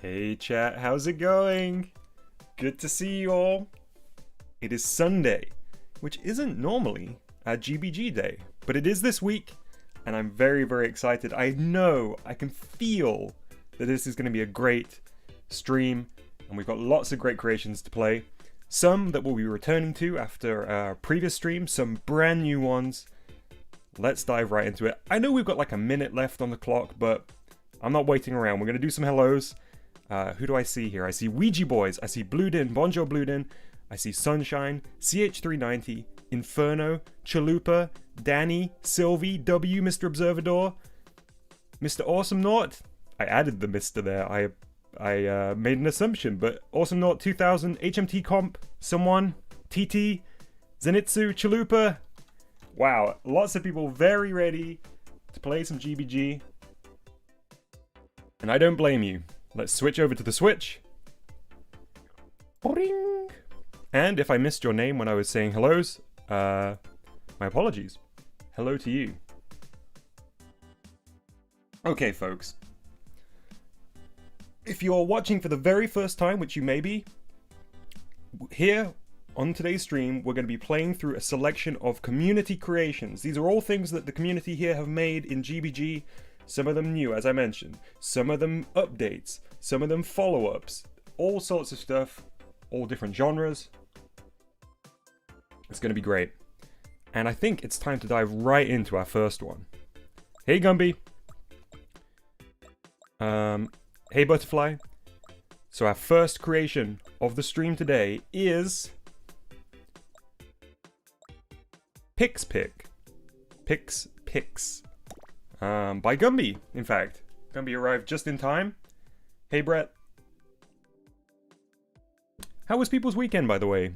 Hey chat, how's it going? Good to see you all. It is Sunday, which isn't normally a GBG day, but it is this week, and I'm very, very excited. I know, I can feel that this is going to be a great stream, and we've got lots of great creations to play. Some that we'll be returning to after our previous stream, some brand new ones. Let's dive right into it. I know we've got like a minute left on the clock, but I'm not waiting around. We're going to do some hellos. Who do I see here? I see Ouija Boys, I see Bluedin, Bonjour Bluedin, I see Sunshine, CH390, Inferno, Chalupa, Danny, Sylvie, W, Mr. Observador, Mr. Awesome Naut. I added the Mr. there. I made an assumption, but Awesome Naut 2000, HMT Comp, someone, TT, Zenitsu, Chalupa. Wow, lots of people very ready to play some GBG. And I don't blame you. Let's switch over to the Switch. Ring. And if I missed your name when I was saying hellos, my apologies. Hello to you. Okay, folks. If you're watching for the very first time, which you may be, here on today's stream, we're going to be playing through a selection of community creations. These are all things that the community here have made in GBG. Some of them new, as I mentioned. Some of them updates. Some of them follow-ups. All sorts of stuff. All different genres. It's going to be great. And I think it's time to dive right into our first one. Hey, Gumby. Hey, Butterfly. So our first creation of the stream today is Pix. By Gumby, in fact. Gumby arrived just in time. Hey, Brett. How was people's weekend, by the way?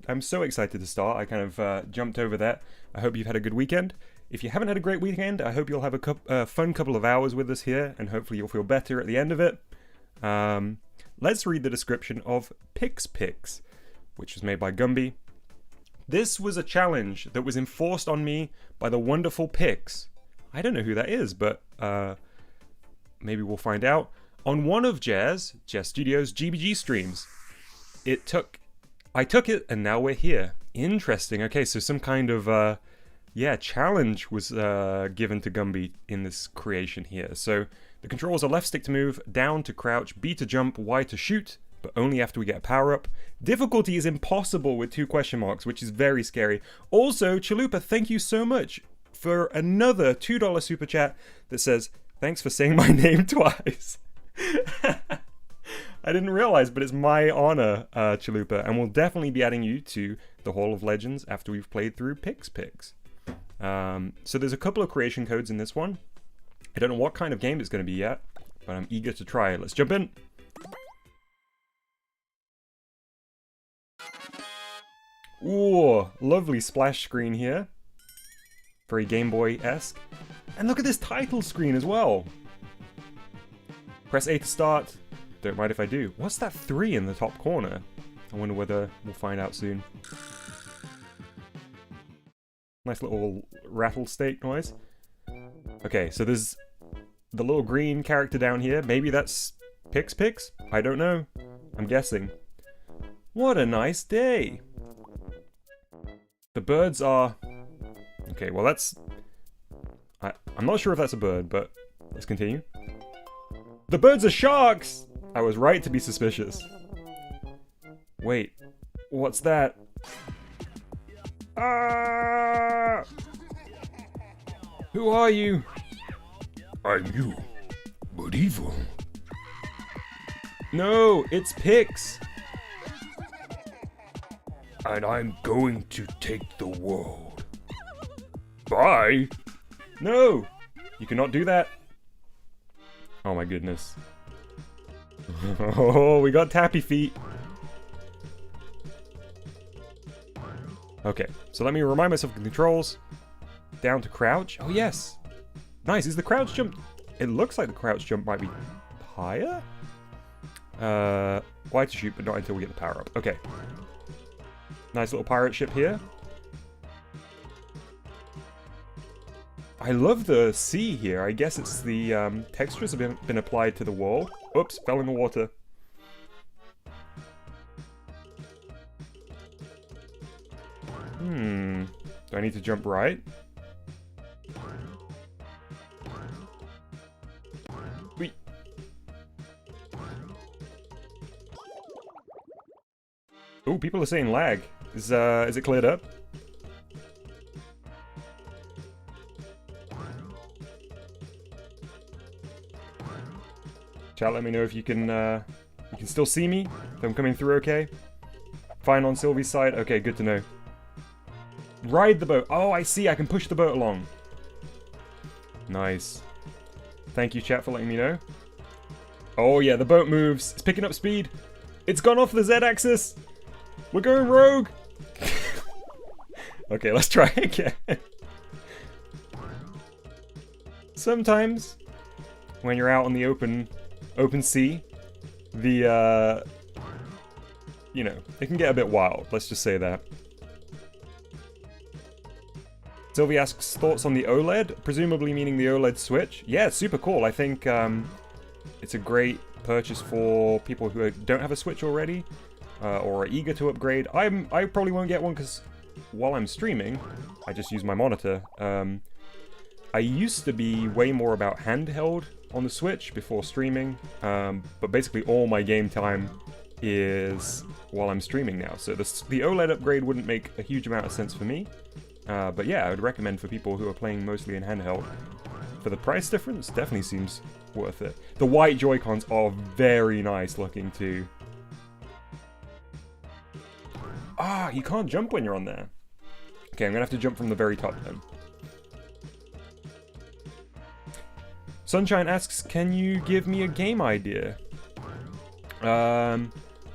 I'm so excited to start. I kind of jumped over that. I hope you've had a good weekend. If you haven't had a great weekend, I hope you'll have a fun couple of hours with us here, and hopefully you'll feel better at the end of it. Let's read the description of Pix, which was made by Gumby. This was a challenge that was enforced on me by the wonderful Pix. I don't know who that is, but maybe we'll find out. On one of Jazz Studios' GBG streams, I took it, and now we're here. Interesting. Okay, so some kind of, challenge was given to Gumby in this creation here. So the controls are left stick to move, down to crouch, B to jump, Y to shoot, but only after we get a power-up. Difficulty is impossible with 2 question marks, which is very scary. Also, Chalupa, thank you so much for another $2 super chat that says, thanks for saying my name twice. I didn't realize, but it's my honor, Chalupa, and we'll definitely be adding you to the Hall of Legends after we've played through Pix. So there's a couple of creation codes in this one. I don't know what kind of game it's going to be yet, but I'm eager to try it. Let's jump in. Ooh, lovely splash screen here. Very Game Boy-esque. And look at this title screen as well. Press A to start. Don't mind if I do. What's that 3 in the top corner? I wonder whether we'll find out soon. Nice little rattlesnake noise. Okay, so there's the little green character down here. Maybe that's Pix? I don't know. I'm guessing. What a nice day. The birds are... Okay, well that's... I'm not sure if that's a bird, but let's continue. The birds are sharks! I was right to be suspicious. Wait, what's that? Ah! Who are you? I'm you, but evil. No, it's Pix. And I'm going to take the world. Bye. No, you cannot do that. Oh my goodness. Oh, we got tappy feet. Okay, so let me remind myself of the controls. Down to crouch. Oh yes. Nice, is the crouch jump... It looks like the crouch jump might be higher? Y to shoot, but not until we get the power up. Okay. Nice little pirate ship here. I love the sea here. I guess it's the textures have been applied to the wall. Oops, fell in the water. Do I need to jump right? Whee. Ooh, people are saying lag. Is it cleared up? Chat, let me know if you can still see me. If I'm coming through okay. Fine on Sylvie's side. Okay, good to know. Ride the boat. Oh, I see. I can push the boat along. Nice. Thank you, chat, for letting me know. Oh, yeah, the boat moves. It's picking up speed. It's gone off the Z-axis. We're going rogue. Okay, let's try again. Sometimes, when you're out on the open sea, the, you know, it can get a bit wild. Let's just say that. Sylvie asks thoughts on the OLED, presumably meaning the OLED Switch. Yeah, it's super cool. I think it's a great purchase for people who don't have a Switch already or are eager to upgrade. I probably won't get one because while I'm streaming, I just use my monitor. I used to be way more about handheld on the Switch before streaming, but basically all my game time is while I'm streaming now. So the OLED upgrade wouldn't make a huge amount of sense for me. But yeah, I would recommend for people who are playing mostly in handheld. For the price difference, definitely seems worth it. The white Joy-Cons are very nice looking too. Ah, you can't jump when you're on there. Okay, I'm gonna have to jump from the very top then. Sunshine asks, can you give me a game idea?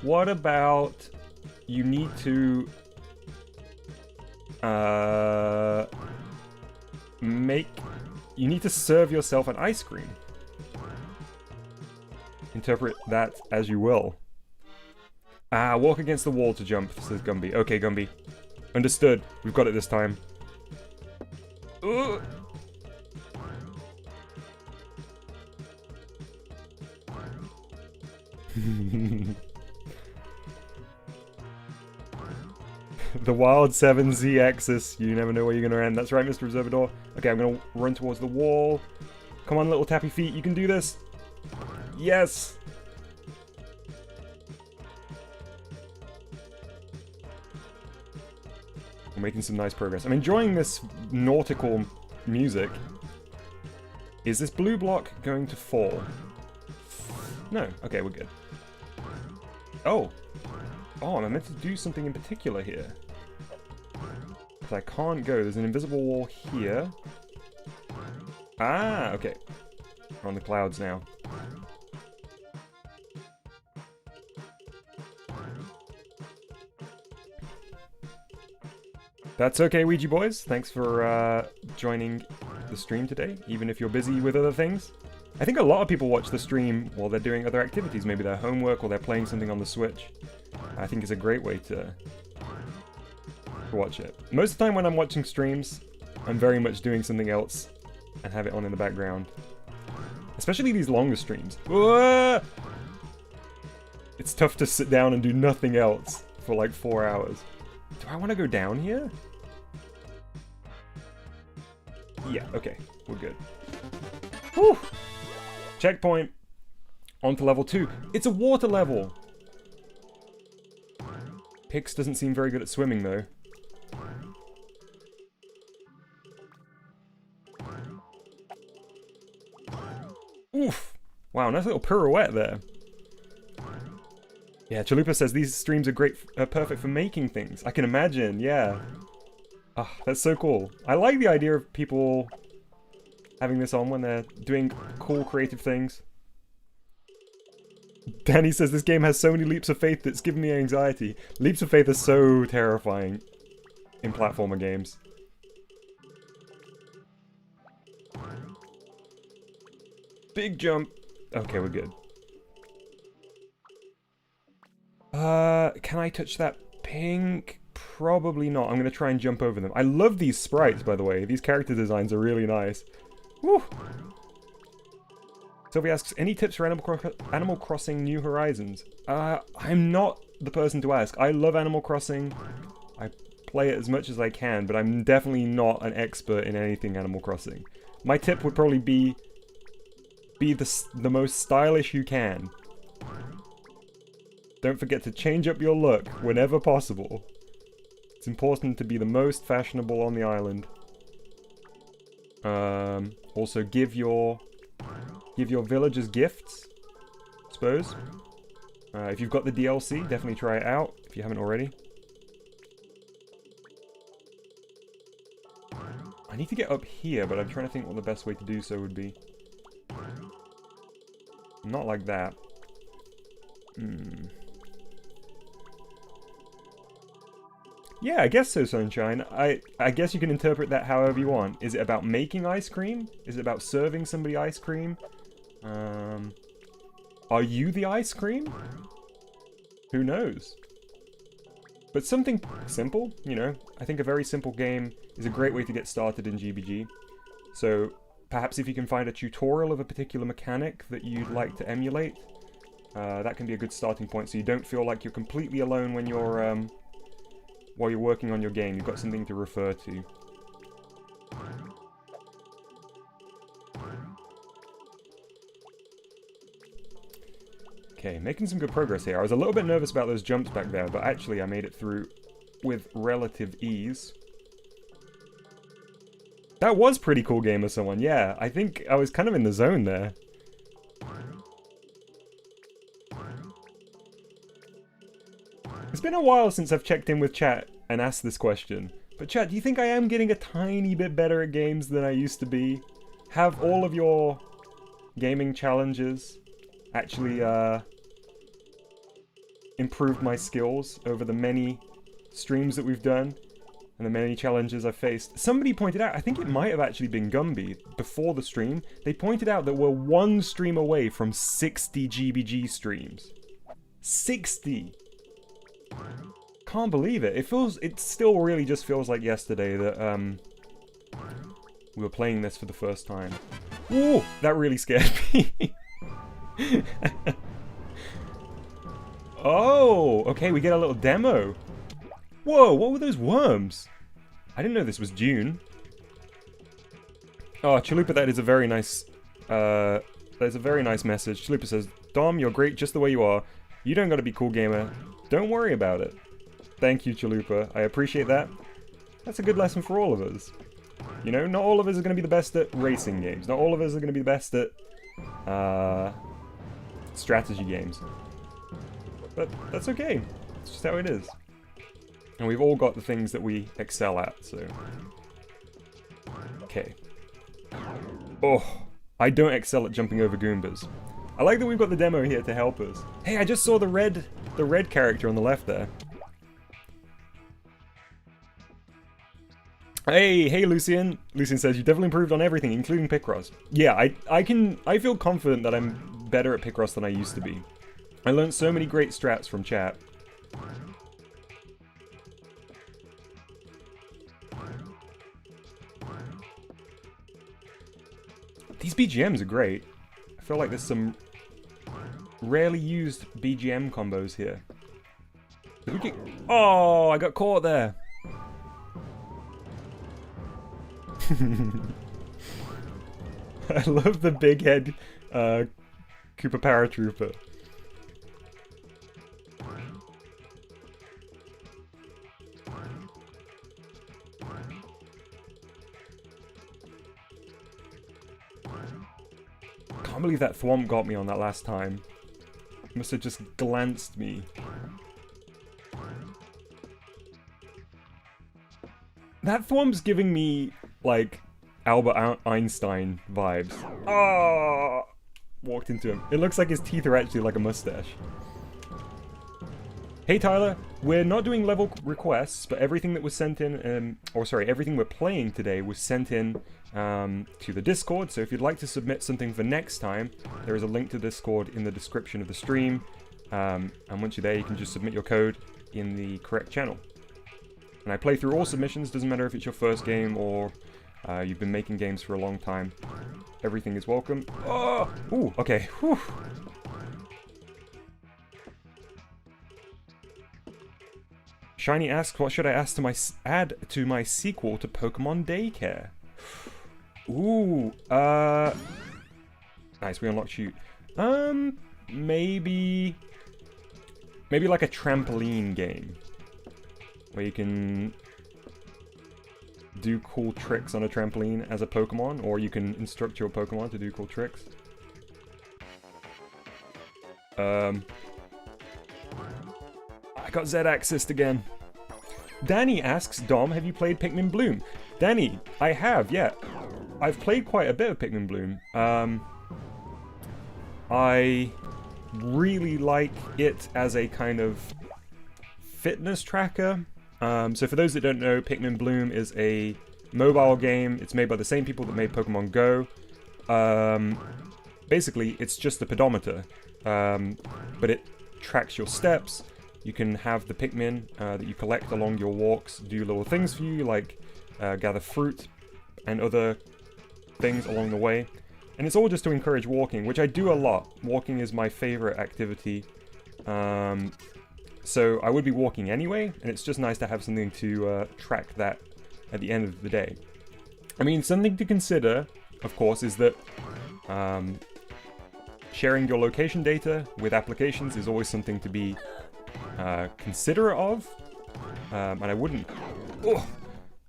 What about you need to you need to serve yourself an ice cream. Interpret that as you will. Ah, walk against the wall to jump, says Gumby. Okay, Gumby. Understood. We've got it this time. Ugh. The wild 7Z axis. You never know where you're gonna end. That's right, Mr. Observador. Okay, I'm gonna run towards the wall. Come on, little tappy feet. You can do this. Yes! We're making some nice progress. I'm enjoying this nautical music. Is this blue block going to fall? No. Okay, we're good. Oh. Oh, am I meant to do something in particular here? Because I can't go. There's an invisible wall here. Ah, okay. We're on the clouds now. That's okay, Ouija boys. Thanks for joining the stream today, even if you're busy with other things. I think a lot of people watch the stream while they're doing other activities, maybe their homework or they're playing something on the Switch. I think it's a great way to watch it. Most of the time when I'm watching streams, I'm very much doing something else and have it on in the background. Especially these longer streams. Whoa! It's tough to sit down and do nothing else for like 4 hours. Do I want to go down here? Yeah, okay. We're good. Whew! Checkpoint. On to level 2. It's a water level! Pix doesn't seem very good at swimming, though. Oof! Wow, nice little pirouette there. Yeah, Chalupa says these streams are great, perfect for making things. I can imagine, yeah. Ah, that's so cool. I like the idea of people having this on when they're doing cool, creative things. Danny says this game has so many leaps of faith that's given me anxiety. Leaps of faith are so terrifying in platformer games. Big jump. Okay, we're good. Can I touch that pink? Probably not. I'm gonna try and jump over them. I love these sprites, by the way. These character designs are really nice. Woo! Sylvie asks, any tips for Animal Crossing New Horizons? I'm not the person to ask. I love Animal Crossing. I play it as much as I can, but I'm definitely not an expert in anything Animal Crossing. My tip would probably be the most stylish you can. Don't forget to change up your look whenever possible. It's important to be the most fashionable on the island. Also give your villagers gifts, I suppose. If you've got the DLC, definitely try it out if you haven't already. I need to get up here, but I'm trying to think what the best way to do so would be. Not like that. Yeah, I guess so, Sunshine. I guess you can interpret that however you want. Is it about making ice cream? Is it about serving somebody ice cream? Are you the ice cream? Who knows? But something simple, you know. I think a very simple game is a great way to get started in GBG. So perhaps if you can find a tutorial of a particular mechanic that you'd like to emulate, that can be a good starting point so you don't feel like you're completely alone when you're while you're working on your game. You've got something to refer to. Okay, making some good progress here. I was a little bit nervous about those jumps back there, but actually I made it through with relative ease. That was pretty cool, Gamer Someone. Yeah, I think I was kind of in the zone there. It's been a while since I've checked in with chat and asked this question. But chat, do you think I am getting a tiny bit better at games than I used to be? Have all of your gaming challenges actually improved my skills over the many streams that we've done and the many challenges I've faced? Somebody pointed out, I think it might have actually been Gumby, before the stream, they pointed out that we're one stream away from 60 GBG streams. 60! Can't believe it. It still really just feels like yesterday that we were playing this for the first time. Ooh, that really scared me. Oh, okay, we get a little demo. Whoa, what were those worms? I didn't know this was June. Oh, Chalupa, that is a very nice, that's a very nice message. Chalupa says, Dom, you're great just the way you are. You don't gotta be cool, gamer. Don't worry about it. Thank you, Chalupa. I appreciate that. That's a good lesson for all of us. You know, not all of us are gonna be the best at racing games. Not all of us are gonna be the best at, strategy games. But that's okay. It's just how it is. And we've all got the things that we excel at, so... Okay. Oh, I don't excel at jumping over Goombas. I like that we've got the demo here to help us. Hey, I just saw the red character on the left there. Hey, Lucian. Lucian says, you definitely improved on everything, including Picross. Yeah, I feel confident that I'm better at Picross than I used to be. I learned so many great strats from chat. These BGMs are great. I feel like there's some rarely used BGM combos here. Oh, I got caught there. I love the big head Koopa Paratrooper. I can't believe that Thwomp got me on that last time. Must have just glanced me. That Thwomp's giving me, like, Albert Einstein vibes. Oh! Walked into him. It looks like his teeth are actually like a mustache. Hey Tyler, we're not doing level requests, but everything that was sent in, everything we're playing today was sent in to the Discord, so if you'd like to submit something for next time, there is a link to Discord in the description of the stream, and once you're there you can just submit your code in the correct channel. And I play through all submissions, doesn't matter if it's your first game or you've been making games for a long time. Everything is welcome. Oh! Ooh, okay. Whew. Shiny asks, what should I add to my sequel to Pokemon Daycare? Ooh, nice, we unlocked shoot. Maybe like a trampoline game. Where you can do cool tricks on a trampoline as a Pokemon, or you can instruct your Pokemon to do cool tricks. I got Z-axis again. Danny asks, Dom, have you played Pikmin Bloom? Danny, I have, yeah. I've played quite a bit of Pikmin Bloom. I really like it as a kind of fitness tracker. So for those that don't know, Pikmin Bloom is a mobile game. It's made by the same people that made Pokemon Go. Basically, it's just a pedometer, but it tracks your steps. You can have the Pikmin that you collect along your walks do little things for you, like gather fruit and other things along the way. And it's all just to encourage walking, which I do a lot. Walking is my favorite activity. So I would be walking anyway, and it's just nice to have something to track that at the end of the day. I mean, something to consider, of course, is that sharing your location data with applications is always something to be considerate of. And I wouldn't... Oh,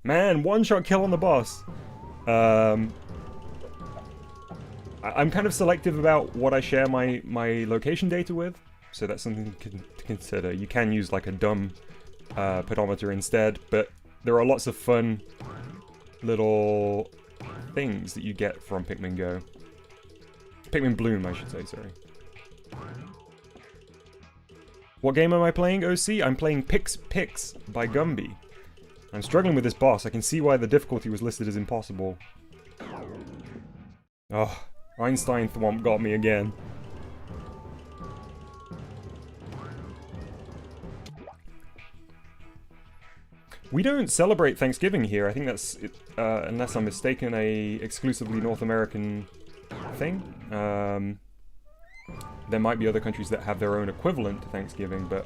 man, one-shot kill on the boss. I'm kind of selective about what I share my location data with, so that's something to consider. You can use like a dumb pedometer instead, but there are lots of fun little things that you get from Pikmin Go. Pikmin Bloom, I should say, sorry. What game am I playing, OC? I'm playing Pix Pix by Gumby. I'm struggling with this boss. I can see why the difficulty was listed as impossible. Oh, Einstein Thwomp got me again. We don't celebrate Thanksgiving here. I think that's, unless I'm mistaken, a exclusively North American thing. There might be other countries that have their own equivalent to Thanksgiving, but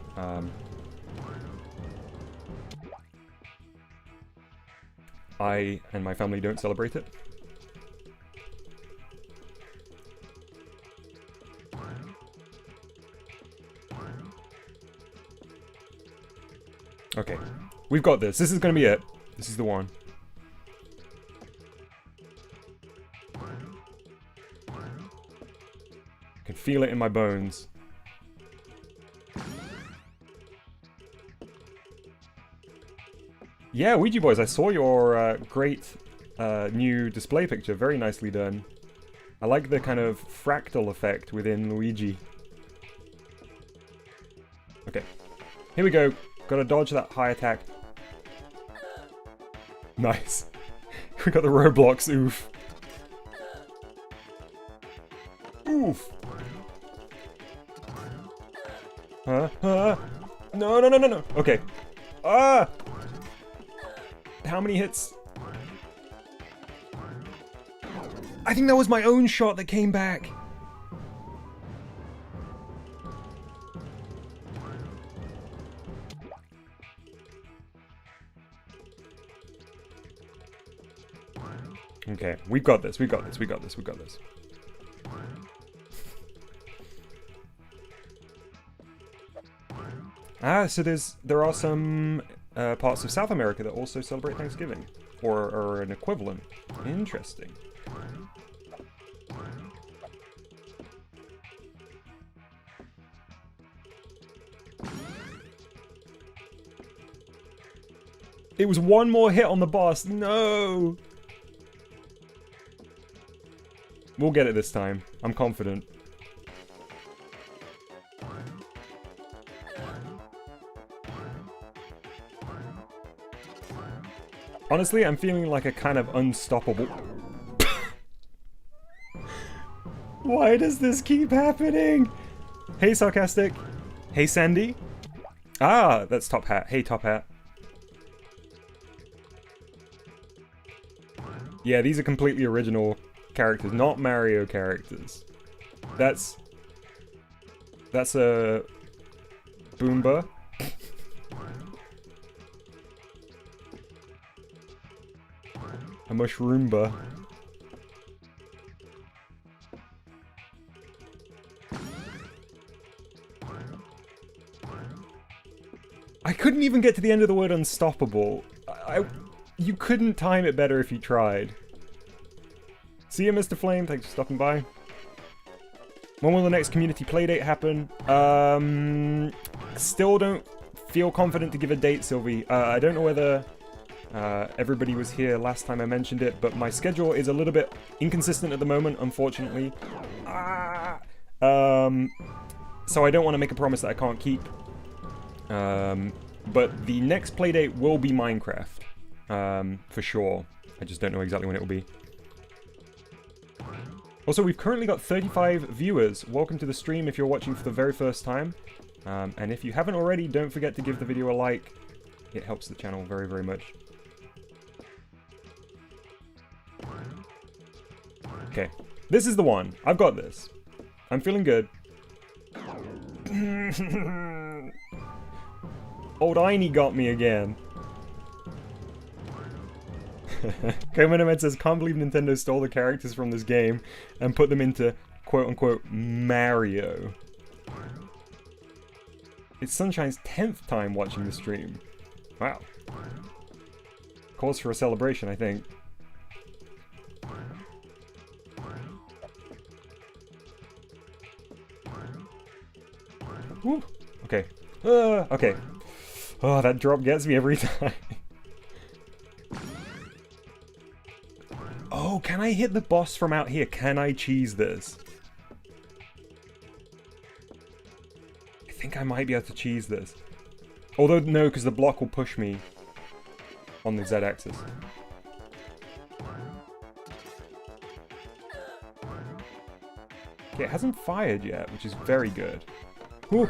I and my family don't celebrate it. Okay, we've got this. This is gonna be it. This is the one. I can feel it in my bones. Yeah, Ouija Boys, I saw your great new display picture. Very nicely done. I like the kind of fractal effect within Luigi. Okay, here we go. Gotta dodge that high attack. Nice. We got the roadblocks, oof. Oof. Huh? No, no, no, no, no. Okay. Ah! How many hits? I think that was my own shot that came back. Okay, we've got this, we've got this, we've got this, we've got this. Ah, so there are some parts of South America that also celebrate Thanksgiving, or an equivalent. Interesting. It was one more hit on the boss. No! We'll get it this time. I'm confident. Honestly, I'm feeling like a kind of unstoppable... Why does this keep happening? Hey, Sarcastic. Hey, Sandy. Ah, that's Top Hat. Hey, Top Hat. Yeah, these are completely original characters, not Mario characters. That's a Boomba. A Mushroomba. I couldn't even get to the end of the word unstoppable. You couldn't time it better if you tried. See you, Mr. Flame. Thanks for stopping by. When will the next community playdate happen? Still don't feel confident to give a date, Sylvie. I don't know whether everybody was here last time I mentioned it, but my schedule is a little bit inconsistent at the moment, unfortunately. So I don't want to make a promise that I can't keep. But the next playdate will be Minecraft, for sure. I just don't know exactly when it will be. Also, we've currently got 35 viewers. Welcome to the stream if you're watching for the very first time. And if you haven't already, don't forget to give the video a like. It helps the channel very, very much. Okay, this is the one. I've got this. I'm feeling good. Old Einie got me again. Komonomed says, can't believe Nintendo stole the characters from this game and put them into quote-unquote Mario. It's Sunshine's 10th time watching the stream. Wow. Cause for a celebration, I think. Woo. Okay. Okay. Oh, that drop gets me every time. Oh, can I hit the boss from out here? Can I cheese this? I think I might be able to cheese this. Although, no, because the block will push me on the Z-axis. Okay, it hasn't fired yet, which is very good. Whew.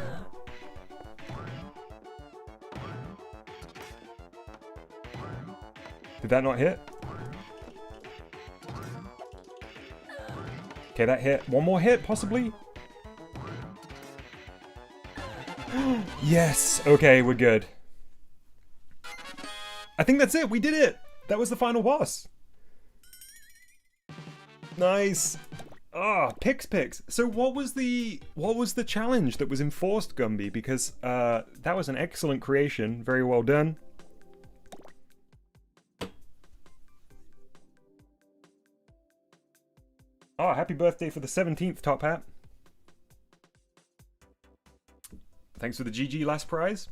Did that not hit? Okay, that hit. One more hit, possibly? Yes! Okay, we're good. I think that's it. We did it! That was the final boss. Nice. Ah, Pix. So what was the challenge that was enforced, Gumby? Because that was an excellent creation. Very well done. Oh, happy birthday for the 17th, Top Hat. Thanks for the GG last prize.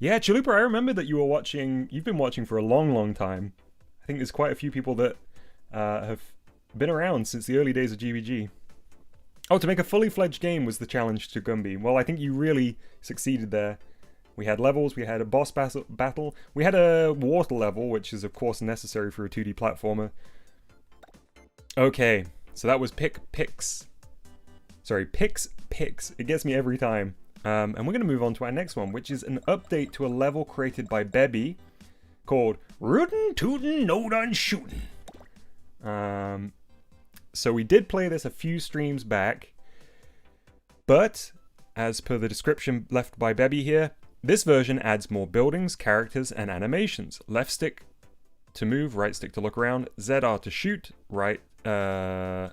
Yeah, Chalupa, I remember that you were watching. You've been watching for a long, long time. I think there's quite a few people that have been around since the early days of GBG. Oh, to make a fully fledged game was the challenge to Gumby. Well, I think you really succeeded there. We had levels, we had a boss battle, we had a water level, which is of course necessary for a 2D platformer. Okay, so that was Pix. Sorry, Pix. It gets me every time. And we're going to move on to our next one, which is an update to a level created by Bebby called Rootin' Tootin' No Done Shootin'. So we did play this a few streams back, but as per the description left by Bebby here, this version adds more buildings, characters, and animations. Left stick to move, right stick to look around, ZR to shoot, right, ZR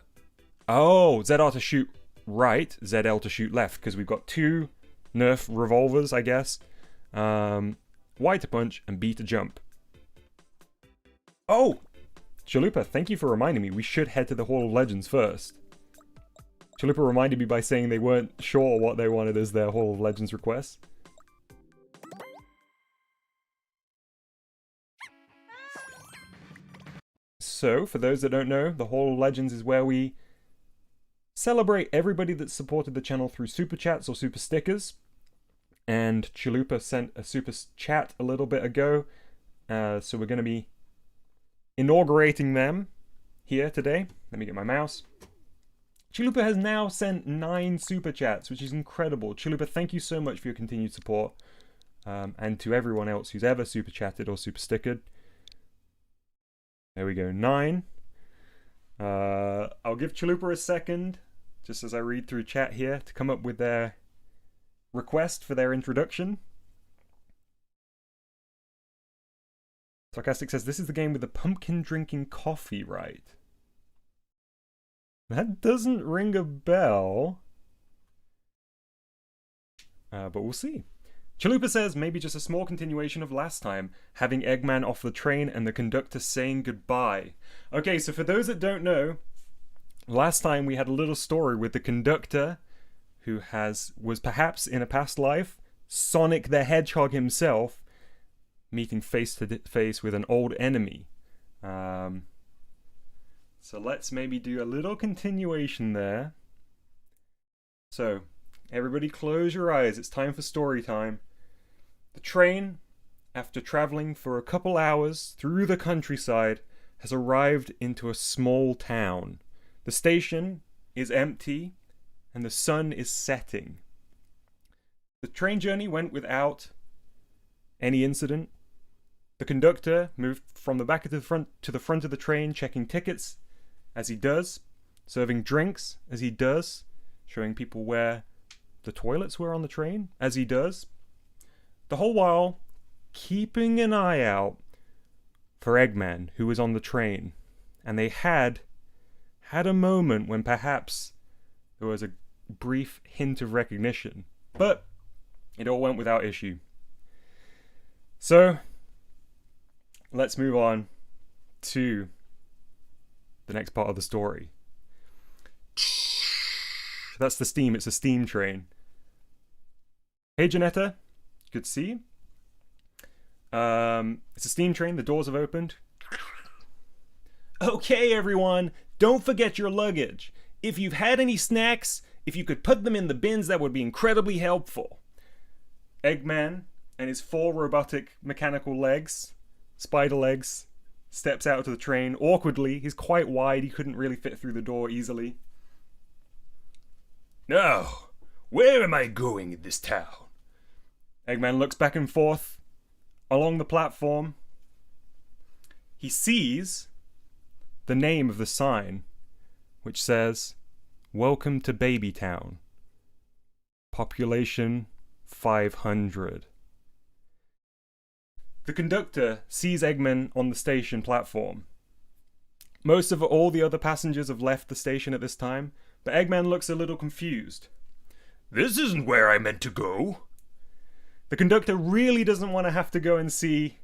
to shoot right, ZL to shoot left, because we've got two Nerf revolvers, I guess. Y to punch, and B to jump. Oh! Chalupa, thank you for reminding me. We should head to the Hall of Legends first. Chalupa reminded me by saying they weren't sure what they wanted as their Hall of Legends request. So, for those that don't know, the Hall of Legends is where we celebrate everybody that supported the channel through Super Chats or Super Stickers. And Chalupa sent a Super Chat a little bit ago. So we're going to be inaugurating them here today. Let me get my mouse. Chalupa has now sent 9 Super Chats, which is incredible. Chalupa, thank you so much for your continued support. And to everyone else who's ever Super Chatted or Super Stickered. There we go, 9. I'll give Chalupa a second, just as I read through chat here, to come up with their request for their introduction. Sarcastic says, this is the game with the pumpkin drinking coffee, right? That doesn't ring a bell. But we'll see. Chalupa says, maybe just a small continuation of last time, having Eggman off the train and the conductor saying goodbye. Okay, so for those that don't know, last time we had a little story with the conductor, who was perhaps in a past life Sonic the Hedgehog himself, meeting face to face with an old enemy. So let's maybe do a little continuation there. So, everybody close your eyes, it's time for story time. The train, after traveling for a couple hours through the countryside, has arrived into a small town. The station is empty, and the sun is setting. The train journey went without any incident. The conductor moved from the back of the front to the front of the train, checking tickets, as he does, serving drinks, as he does, showing people where the toilets were on the train, as he does. The whole while, keeping an eye out for Eggman, who was on the train. And they had a moment when perhaps there was a brief hint of recognition. But it all went without issue. So, let's move on to the next part of the story. That's the steam. It's a steam train. Hey, Janetta. Good to see you. It's a steam train. The doors have opened. Okay, everyone. Don't forget your luggage. If you've had any snacks, if you could put them in the bins, that would be incredibly helpful. Eggman and his 4 robotic mechanical legs, spider legs, steps out to the train awkwardly. He's quite wide. He couldn't really fit through the door easily. Now, where am I going in this town? Eggman looks back and forth along the platform. He sees the name of the sign, which says, "Welcome to Baby Town. Population 500. The conductor sees Eggman on the station platform. Most of all the other passengers have left the station at this time, but Eggman looks a little confused. This isn't where I meant to go. The conductor really doesn't want to have to go and see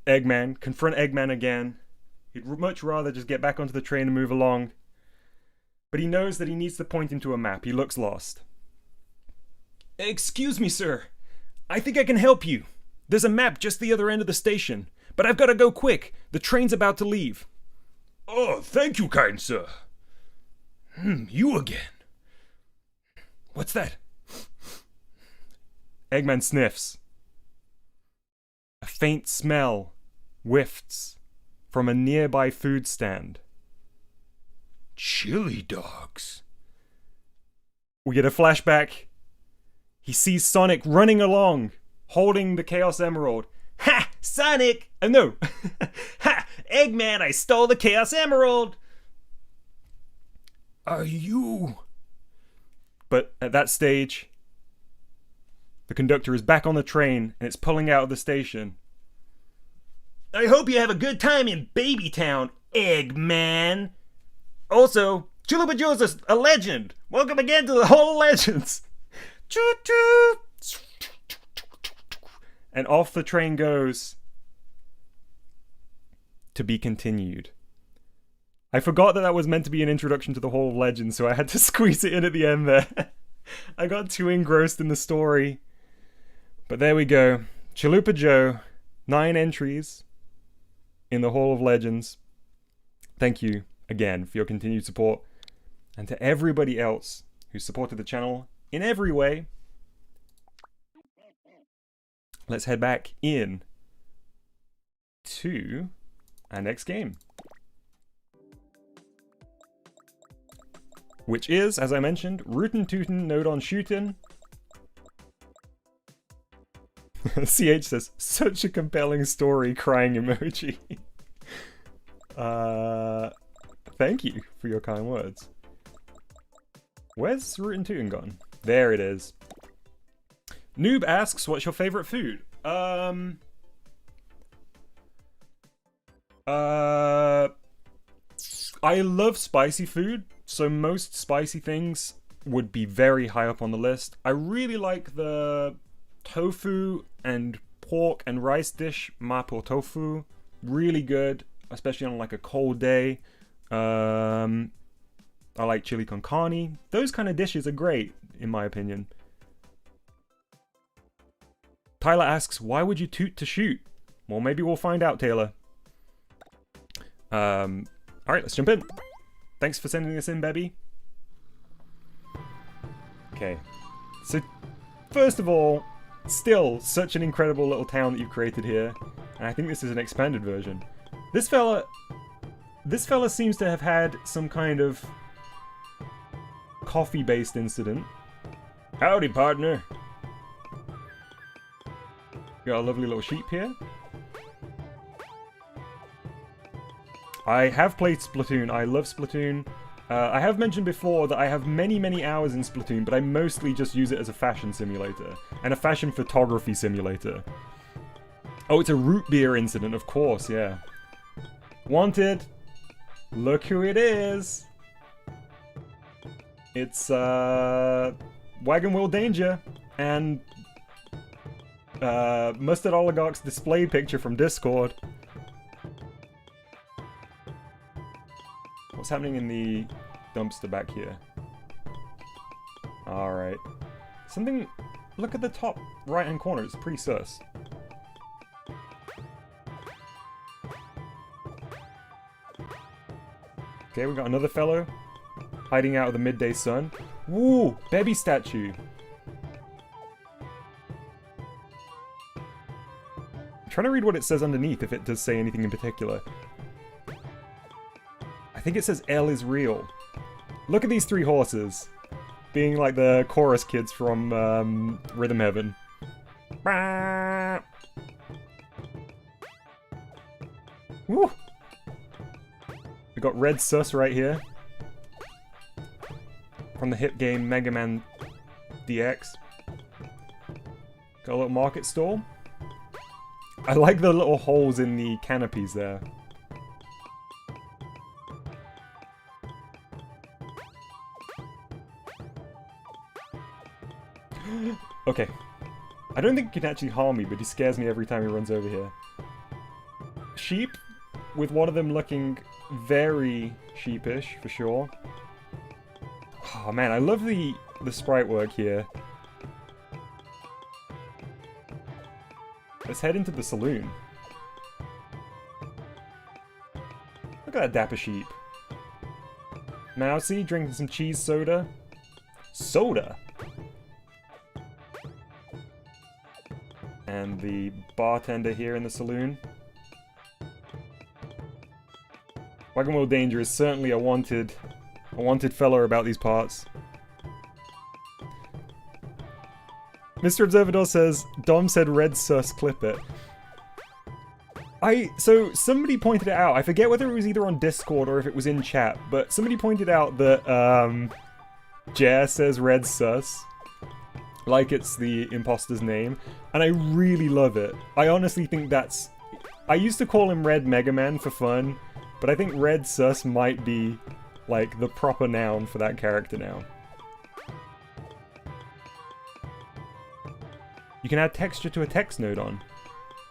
Eggman, confront Eggman again. He'd much rather just get back onto the train and move along. But he knows that he needs to point him to a map. He looks lost. Excuse me, sir. I think I can help you. There's a map just the other end of the station, but I've got to go quick. The train's about to leave. Oh, thank you, kind sir. You again. What's that? Eggman sniffs. A faint smell wafts from a nearby food stand. Chili dogs. We get a flashback. He sees Sonic running along, holding the Chaos Emerald. Ha! Sonic! No! Ha! Eggman, I stole the Chaos Emerald! Are you... But at that stage, the conductor is back on the train and it's pulling out of the station. I hope you have a good time in Baby Town, Eggman. Also, Chalupa Joe's a legend. Welcome again to the Hall of Legends. Choo-choo. And off the train goes. To be continued. I forgot that was meant to be an introduction to the Hall of Legends, so I had to squeeze it in at the end there. I got too engrossed in the story. But there we go. Chalupa Joe, 9 entries in the Hall of Legends. Thank you again for your continued support. And to everybody else who supported the channel in every way. Let's head back in to our next game. Which is, as I mentioned, Rootin' Tootin' Node on Shootin'. CH says, such a compelling story, crying emoji. Thank you for your kind words. Where's Root and Tootin' gone? There it is. Noob asks, what's your favorite food? I love spicy food, so most spicy things would be very high up on the list. I really like the tofu and pork and rice dish, mapo tofu. Really good, especially on like a cold day. I like chili con carne. Those kind of dishes are great, in my opinion. Tyler asks, why would you toot to shoot? Well, maybe we'll find out, Taylor. Alright, let's jump in. Thanks for sending this in, baby. Okay. So, first of all, still such an incredible little town that you've created here. And I think this is an expanded version. This fella seems to have had some kind of coffee-based incident. Howdy, partner. Got a lovely little sheep here. I have played Splatoon. I love Splatoon. I have mentioned before that I have many, many hours in Splatoon, but I mostly just use it as a fashion simulator. And a fashion photography simulator. Oh, it's a root beer incident, of course, yeah. Wanted. Look who it is. It's, Wagon Wheel Danger. And, Mustard Oligarch's display picture from Discord. What's happening in the dumpster back here? Alright. Something... Look at the top right-hand corner. It's pretty sus. Okay, we got another fellow hiding out of the midday sun. Woo! Baby statue! I'm trying to read what it says underneath, if it does say anything in particular. I think it says L is real. Look at these three horses. Being like the chorus kids from Rhythm Heaven. Woo! We got Red Sus right here. From the hit game Mega Man DX. Got a little market stall. I like the little holes in the canopies there. Okay. I don't think he can actually harm me, but he scares me every time he runs over here. Sheep, with one of them looking very sheepish, for sure. Oh man, I love the sprite work here. Let's head into the saloon. Look at that dapper sheep. Mousy drinking some cheese soda. Soda? And the bartender here in the saloon. Wagon Wheel Danger is certainly a wanted fellow about these parts. Mr. Observador says, Dom said red sus, clip it. So somebody pointed it out. I forget whether it was either on Discord or if it was in chat, but somebody pointed out that Jer says red sus. Like it's the imposter's name. And I really love it. I honestly think that's... I used to call him Red Mega Man for fun, but I think Red Sus might be, like, the proper noun for that character now. You can add texture to a text node on.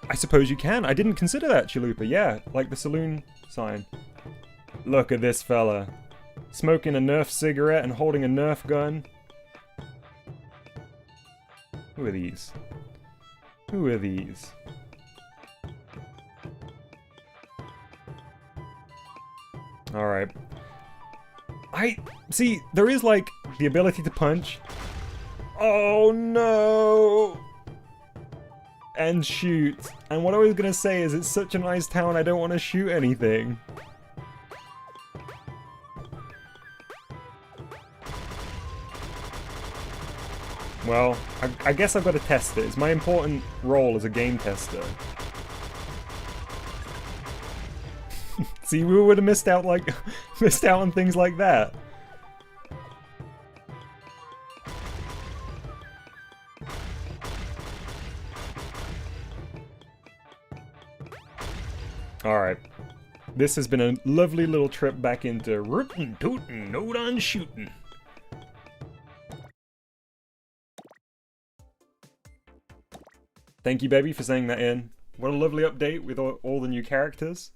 I suppose you can. I didn't consider that, Chalupa. Yeah, like the saloon sign. Look at this fella. Smoking a Nerf cigarette and holding a Nerf gun. Who are these? Who are these? Alright. See, there is, like, the ability to punch. Oh, no! And shoot. And what I was gonna say is it's such a nice town, I don't want to shoot anything. Well, I guess I've got to test it. It's my important role as a game tester. See, we would have missed out missed out on things like that. Alright. This has been a lovely little trip back into rootin' tootin' no done shootin'. Thank you, baby, for saying that in. What a lovely update with all the new characters.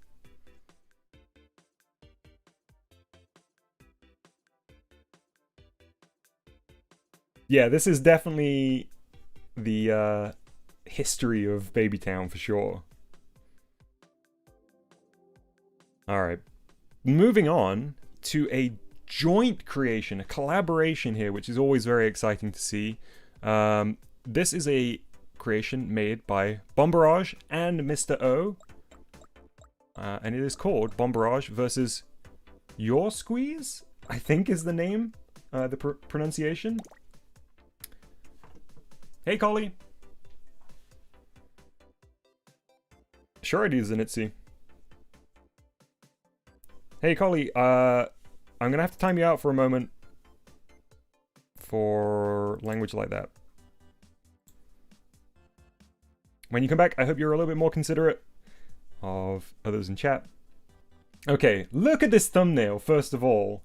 Yeah, this is definitely the history of Babytown for sure. Alright. Moving on to a joint creation, a collaboration here, which is always very exciting to see. This is a creation made by Bombarage and Mr. O. And it is called Bombarage versus Your Squeeze, I think is the name, the pronunciation. Hey, Collie. Sure it is, Zanitsi. Hey, Collie, I'm gonna have to time you out for a moment for language like that. When you come back, I hope you're a little bit more considerate of others in chat. Okay, look at this thumbnail, first of all.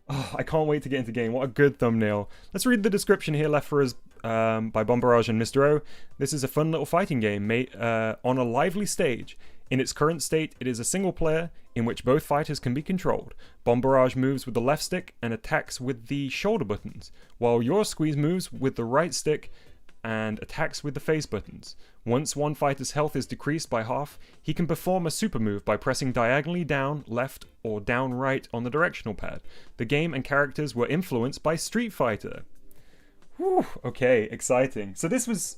Oh, I can't wait to get into game. What a good thumbnail. Let's read the description here left for us by Bombarage and Mr. O. This is a fun little fighting game made on a lively stage. In its current state, it is a single player in which both fighters can be controlled. Bombarage moves with the left stick and attacks with the shoulder buttons, while Your Squeeze moves with the right stick and attacks with the face buttons. Once one fighter's health is decreased by half, he can perform a super move by pressing diagonally down, left, or down right on the directional pad. The game and characters were influenced by Street Fighter. Whew, okay, exciting. So this was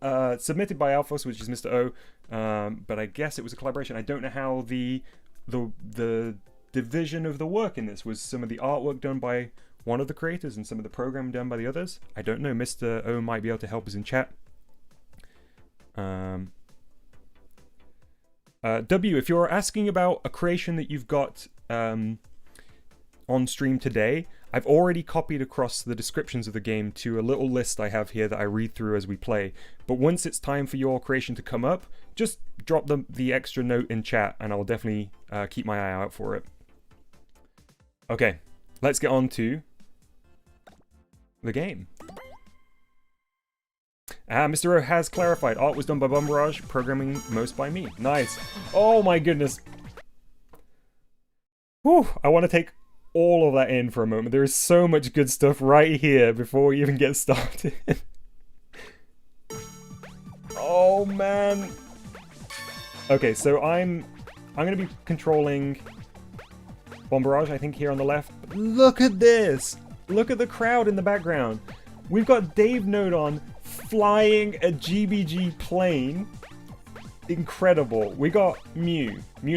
submitted by Alphos, which is Mr. O, but I guess it was a collaboration. I don't know how the division of the work in this was. Some of the artwork done by one of the creators and some of the program done by the others. I don't know. Mr. O might be able to help us in chat. W, if you're asking about a creation that you've got on stream today, I've already copied across the descriptions of the game to a little list I have here that I read through as we play. But once it's time for your creation to come up, just drop the extra note in chat and I'll definitely keep my eye out for it. Okay, let's get on to the game. Mr. O has clarified. Art was done by Bombarage, programming most by me. Nice. Oh my goodness. Whew, I want to take all of that in for a moment. There is so much good stuff right here before we even get started. Oh man. Okay, so I'm gonna be controlling Bombarage, I think, here on the left. Look at this! Look at the crowd in the background. We've got Dave Nodon flying a GBG plane. Incredible. We got Mew no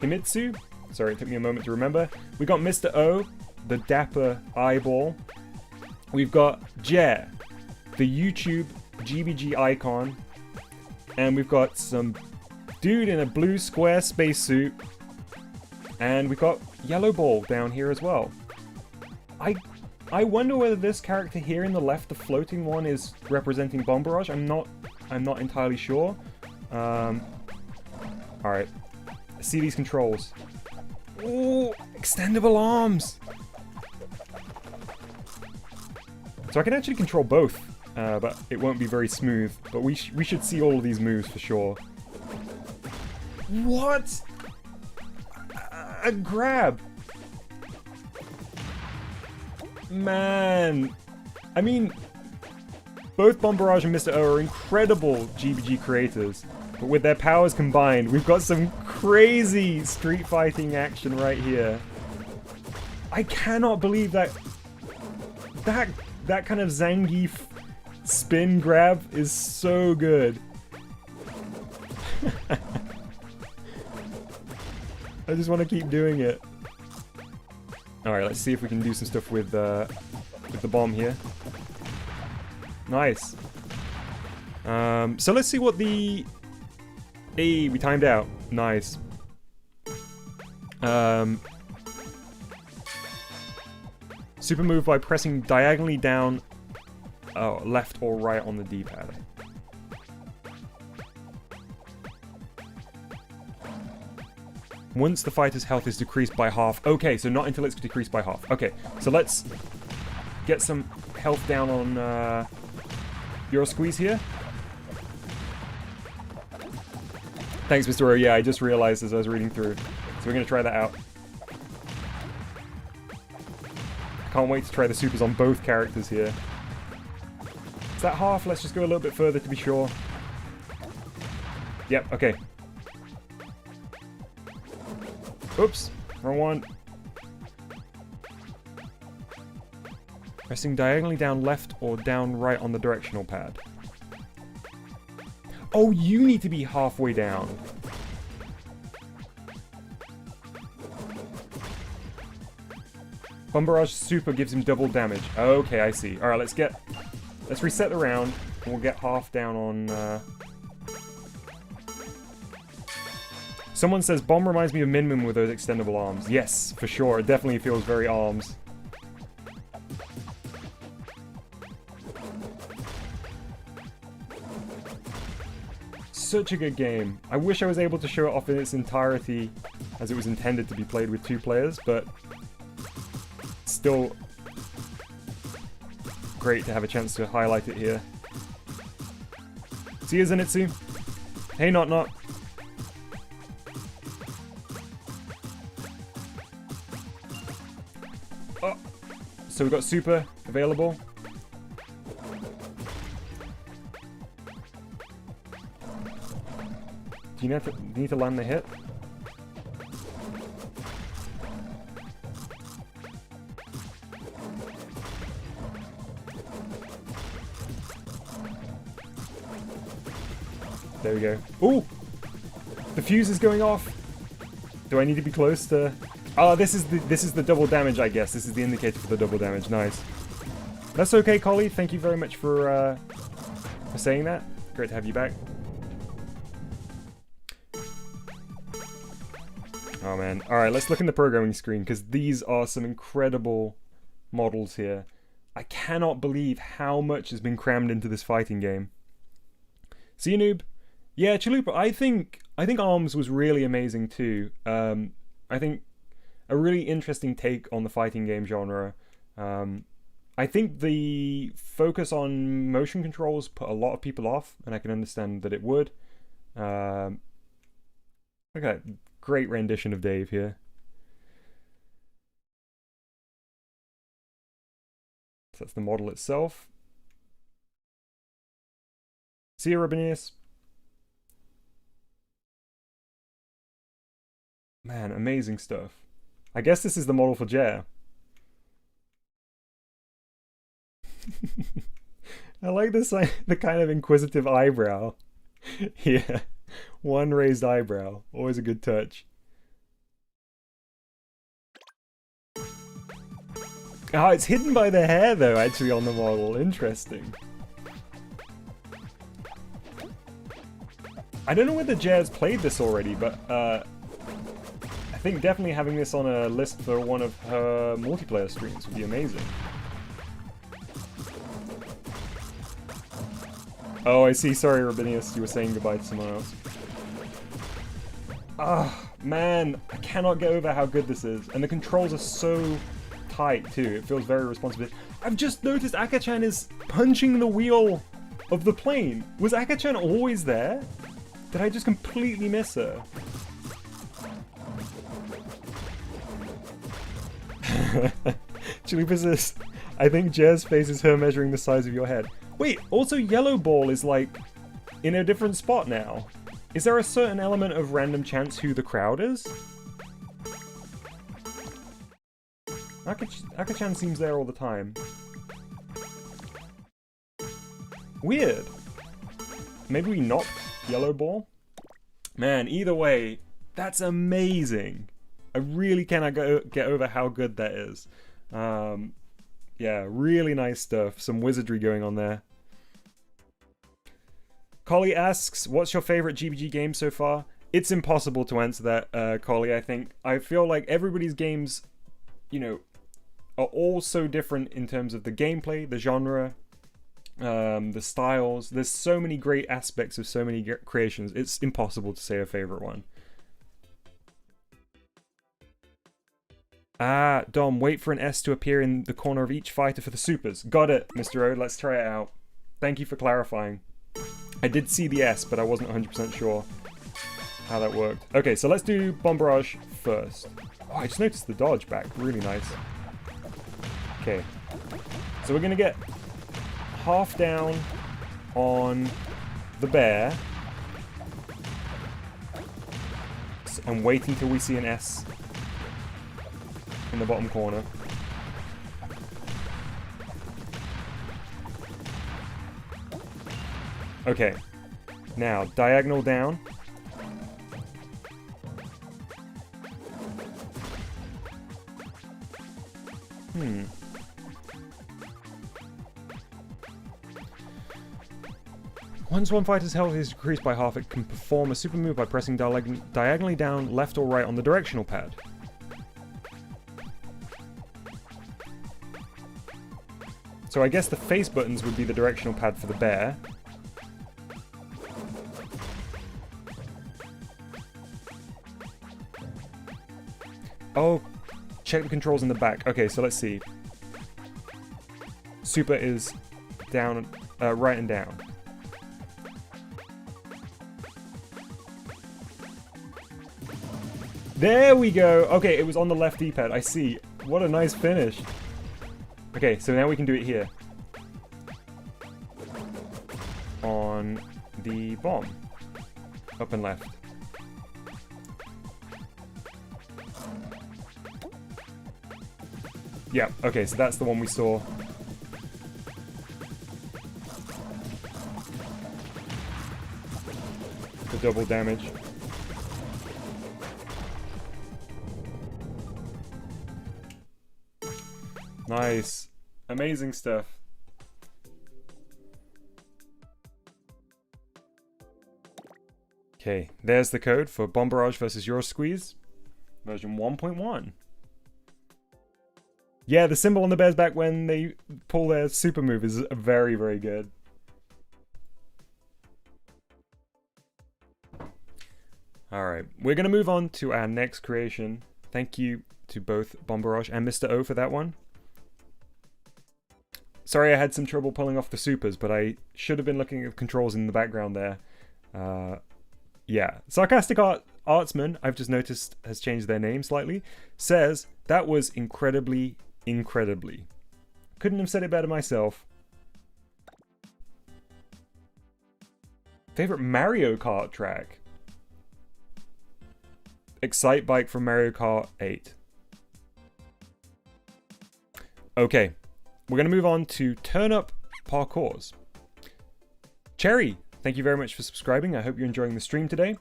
Himitsu. Sorry, it took me a moment to remember. We got Mr. O, the dapper eyeball. We've got Jer, the YouTube GBG icon. And we've got some dude in a blue square spacesuit. And we've got Yellow Ball down here as well. I wonder whether this character here in the left, the floating one, is representing Bombarage. I'm not entirely sure. Alright. See these controls. Ooh, extendable arms! So I can actually control both, but it won't be very smooth. But we should see all of these moves for sure. What? A grab! Man! I mean, both Bombarage and Mr. O are incredible GBG creators, but with their powers combined, we've got some crazy street fighting action right here. I cannot believe that kind of Zangief spin grab is so good. I just want to keep doing it. Alright, let's see if we can do some stuff with with the bomb here. Nice. So let's see what the... Hey, we timed out. Nice. Super move by pressing diagonally down left or right on the D-pad. Once the fighter's health is decreased by half. Okay, so not until it's decreased by half. Okay, so let's get some health down on Euro Squeeze here. Thanks, Mr. O. Yeah, I just realized as I was reading through. So we're going to try that out. I can't wait to try the supers on both characters here. Is that half? Let's just go a little bit further to be sure. Yep, okay. Oops, wrong one. Pressing diagonally down left or down right on the directional pad. Oh, you need to be halfway down. Bomb Barrage Super gives him double damage. Okay, I see. Alright, let's reset the round, and we'll get half down on... Someone says, Bomb reminds me of Min Min with those extendable arms. Yes, for sure. It definitely feels very ARMS. Such a good game. I wish I was able to show it off in its entirety as it was intended to be played with 2 players, but still great to have a chance to highlight it here. See you, Zenitsu. Hey, Not Not. Oh, so we've got Super available. Do you need to land the hit? There we go. Ooh! The fuse is going off! Do I need to be close to... Oh, this is the double damage, I guess. This is the indicator for the double damage. Nice. That's okay, Collie. Thank you very much for saying that. Great to have you back. Oh man. Alright, let's look in the programming screen, because these are some incredible models here. I cannot believe how much has been crammed into this fighting game. See you, noob? Yeah, Chalupa, I think ARMS was really amazing too. I think a really interesting take on the fighting game genre. I think the focus on motion controls put a lot of people off, and I can understand that it would. Okay. Great rendition of Dave here. So that's the model itself. See you, Rubinius. Man, amazing stuff. I guess this is the model for Jer. I like this, the kind of inquisitive eyebrow. Yeah. One raised eyebrow. Always a good touch. Oh, it's hidden by the hair, though, actually, on the model. Interesting. I don't know whether Jer's played this already, but I think definitely having this on a list for one of her multiplayer streams would be amazing. Oh, I see. Sorry, Rubinius. You were saying goodbye to someone else. Ah, man. I cannot get over how good this is. And the controls are so tight, too. It feels very responsive. I've just noticed Akachan is punching the wheel of the plane. Was Akachan always there? Did I just completely miss her? Chalupa says, I think Jer's face is her measuring the size of your head. Wait, also Yellow Ball is like in a different spot now. Is there a certain element of random chance who the crowd is? Akachan seems there all the time. Weird. Maybe we knocked Yellow Ball? Man, either way, that's amazing. I really cannot get over how good that is. Yeah, really nice stuff. Some wizardry going on there. Collie asks, what's your favorite GBG game so far? It's impossible to answer that, Collie, I think. I feel like everybody's games, you know, are all so different in terms of the gameplay, the genre, the styles. There's so many great aspects of so many creations. It's impossible to say a favorite one. Ah, Dom, wait for an S to appear in the corner of each fighter for the supers. Got it, Mr. O. Let's try it out. Thank you for clarifying. I did see the S, but I wasn't 100% sure how that worked. Okay, so let's do Bomb Barrage first. Oh, I just noticed the dodge back. Really nice. Okay. So we're going to get half down on the bear. And wait until we see an S in the bottom corner. Okay, now diagonal down. Once one fighter's health is decreased by half, it can perform a super move by pressing diagonally down left or right on the directional pad. So I guess the face buttons would be the directional pad for the bear. Oh, check the controls in the back. Okay, so let's see. Super is down, right and down. There we go. Okay, it was on the left D-pad. I see. What a nice finish. Okay, so now we can do it here. On the bomb. Up and left. Yeah, okay, so that's the one we saw. The double damage. Nice. Amazing stuff. Okay, there's the code for Bomb Barrage versus Euro Squeeze. Version 1.1. Yeah, the symbol on the bear's back when they pull their super move is very, very good. Alright, we're going to move on to our next creation. Thank you to both Bomb Barrage and Mr. O for that one. Sorry I had some trouble pulling off the supers, but I should have been looking at the controls in the background there. Yeah. Sarcastic Artsman, I've just noticed, has changed their name slightly, says, that was incredibly. Couldn't have said it better myself. Favorite Mario Kart track? Excite Bike from Mario Kart 8. Okay. We're going to move on to Turn Up Parkours. Cherry, thank you very much for subscribing. I hope you're enjoying the stream today.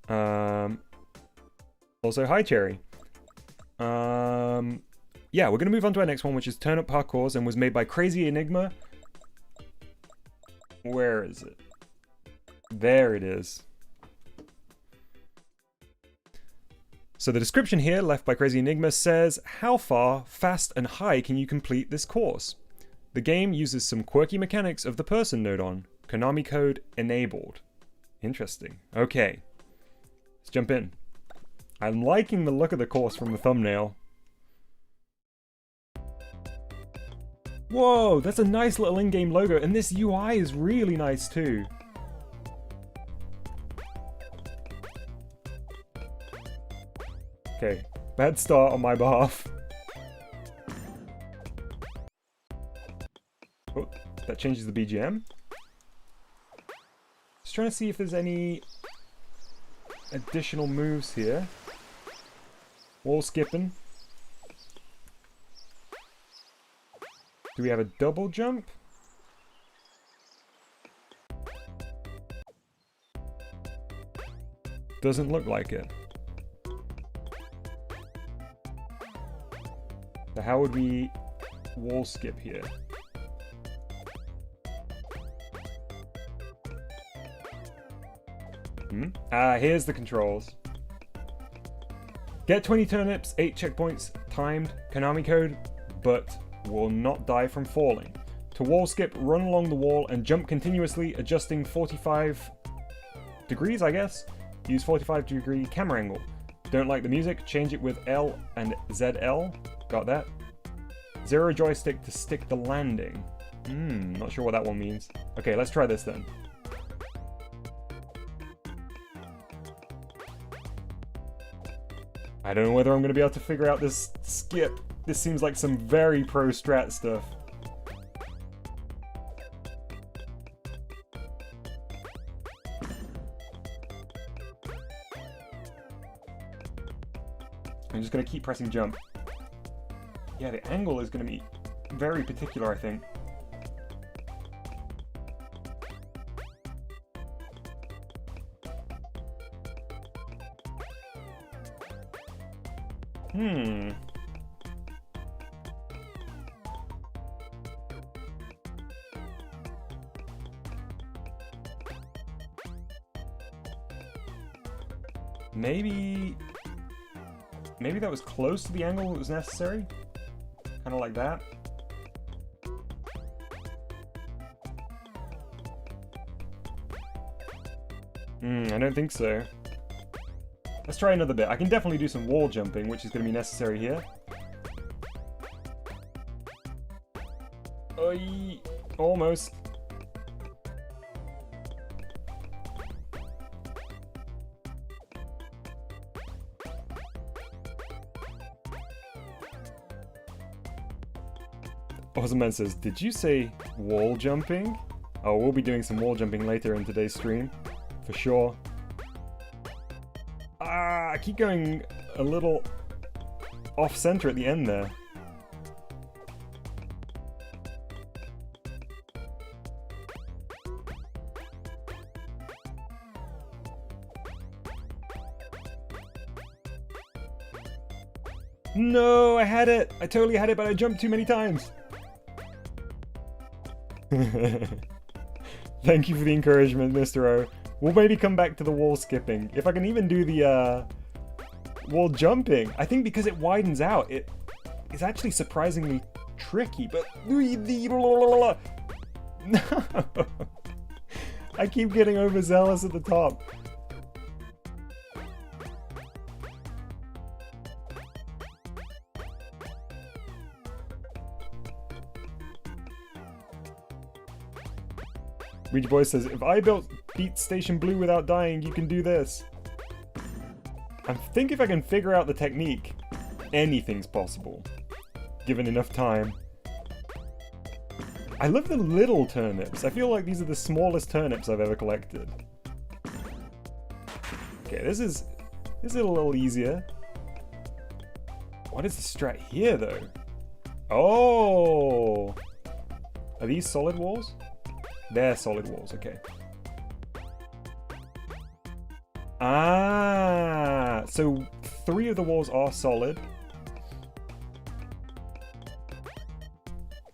Also, hi, Cherry. Yeah, we're going to move on to our next one, which is Turn Up Parkours, and was made by Crazy Enigma. Where is it? There it is. So the description here, left by Crazy Enigma, says, how far, fast, and high can you complete this course? The game uses some quirky mechanics of the person node-on. Konami code enabled. Interesting. Okay. Let's jump in. I'm liking the look of the course from the thumbnail. Whoa, that's a nice little in-game logo, and this UI is really nice too. Okay, bad start on my behalf. Oh, that changes the BGM. Just trying to see if there's any additional moves here. Wall skipping. Do we have a double jump? Doesn't look like it. The how would we wall skip here? Here's the controls. Get 20 turnips, 8 checkpoints, timed, Konami code, but will not die from falling. To wall skip, run along the wall and jump continuously, adjusting 45 degrees, I guess? Use 45-degree camera angle. Don't like the music? Change it with L and ZL. Got that? Zero joystick to stick the landing. Not sure what that one means. Okay, let's try this then. I don't know whether I'm going to be able to figure out this skip. This seems like some very pro strat stuff. I'm just going to keep pressing jump. Yeah, the angle is going to be very particular, I think. Maybe that was close to the angle that was necessary? Kind of like that. I don't think so. Let's try another bit. I can definitely do some wall jumping, which is going to be necessary here. Oy, almost. Awesome Man says, did you say wall jumping? Oh, we'll be doing some wall jumping later in today's stream, for sure. I keep going a little off-center at the end there. No, I had it! I totally had it, but I jumped too many times. Thank you for the encouragement, Mr. O. We'll maybe come back to the wall skipping. If I can even do the wall jumping. I think because it widens out, it is actually surprisingly tricky, but... No! I keep getting overzealous at the top. Ouija Boy says, if I beat Station Blue without dying, you can do this. I think if I can figure out the technique, anything's possible. Given enough time. I love the little turnips. I feel like these are the smallest turnips I've ever collected. Okay, this is a little easier. What is the strat here, though? Oh! Are these solid walls? They're solid walls, okay. Ah, so 3 of the walls are solid.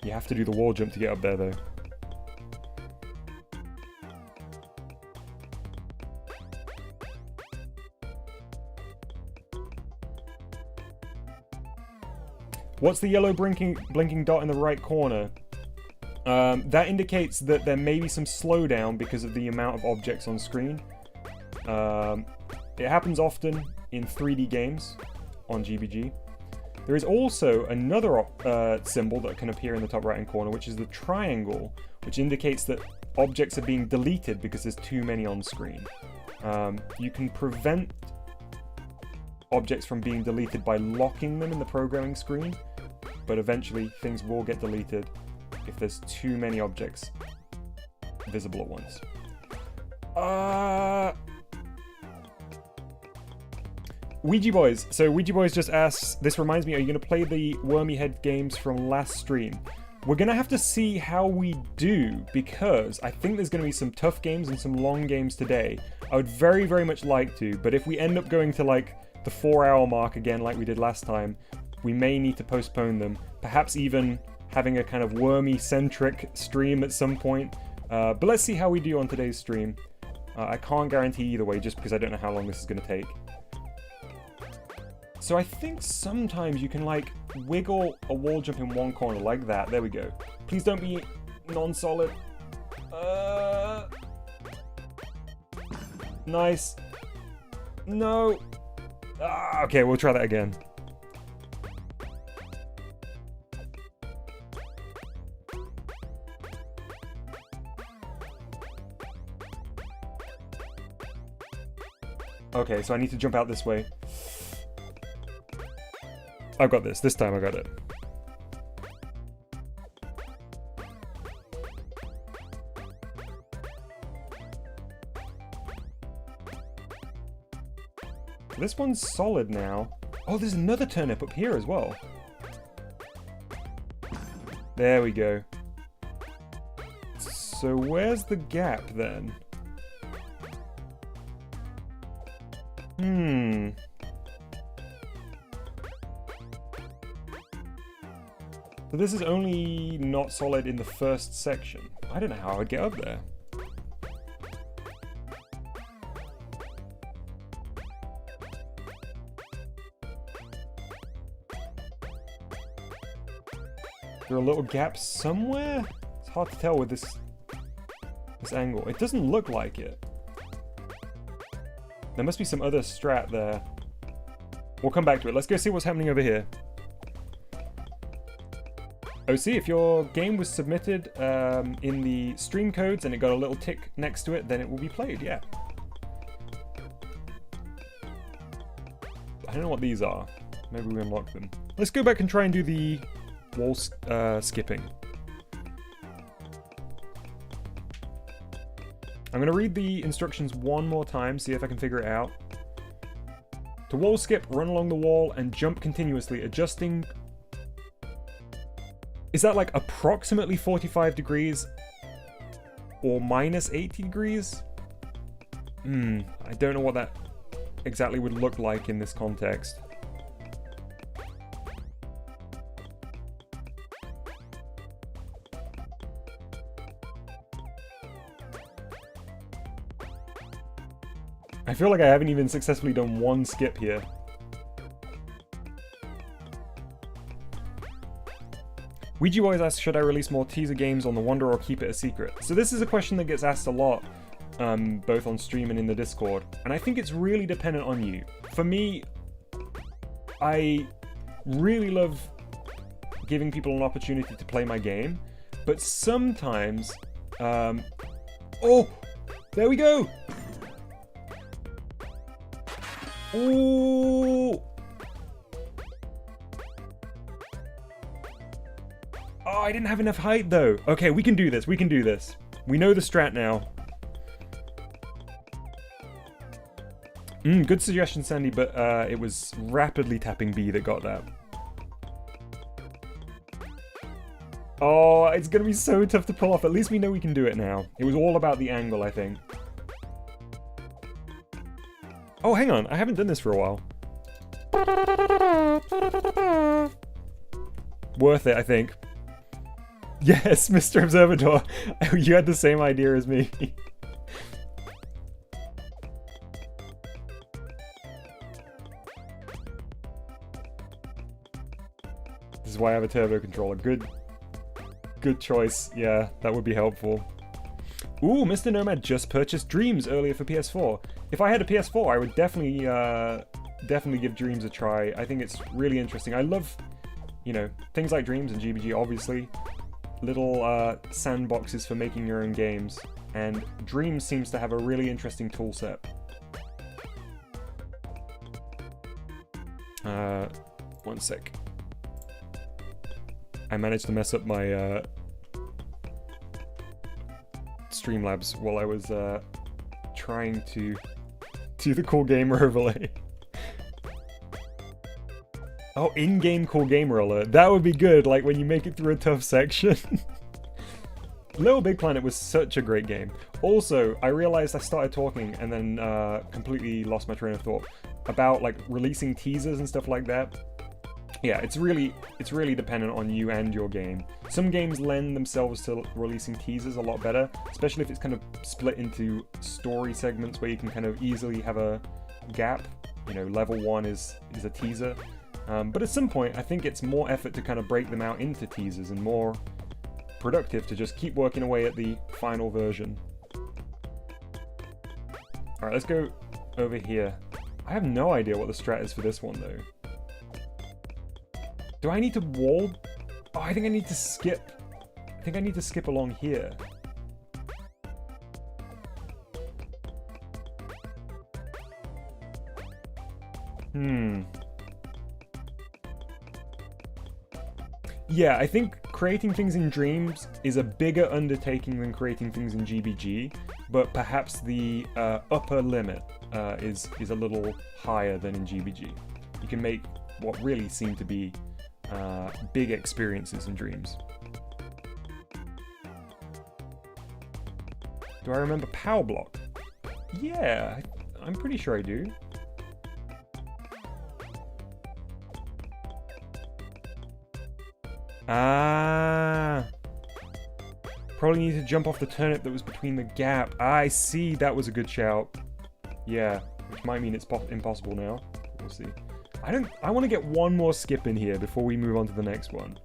You have to do the wall jump to get up there, though. What's the yellow blinking dot in the right corner? That indicates that there may be some slowdown because of the amount of objects on screen. It happens often in 3D games on GBG. There is also another symbol that can appear in the top right-hand corner, which is the triangle, which indicates that objects are being deleted because there's too many on screen. You can prevent objects from being deleted by locking them in the programming screen, but eventually things will get deleted if there's too many objects visible at once. Ouija Boys. So Ouija Boys just asks, this reminds me, are you going to play the Wormy Head games from last stream? We're going to have to see how we do, because I think there's going to be some tough games and some long games today. I would very, very much like to, but if we end up going to like the 4-hour mark again like we did last time, we may need to postpone them. Perhaps even having a kind of wormy-centric stream at some point. But let's see how we do on today's stream. I can't guarantee either way, just because I don't know how long this is going to take. So I think sometimes you can, like, wiggle a wall jump in one corner like that. There we go. Please don't be non-solid. Nice. No. Okay, we'll try that again. Okay, so I need to jump out this way. I've got this. This time I got it. This one's solid now. Oh, there's another turnip up here as well. There we go. So where's the gap then? So this is only not solid in the first section. I don't know how I'd get up there. Is there a little gap somewhere? It's hard to tell with this angle. It doesn't look like it. There must be some other strat there. We'll come back to it. Let's go see what's happening over here. Oh, see, if your game was submitted in the stream codes and it got a little tick next to it, then it will be played, yeah. I don't know what these are. Maybe we unlock them. Let's go back and try and do the wall skipping. I'm going to read the instructions one more time, see if I can figure it out. To wall skip, run along the wall and jump continuously, adjusting... Is that like approximately 45 degrees? Or minus 80 degrees? I don't know what that exactly would look like in this context. I feel like I haven't even successfully done one skip here. Ouija always asks, should I release more teaser games on the Wonder or keep it a secret? So this is a question that gets asked a lot, both on stream and in the Discord. And I think it's really dependent on you. For me, I really love giving people an opportunity to play my game. But sometimes... oh! There we go! Ooh! Oh, I didn't have enough height though. Okay, we can do this. We can do this. We know the strat now. Good suggestion, Sandy, but it was rapidly tapping B that got that. Oh, it's gonna be so tough to pull off. At least we know we can do it now. It was all about the angle, I think. Oh, hang on. I haven't done this for a while. Worth it, I think. Yes, Mr. Observador. You had the same idea as me. This is why I have a turbo controller. Good choice. Yeah, that would be helpful. Ooh, Mr. Nomad just purchased Dreams earlier for PS4. If I had a PS4, I would definitely give Dreams a try. I think it's really interesting. I love, you know, things like Dreams and GBG, obviously. Little sandboxes for making your own games. And Dreams seems to have a really interesting tool set. One sec. I managed to mess up my Streamlabs while I was trying to do the Cool Gamer overlay. Oh, in-game Cool Gamer alert. That would be good, like when you make it through a tough section. Little Big Planet was such a great game. Also, I realized I started talking and then completely lost my train of thought about like releasing teasers and stuff like that Yeah, it's really dependent on you and your game. Some games lend themselves to releasing teasers a lot better, especially if it's kind of split into story segments where you can kind of easily have a gap. You know, level 1 is a teaser. But at some point, I think it's more effort to kind of break them out into teasers and more productive to just keep working away at the final version. Alright, let's go over here. I have no idea what the strat is for this one, though. Do I need to wall? Oh, I think I need to skip. I think I need to skip along here. Yeah, I think creating things in Dreams is a bigger undertaking than creating things in GBG, but perhaps the upper limit is a little higher than in GBG. You can make what really seem to be big experiences in Dreams. Do I remember Power Block? Yeah, I'm pretty sure I do. Ah, probably need to jump off the turnip that was between the gap. I see, that was a good shout. Yeah, which might mean it's impossible now. We'll see. I want to get one more skip in here before we move on to the next one.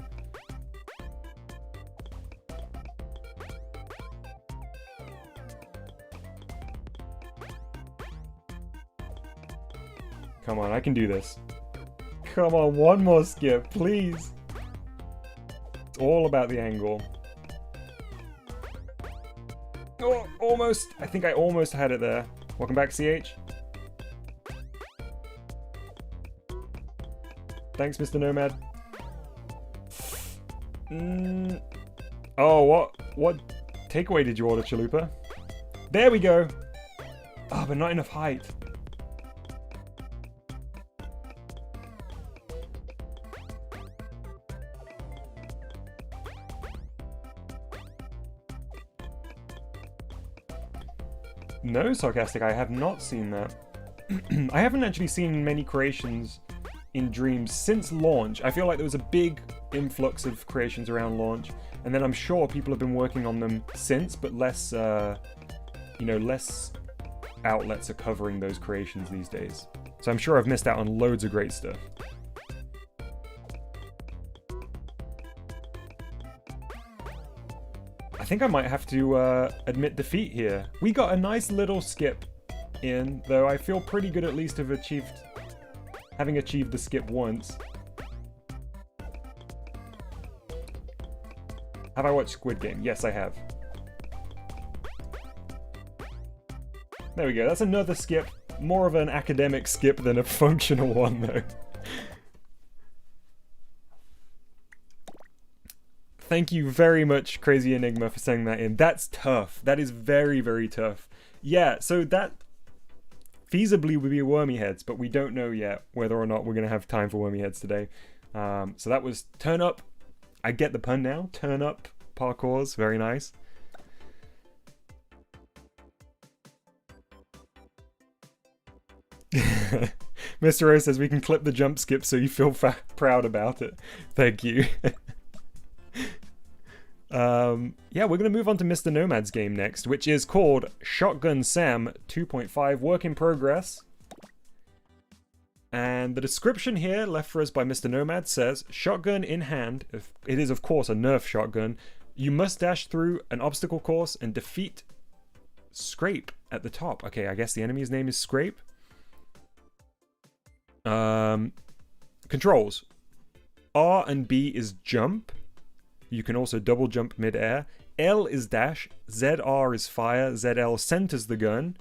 Come on, I can do this. Come on, one more skip, please. It's all about the angle. Oh, almost. I think I almost had it there. Welcome back, CH. Thanks, Mr. Nomad. Oh, what takeaway did you order, Chalupa? There we go. Oh, but not enough height. No, Sarcastic, I have not seen that. I haven't actually seen many creations in Dreams since launch. I feel like there was a big influx of creations around launch, and then I'm sure people have been working on them since, but less, less outlets are covering those creations these days. So I'm sure I've missed out on loads of great stuff. I think I might have to admit defeat here. We got a nice little skip in, though I feel pretty good at least to have having achieved the skip once. Have I watched Squid Game? Yes, I have. There we go, that's another skip. More of an academic skip than a functional one, though. Thank you very much, Crazy Enigma, for sending that in. That's tough. That is very, very tough. Yeah, so that feasibly would be Wormy Heads, but we don't know yet whether or not we're going to have time for Wormy Heads today. So that was Turn Up. I get the pun now. Turn Up parkours. Very nice. Mr. O says we can clip the jump skip so you feel proud about it. Thank you. Yeah, we're going to move on to Mr. Nomad's game next, which is called Shotgun Sam 2.5 Work in Progress. And the description here, left for us by Mr. Nomad, says, shotgun in hand, it is of course a Nerf shotgun, you must dash through an obstacle course and defeat Scrape at the top. Okay, I guess the enemy's name is Scrape. Controls. R and B is jump. You can also double jump mid-air. L is dash. ZR is fire. ZL centers the gun.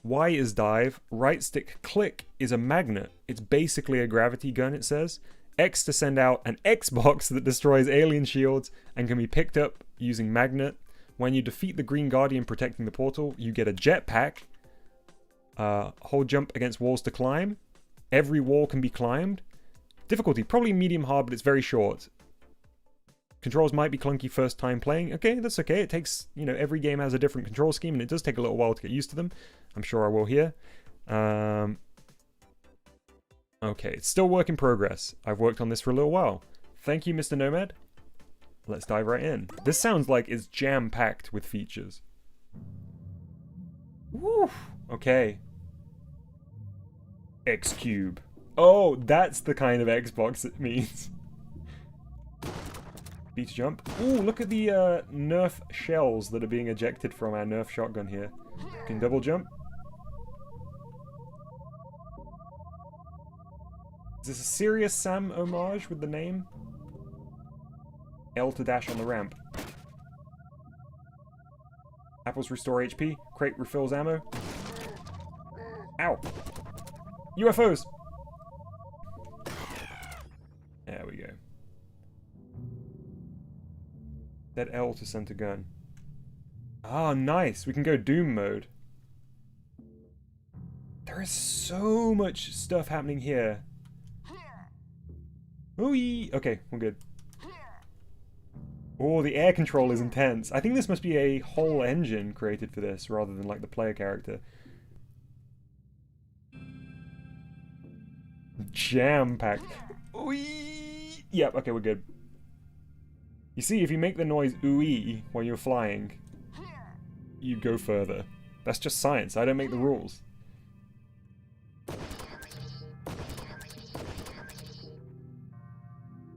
Y is dive. Right stick click is a magnet. It's basically a gravity gun, it says. X to send out an Xbox that destroys alien shields and can be picked up using magnet. When you defeat the Green Guardian protecting the portal, you get a jetpack. Hold jump against walls to climb. Every wall can be climbed. Difficulty, probably medium hard, but it's very short. Controls might be clunky first time playing. Okay, that's okay. It takes, every game has a different control scheme, and it does take a little while to get used to them. I'm sure I will here. Okay, it's still work in progress. I've worked on this for a little while. Thank you, Mr. Nomad. Let's dive right in. This sounds like it's jam-packed with features. Woo! Okay. X-Cube. Oh, that's the kind of Xbox it means. Beat to jump. Ooh, look at the Nerf shells that are being ejected from our Nerf shotgun here. You can double jump. Is this a Serious Sam homage with the name? L to dash on the ramp. Apples restore HP. Crate refills ammo. Ow! UFOs! There we go. That L to center gun. Ah, nice! We can go Doom mode. There is so much stuff happening here. Ooh, okay, we're good. Oh, the air control is intense. I think this must be a whole engine created for this, rather than like the player character. Jam-packed. Ooh-ee. Yep, okay, we're good. You see, if you make the noise ooh-ee while you're flying, you go further. That's just science. I don't make the rules.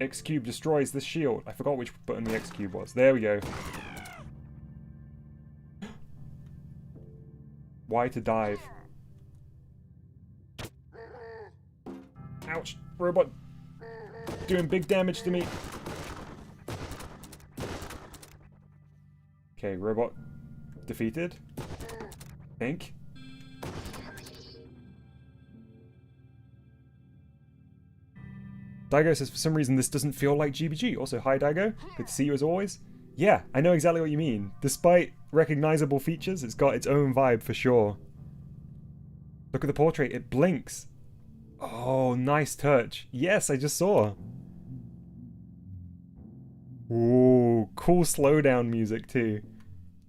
X-Cube destroys this shield. I forgot which button the X-Cube was. There we go. Y to dive. Ouch. Robot doing big damage to me. Okay, robot defeated. Think. Daigo says, for some reason, this doesn't feel like GBG. Also, hi, Daigo. Good to see you as always. Yeah, I know exactly what you mean. Despite recognizable features, it's got its own vibe for sure. Look at the portrait. It blinks. Oh, nice touch. Yes, I just saw. Ooh, cool slowdown music, too.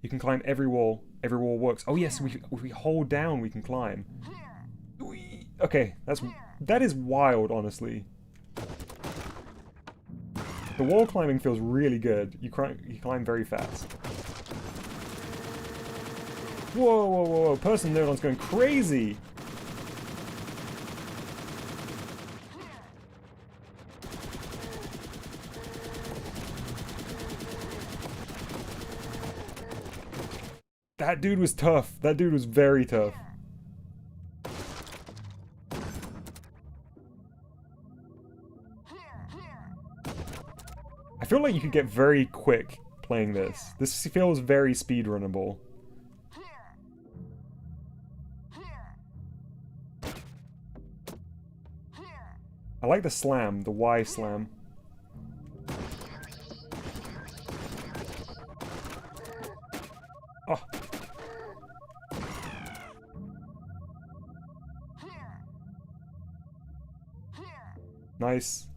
You can climb every wall. Every wall works. Oh, yes, if we hold down, we can climb. Okay, that is wild, honestly. The wall climbing feels really good. You climb very fast. Whoa, whoa, whoa, Person Nerdon's going crazy! That dude was tough. That dude was very tough. I feel like you could get very quick playing this. This feels very speedrunnable. I like the slam, the Y slam. Oh. Nice.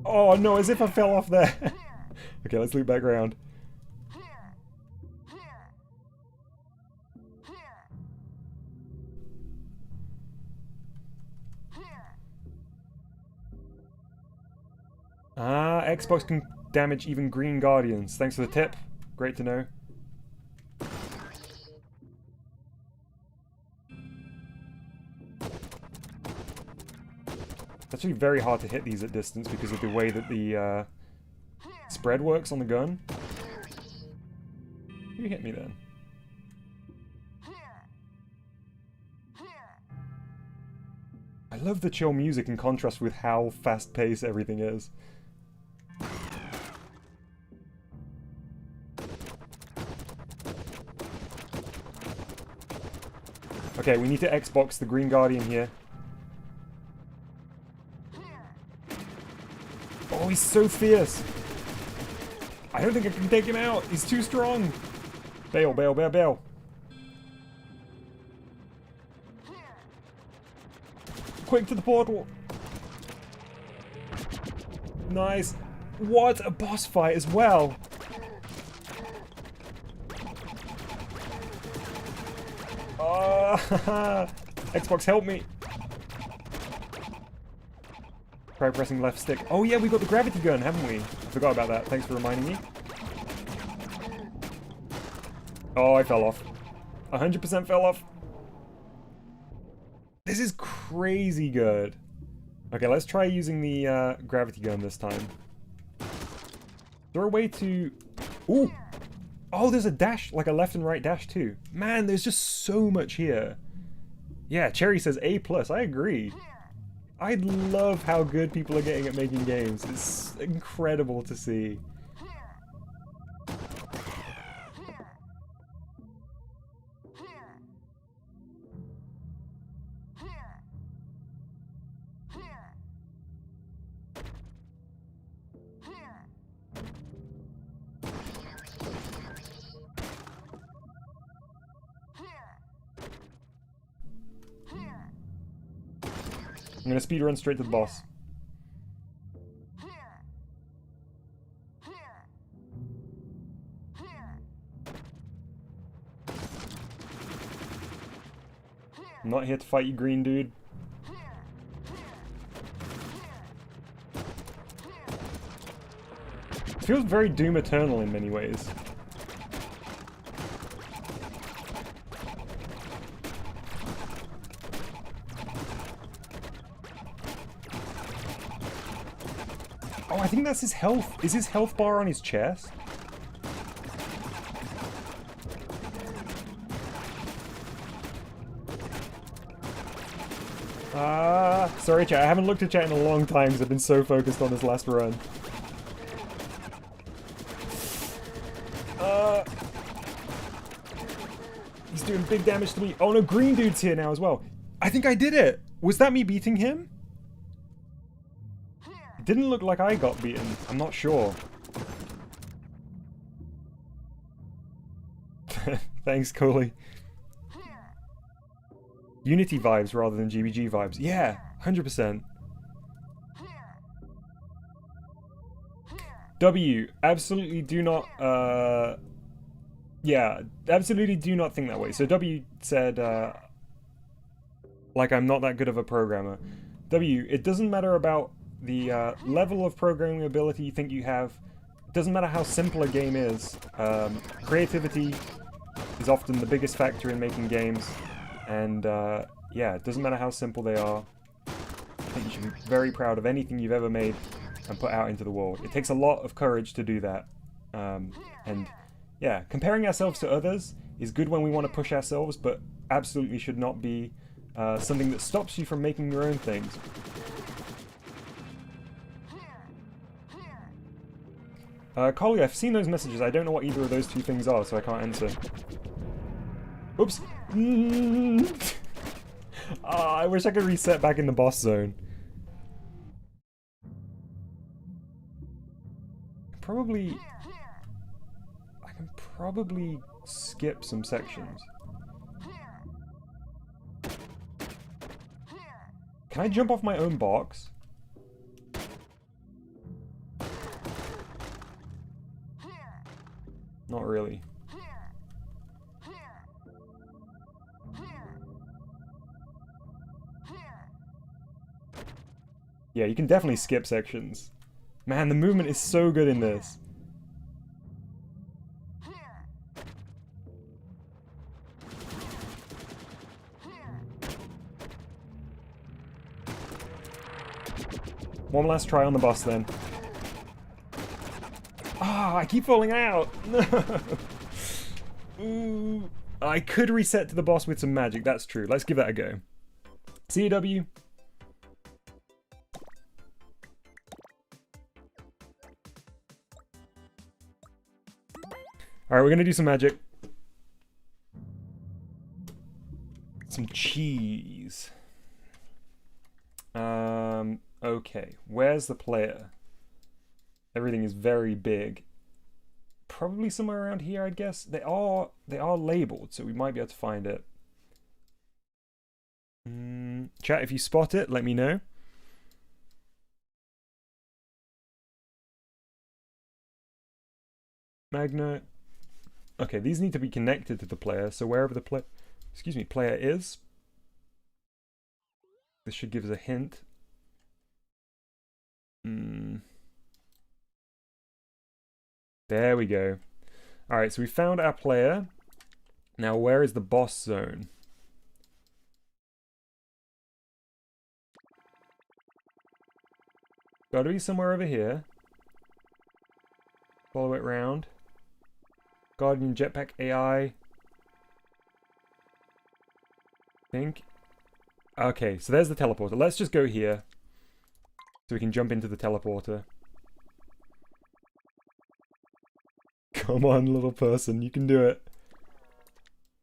Oh no, as if I fell off there. Okay, let's loop back around. Ah, Xbox can damage even Green Guardians. Thanks for the tip. Great to know. It's actually very hard to hit these at distance because of the way that the spread works on the gun. You hit me then. I love the chill music in contrast with how fast-paced everything is. Okay, we need to Xbox the Green Guardian here. Oh, he's so fierce! I don't think I can take him out! He's too strong! Bail, bail, bail, bail! Quick to the portal! Nice! What a boss fight as well! Xbox, help me! Try pressing left stick. Oh yeah, we got the gravity gun, haven't we? I forgot about that. Thanks for reminding me. Oh, I fell off. 100% fell off. This is crazy good. Okay, let's try using the gravity gun this time. Is there a way to... Ooh! Oh, there's a dash, like a left and right dash too. Man, there's just so much here. Yeah, Cherry says A+. I agree. I love how good people are getting at making games. It's incredible to see. I'm gonna speed run straight to the boss. I'm not here to fight you, green dude. It feels very Doom Eternal in many ways. Oh, I think that's his health. Is his health bar on his chest? Sorry chat, I haven't looked at chat in a long time because I've been so focused on this last run. He's doing big damage to me. Oh no, green dude's here now as well. I think I did it. Was that me beating him? It didn't look like I got beaten. I'm not sure. Thanks, Coley. Unity vibes rather than GBG vibes. Yeah, 100%. W, absolutely do not, yeah, absolutely do not think that way. So W said, like I'm not that good of a programmer. W, it doesn't matter about the level of programming ability you think you have. It doesn't matter how simple a game is. Creativity is often the biggest factor in making games. And yeah, it doesn't matter how simple they are. I think you should be very proud of anything you've ever made and put out into the world. It takes a lot of courage to do that. And yeah, comparing ourselves to others is good when we want to push ourselves, but absolutely should not be something that stops you from making your own things. Collie, I've seen those messages. I don't know what either of those two things are, so I can't answer. Oops. I wish I could reset back in the boss zone. I can probably skip some sections. Can I jump off my own box? Not really. Yeah, you can definitely skip sections. Man, the movement is so good in this. One last try on the boss then. Ah, I keep falling out! No! Ooh. I could reset to the boss with some magic, that's true. Let's give that a go. CW. Alright, we're gonna do some magic. Some cheese. Okay. Where's the player? Everything is very big. Probably somewhere around here, I'd guess. They are labeled, so we might be able to find it. Chat, if you spot it, let me know. Magnet. Okay, these need to be connected to the player, so wherever the player is, this should give us a hint. There we go. Alright, so we found our player. Now, where is the boss zone? Gotta be somewhere over here. Follow it round. Guardian Jetpack AI. Think. Okay, so there's the teleporter. Let's just go here. So we can jump into the teleporter. Come on, little person. You can do it.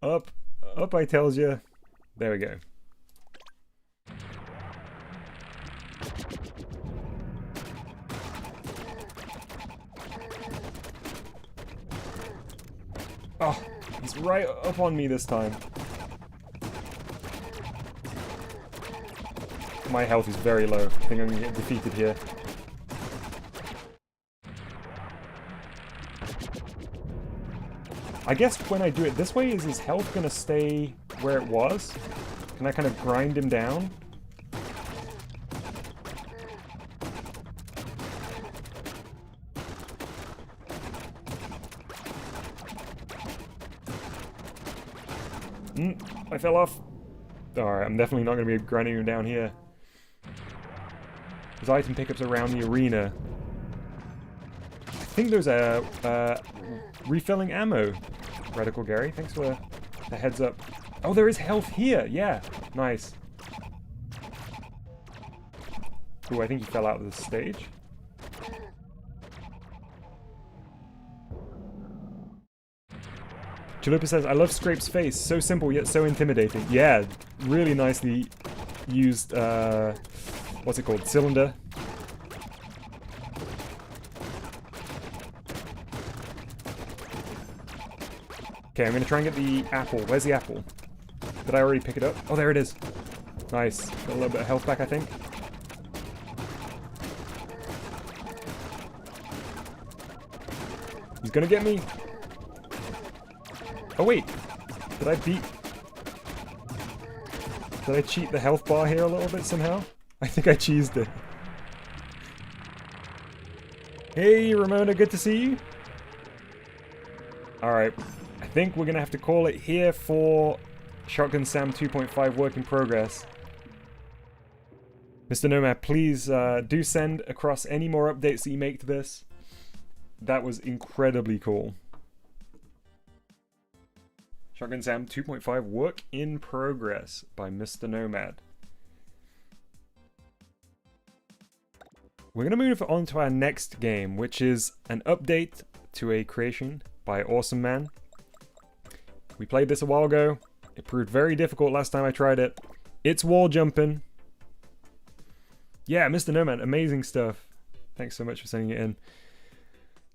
Up. Up, I tells you. There we go. Oh, he's right up on me this time. My health is very low. I think I'm gonna get defeated here. I guess when I do it this way, is his health gonna stay where it was? Can I kind of grind him down? I fell off. Alright, I'm definitely not going to be grinding him down here. There's item pickups around the arena. I think those are refilling ammo. Radical Gary, thanks for the heads up. Oh, there is health here. Yeah, nice. Ooh, I think he fell out of the stage. Chalupa says, I love Scrape's face. So simple yet so intimidating. Yeah, really nicely used, what's it called? Cylinder. Okay, I'm gonna try and get the apple. Where's the apple? Did I already pick it up? Oh, there it is. Nice. Got a little bit of health back, I think. He's gonna get me. Oh wait, did I cheat the health bar here a little bit somehow? I think I cheesed it. Hey Ramona, good to see you. Alright, I think we're gonna have to call it here for Shotgun Sam 2.5 work in progress. Mr. Nomad, please do send across any more updates that you make to this. That was incredibly cool. Shotgun Sam 2.5 Work in Progress by Mr. Nomad. We're going to move on to our next game, which is an update to a creation by Awesome Man. We played this a while ago. It proved very difficult last time I tried it. It's wall jumping. Yeah, Mr. Nomad, amazing stuff. Thanks so much for sending it in.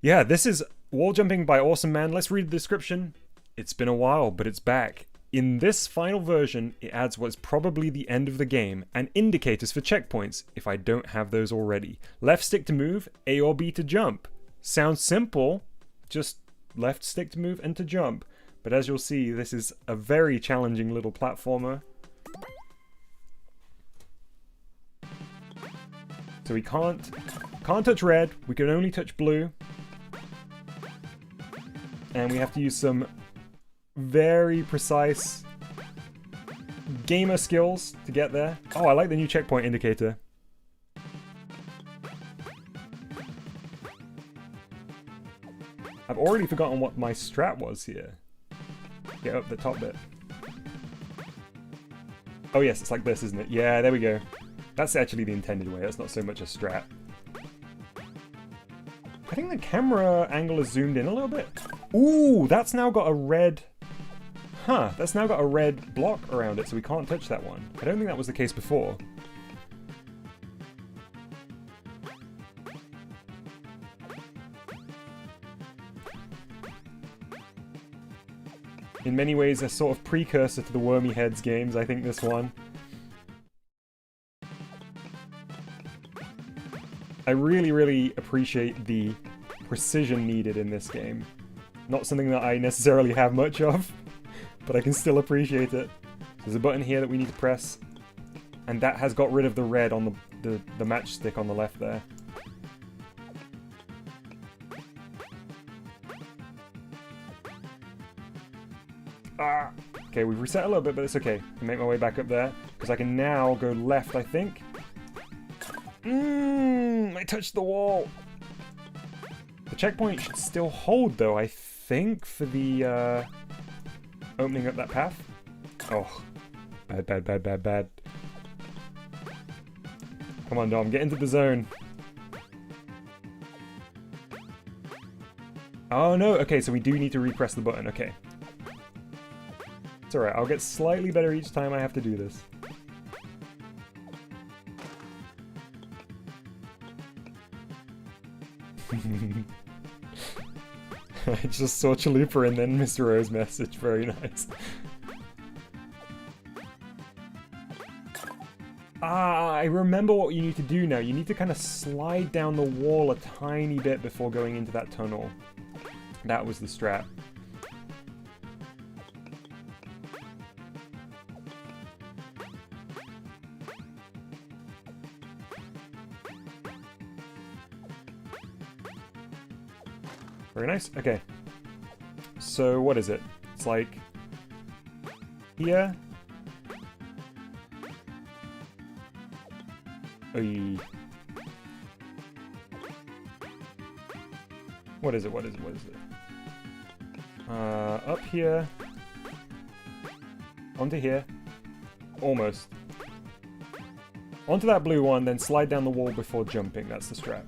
Yeah, this is wall jumping by Awesome Man. Let's read the description. It's been a while, but it's back. In this final version, it adds what's probably the end of the game, and indicators for checkpoints, if I don't have those already. Left stick to move, A or B to jump. Sounds simple, just left stick to move and to jump. But as you'll see, this is a very challenging little platformer. So we can't touch red, we can only touch blue. And we have to use some very precise gamer skills to get there. Oh, I like the new checkpoint indicator. I've already forgotten what my strat was here. Get up the top bit. Oh yes, it's like this, isn't it? Yeah, there we go. That's actually the intended way. That's not so much a strat. I think the camera angle is zoomed in a little bit. Ooh, that's now got a red... Huh, that's now got a red block around it, so we can't touch that one. I don't think that was the case before. In many ways, a sort of precursor to the Wormy Heads games, I think this one. I really, really appreciate the precision needed in this game. Not something that I necessarily have much of, but I can still appreciate it. There's a button here that we need to press, and that has got rid of the red on the matchstick on the left there. Ah. Okay, we've reset a little bit, but it's okay. I can make my way back up there, because I can now go left, I think. I touched the wall. The checkpoint should still hold, though, I think, for the, opening up that path. Oh. Bad, bad, bad, bad, bad. Come on, Dom, get into the zone. Oh, no. Okay, so we do need to repress the button. Okay. It's alright. I'll get slightly better each time I have to do this. I just saw Chalupa and then Mr. O's message. Very nice. Ah, I remember what you need to do now. You need to kind of slide down the wall a tiny bit before going into that tunnel. That was the strat. Very nice. Okay. So what is it? It's like here. Oy. What is it? What is it? What is it? Up here. Onto here. Almost. Onto that blue one, then slide down the wall before jumping. That's the strat.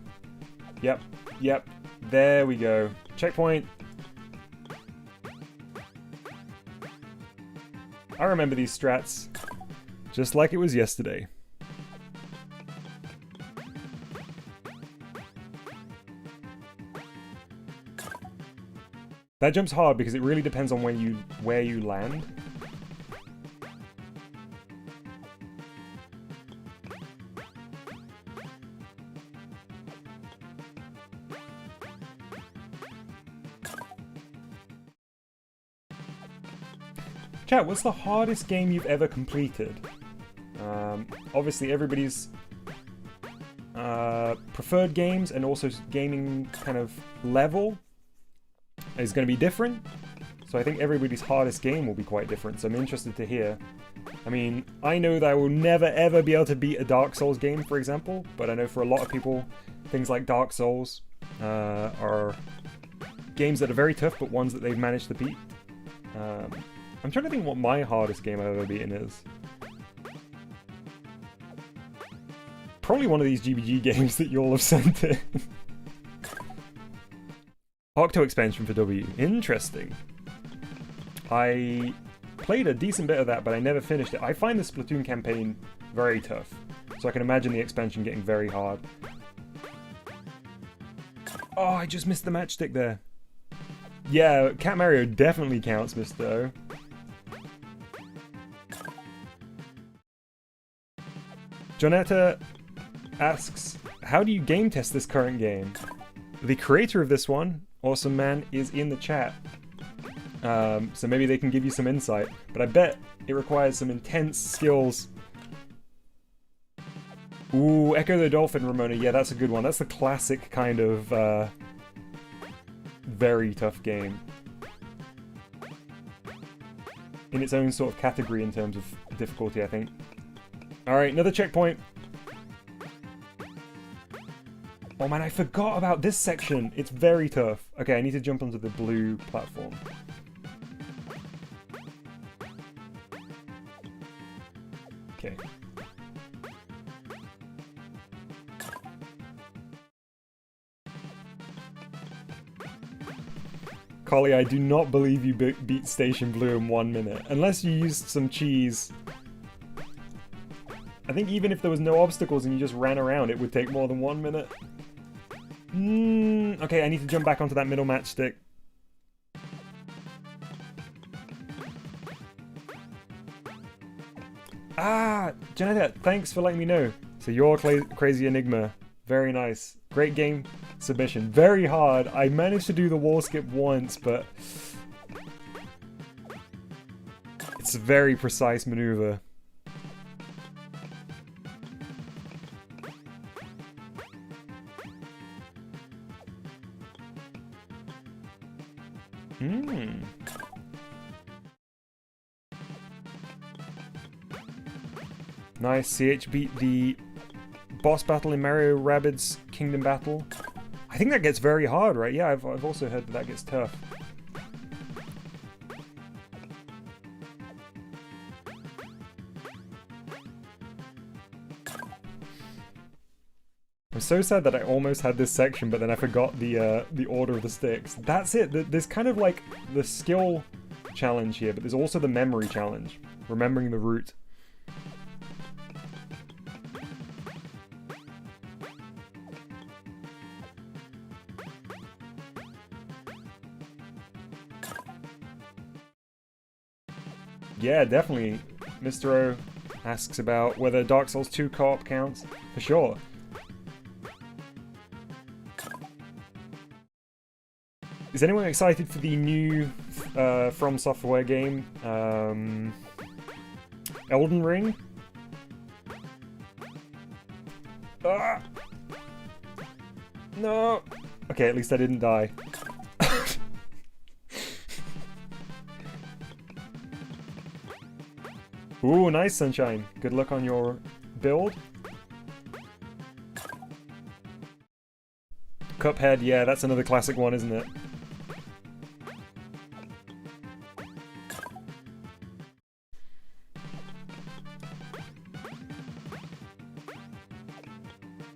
Yep. Yep. There we go. Checkpoint. I remember these strats just like it was yesterday. That jump's hard because it really depends on where you land. Chat, what's the hardest game you've ever completed? Obviously everybody's preferred games and also gaming kind of level is going to be different. So I think everybody's hardest game will be quite different, so I'm interested to hear. I mean, I know that I will never ever be able to beat a Dark Souls game, for example, but I know for a lot of people, things like Dark Souls are games that are very tough, but ones that they've managed to beat. I'm trying to think what my hardest game I've ever beaten is. Probably one of these GBG games that you all have sent in. Octo expansion for W. Interesting. I played a decent bit of that, but I never finished it. I find the Splatoon campaign very tough, so I can imagine the expansion getting very hard. Oh, I just missed the matchstick there. Yeah, Cat Mario definitely counts, Mr. O. Jonetta asks, how do you game test this current game? The creator of this one, Awesome Man, is in the chat. So maybe they can give you some insight. But I bet it requires some intense skills. Ooh, Echo the Dolphin, Ramona. Yeah, that's a good one. That's the classic kind of very tough game. In its own sort of category in terms of difficulty, I think. Alright, another checkpoint. Oh man, I forgot about this section. It's very tough. Okay, I need to jump onto the blue platform. Okay. Collie, I do not believe you beat Station Blue in 1 minute. Unless you used some cheese. I think even if there was no obstacles and you just ran around, it would take more than 1 minute. Okay, I need to jump back onto that middle matchstick. Ah, Janetta, thanks for letting me know. So you're Crazy Enigma. Very nice. Great game submission. Very hard. I managed to do the wall skip once, but it's a very precise maneuver. Nice. CH beat the boss battle in Mario Rabbids Kingdom Battle. I think that gets very hard, right? Yeah, I've also heard that gets tough. I'm so sad that I almost had this section, but then I forgot the order of the sticks. That's it. There's kind of like the skill challenge here, but there's also the memory challenge. Remembering the route. Yeah, definitely. Mr. O asks about whether Dark Souls 2 co-op counts. For sure. Is anyone excited for the new From Software game, Elden Ring? Ah! No! Okay, at least I didn't die. Ooh, nice, Sunshine. Good luck on your build. Cuphead, yeah, that's another classic one, isn't it?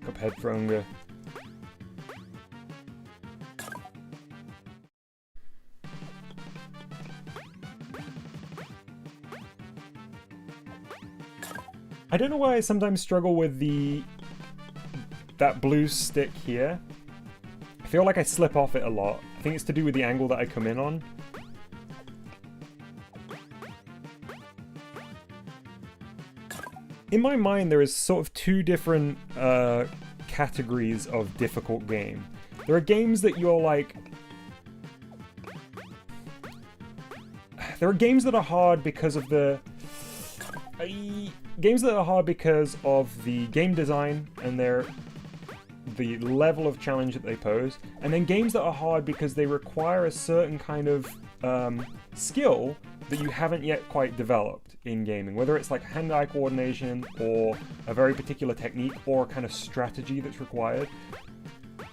Cuphead for Unga. I don't know why I sometimes struggle with that blue stick here. I feel like I slip off it a lot. I think it's to do with the angle that I come in on. In my mind, there is sort of two different categories of difficult game. There are games that you're like... There are games that are hard because of the... Games that are hard because of the game design and the level of challenge that they pose, and then games that are hard because they require a certain kind of skill that you haven't yet quite developed in gaming, whether it's like hand-eye coordination or a very particular technique or a kind of strategy that's required.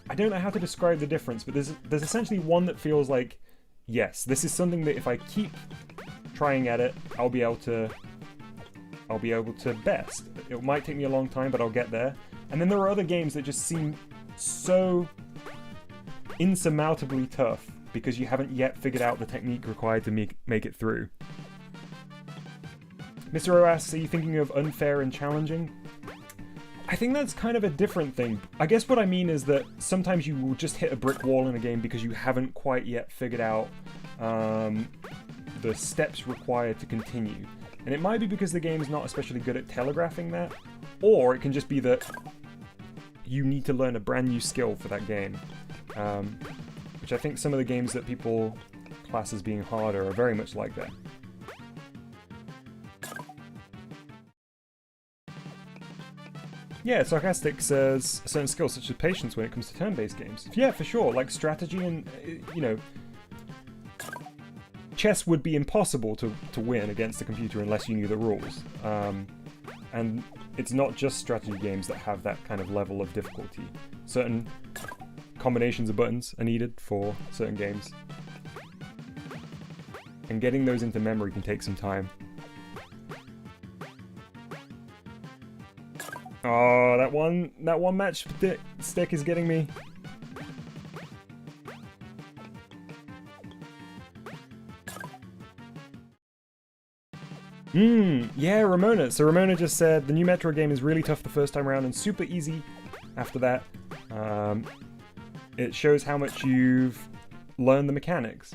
I don't know how to describe the difference, but there's essentially one that feels like, yes, this is something that if I keep trying at it, I'll be able to best. It might take me a long time, but I'll get there. And then there are other games that just seem so insurmountably tough because you haven't yet figured out the technique required to make it through. Mr. O asks, are you thinking of unfair and challenging? I think that's kind of a different thing. I guess what I mean is that sometimes you will just hit a brick wall in a game because you haven't quite yet figured out the steps required to continue. And it might be because the game is not especially good at telegraphing that, or it can just be that you need to learn a brand new skill for that game. Which I think some of the games that people class as being harder are very much like that. Yeah, Sarcastic says a certain skill such as patience when it comes to turn-based games. Yeah, for sure, like strategy and, you know, chess would be impossible to win against the computer unless you knew the rules. And it's not just strategy games that have that kind of level of difficulty. Certain combinations of buttons are needed for certain games. And getting those into memory can take some time. Oh, that one match stick is getting me. Yeah, Ramona. So Ramona just said the new Metro game is really tough the first time around and super easy after that. It shows how much you've learned the mechanics.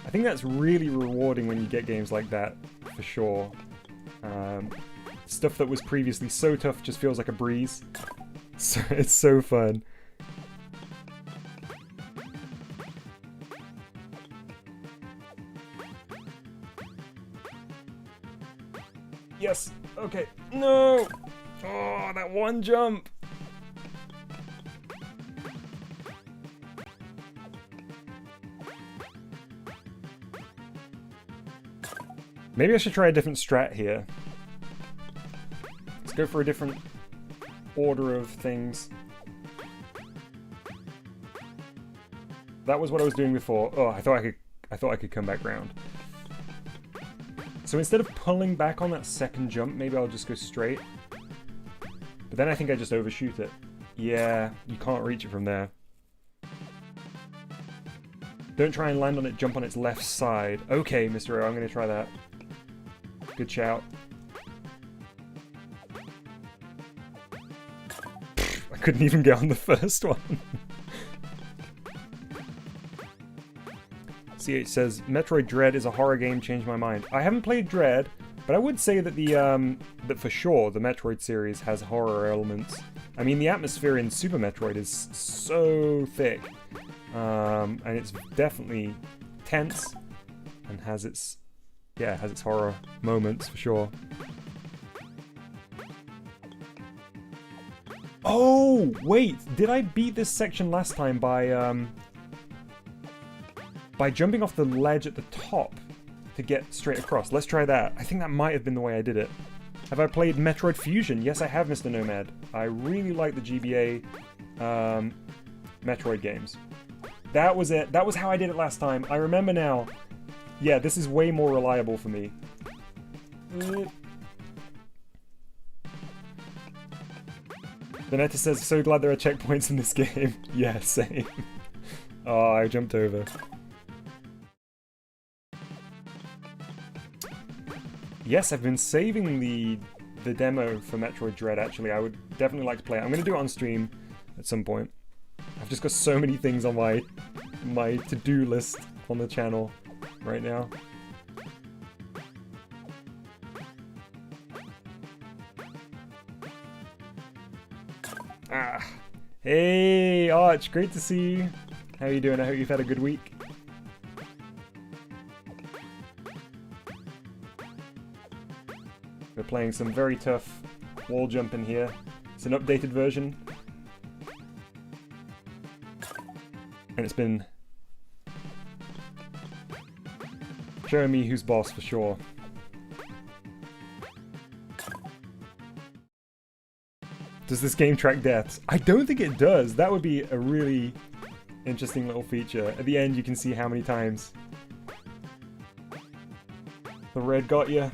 I think that's really rewarding when you get games like that, for sure. Stuff that was previously so tough just feels like a breeze. So it's so fun. Yes! Okay. No! Oh, that one jump! Maybe I should try a different strat here. Let's go for a different order of things. That was what I was doing before. Oh, I thought I could come back round. So instead of pulling back on that second jump, maybe I'll just go straight. But then I think I just overshoot it. Yeah, you can't reach it from there. Don't try and land on it, jump on its left side. Okay, Mr. O, I'm going to try that. Good shout. I couldn't even get on the first one. CH says, Metroid Dread is a horror game, changed my mind. I haven't played Dread, but I would say that that for sure the Metroid series has horror elements. I mean, the atmosphere in Super Metroid is so thick. And it's definitely tense and has its horror moments for sure. Oh, wait, did I beat this section last time by jumping off the ledge at the top to get straight across? Let's try that. I think that might have been the way I did it. Have I played Metroid Fusion? Yes, I have, Mr. Nomad. I really like the GBA Metroid games. That was it. That was how I did it last time. I remember now. Yeah, this is way more reliable for me. Vanetta says, so glad there are checkpoints in this game. Yeah, same. Oh, I jumped over. Yes, I've been saving the demo for Metroid Dread, actually. I would definitely like to play it. I'm going to do it on stream at some point. I've just got so many things on my to-do list on the channel right now. Ah. Hey, Arch, great to see you. How you doing? I hope you've had a good week. We're playing some very tough wall jumping here. It's an updated version. And it's been showing me who's boss for sure. Does this game track deaths? I don't think it does. That would be a really interesting little feature. At the end you can see how many times the red got you.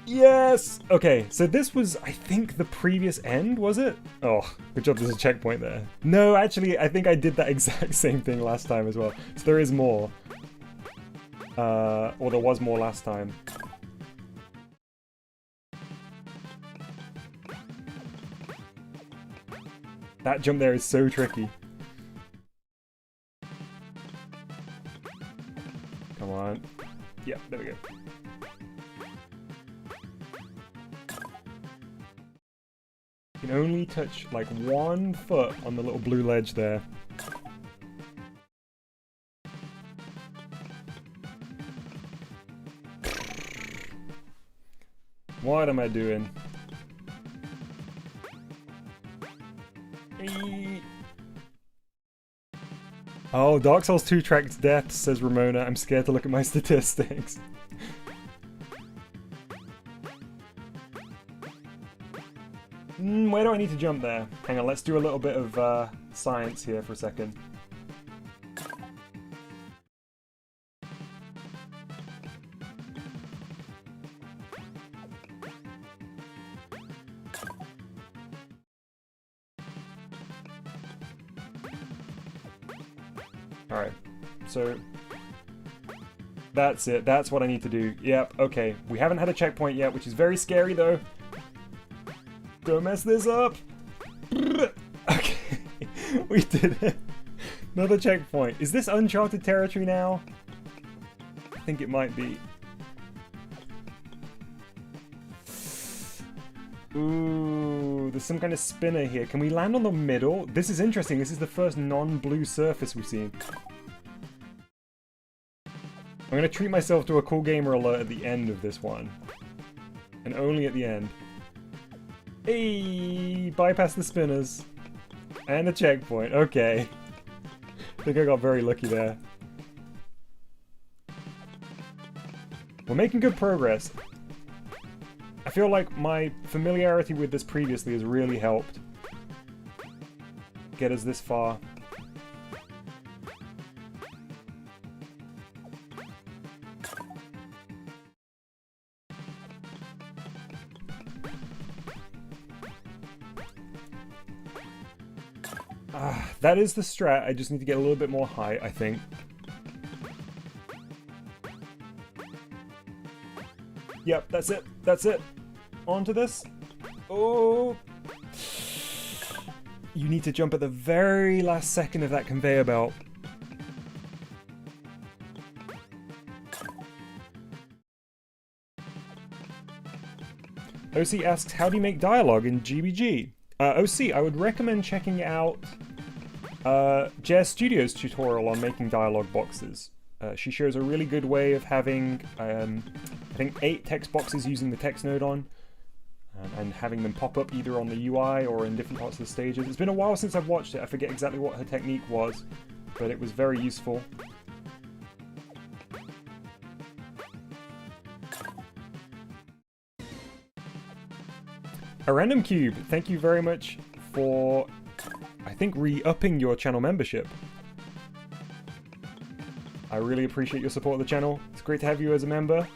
Yes! Okay, so this was, I think, the previous end, was it? Oh, good job there's a checkpoint there. No, actually, I think I did that exact same thing last time as well. So there is more. Or there was more last time. That jump there is so tricky. Come on. Yeah, there we go. You can only touch like 1 foot on the little blue ledge there. What am I doing? Oh, Dark Souls 2 tracks death, says Ramona. I'm scared to look at my statistics. Where do I need to jump there? Hang on, let's do a little bit of science here for a second. Alright, so that's it. That's what I need to do. Yep, okay. We haven't had a checkpoint yet, which is very scary though. Don't mess this up! Okay, we did it. Another checkpoint. Is this uncharted territory now? I think it might be. Ooh, there's some kind of spinner here. Can we land on the middle? This is interesting. This is the first non-blue surface we've seen. I'm going to treat myself to a cool gamer alert at the end of this one. And only at the end. Hey, bypass the spinners. And the checkpoint. Okay. I think I got very lucky there. We're making good progress. feel like my familiarity with this previously has really helped get us this far. That is the strat. I just need to get a little bit more height, I think. Yep, that's it. That's it. Onto this. Oh. You need to jump at the very last second of that conveyor belt. OC asks, how do you make dialogue in GBG? OC, I would recommend checking out Jazz Studio's tutorial on making dialogue boxes. She shows a really good way of having, I think, 8 text boxes using the text node on, and having them pop up either on the UI or in different parts of the stages. It's been a while since I've watched it. I forget exactly what her technique was, but it was very useful. A Random Cube, thank you very much for, I think, re-upping your channel membership. I really appreciate your support of the channel. It's great to have you as a member.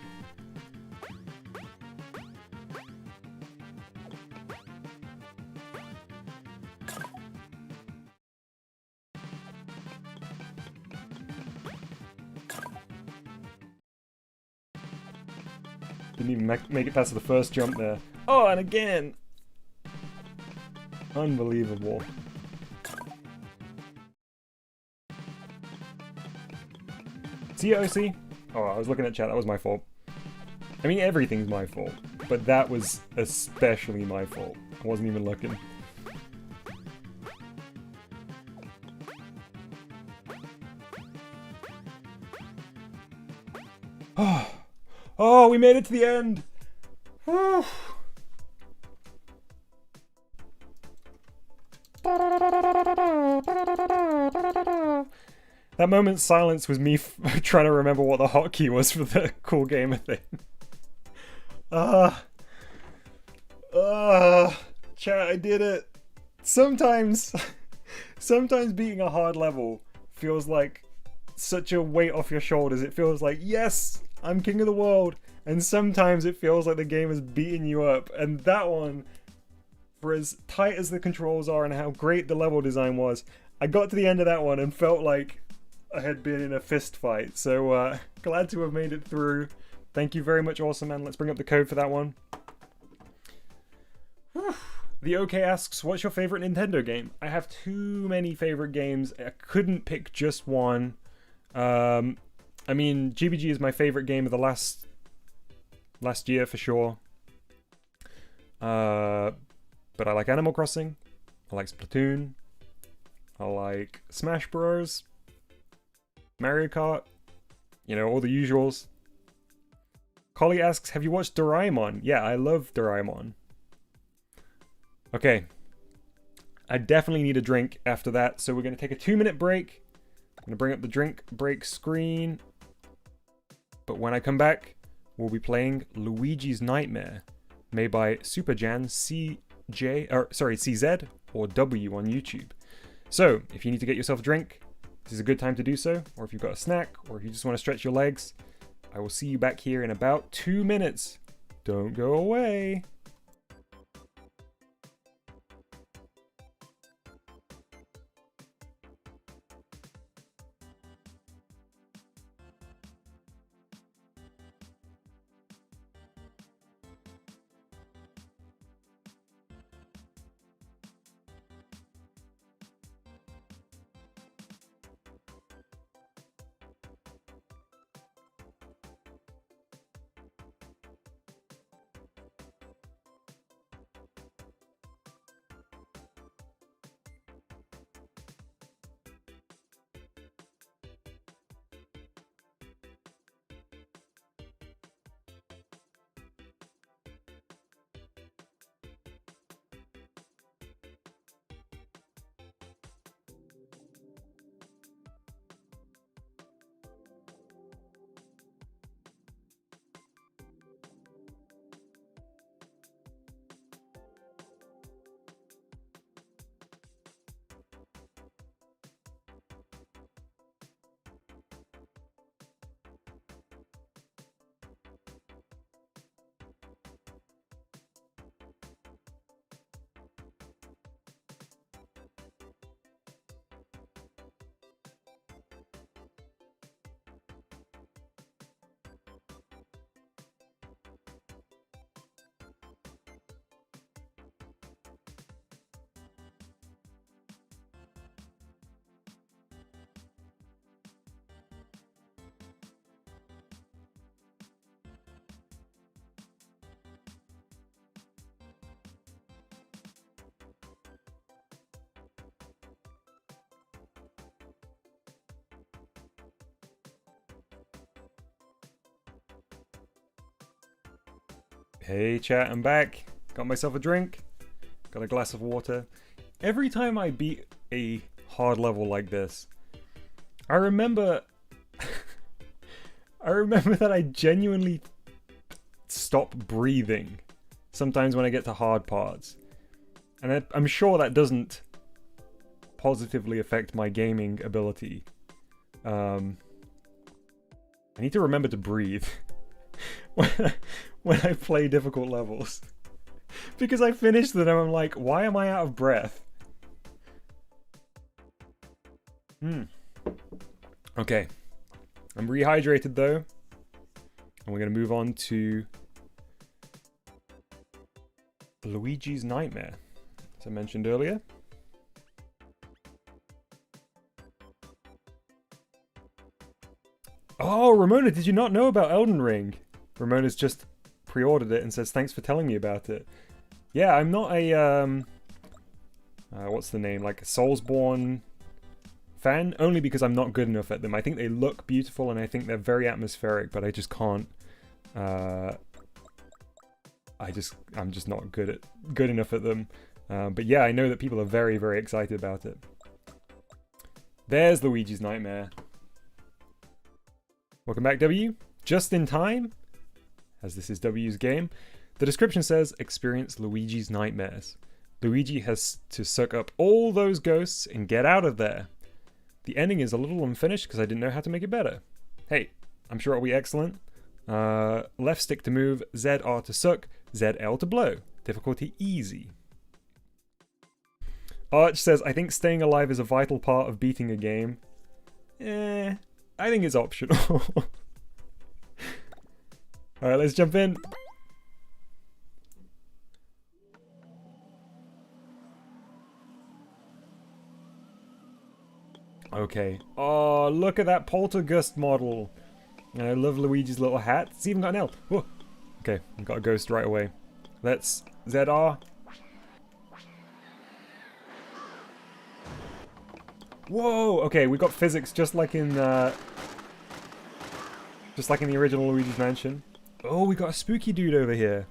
Didn't even make it past the first jump there. Oh, and again! Unbelievable. See ya, OC? Oh, I was looking at chat, that was my fault. I mean, everything's my fault, but that was especially my fault. I wasn't even looking. Oh, we made it to the end! Whew. That moment's silence was me trying to remember what the hotkey was for the cool gamer thing. Chat, I did it. Sometimes beating a hard level feels like such a weight off your shoulders. It feels like, yes, I'm king of the world. And sometimes it feels like the game is beating you up. And that one, for as tight as the controls are and how great the level design was, I got to the end of that one and felt like I had been in a fist fight. So glad to have made it through. Thank you very much, Awesome Man. Let's bring up the code for that one. Whew. The OK asks, what's your favorite Nintendo game? I have too many favorite games. I couldn't pick just one. I mean, GBG is my favorite game of the last year for sure. But I like Animal Crossing. I like Splatoon. I like Smash Bros. Mario Kart. You know, all the usuals. Collie asks, have you watched Doraemon? Yeah, I love Doraemon. Okay. I definitely need a drink after that, so we're going to take a 2-minute break. I'm going to bring up the drink break screen. But when I come back, we'll be playing Luigi's Nightmare, made by Superjan CZ or W on YouTube. So, if you need to get yourself a drink, this is a good time to do so, or if you've got a snack, or if you just want to stretch your legs, I will see you back here in about 2 minutes. Don't go away. Hey chat, I'm back. Got myself a drink. Got a glass of water. Every time I beat a hard level like this, I remember that I genuinely stop breathing sometimes when I get to hard parts. And I'm sure that doesn't positively affect my gaming ability. I need to remember to breathe when I play difficult levels. Because I finished them and I'm like, why am I out of breath? Okay. I'm rehydrated though. And we're going to move on to Luigi's Nightmare, as I mentioned earlier. Oh, Ramona, did you not know about Elden Ring? Ramona's just pre-ordered it and says, thanks for telling me about it. Yeah, I'm not a, what's the name? Like a Soulsborne fan, only because I'm not good enough at them. I think they look beautiful and I think they're very atmospheric, but I just can't, I'm just not good enough at them. But yeah, I know that people are very, very excited about it. There's Luigi's Nightmare. Welcome back, W. Just in time, as this is W's game. The description says, experience Luigi's nightmares. Luigi has to suck up all those ghosts and get out of there. The ending is a little unfinished because I didn't know how to make it better. Hey, I'm sure it'll be excellent. Left stick to move, ZR to suck, ZL to blow. Difficulty easy. Arch says, I think staying alive is a vital part of beating a game. I think it's optional. Alright, let's jump in. Okay. Oh, look at that poltergust model. I love Luigi's little hat. It's even got an L. Whoa. Okay, I've got a ghost right away. Let's ZR. Whoa! Okay, we got physics just like in the original Luigi's Mansion. Oh, we got a spooky dude over here.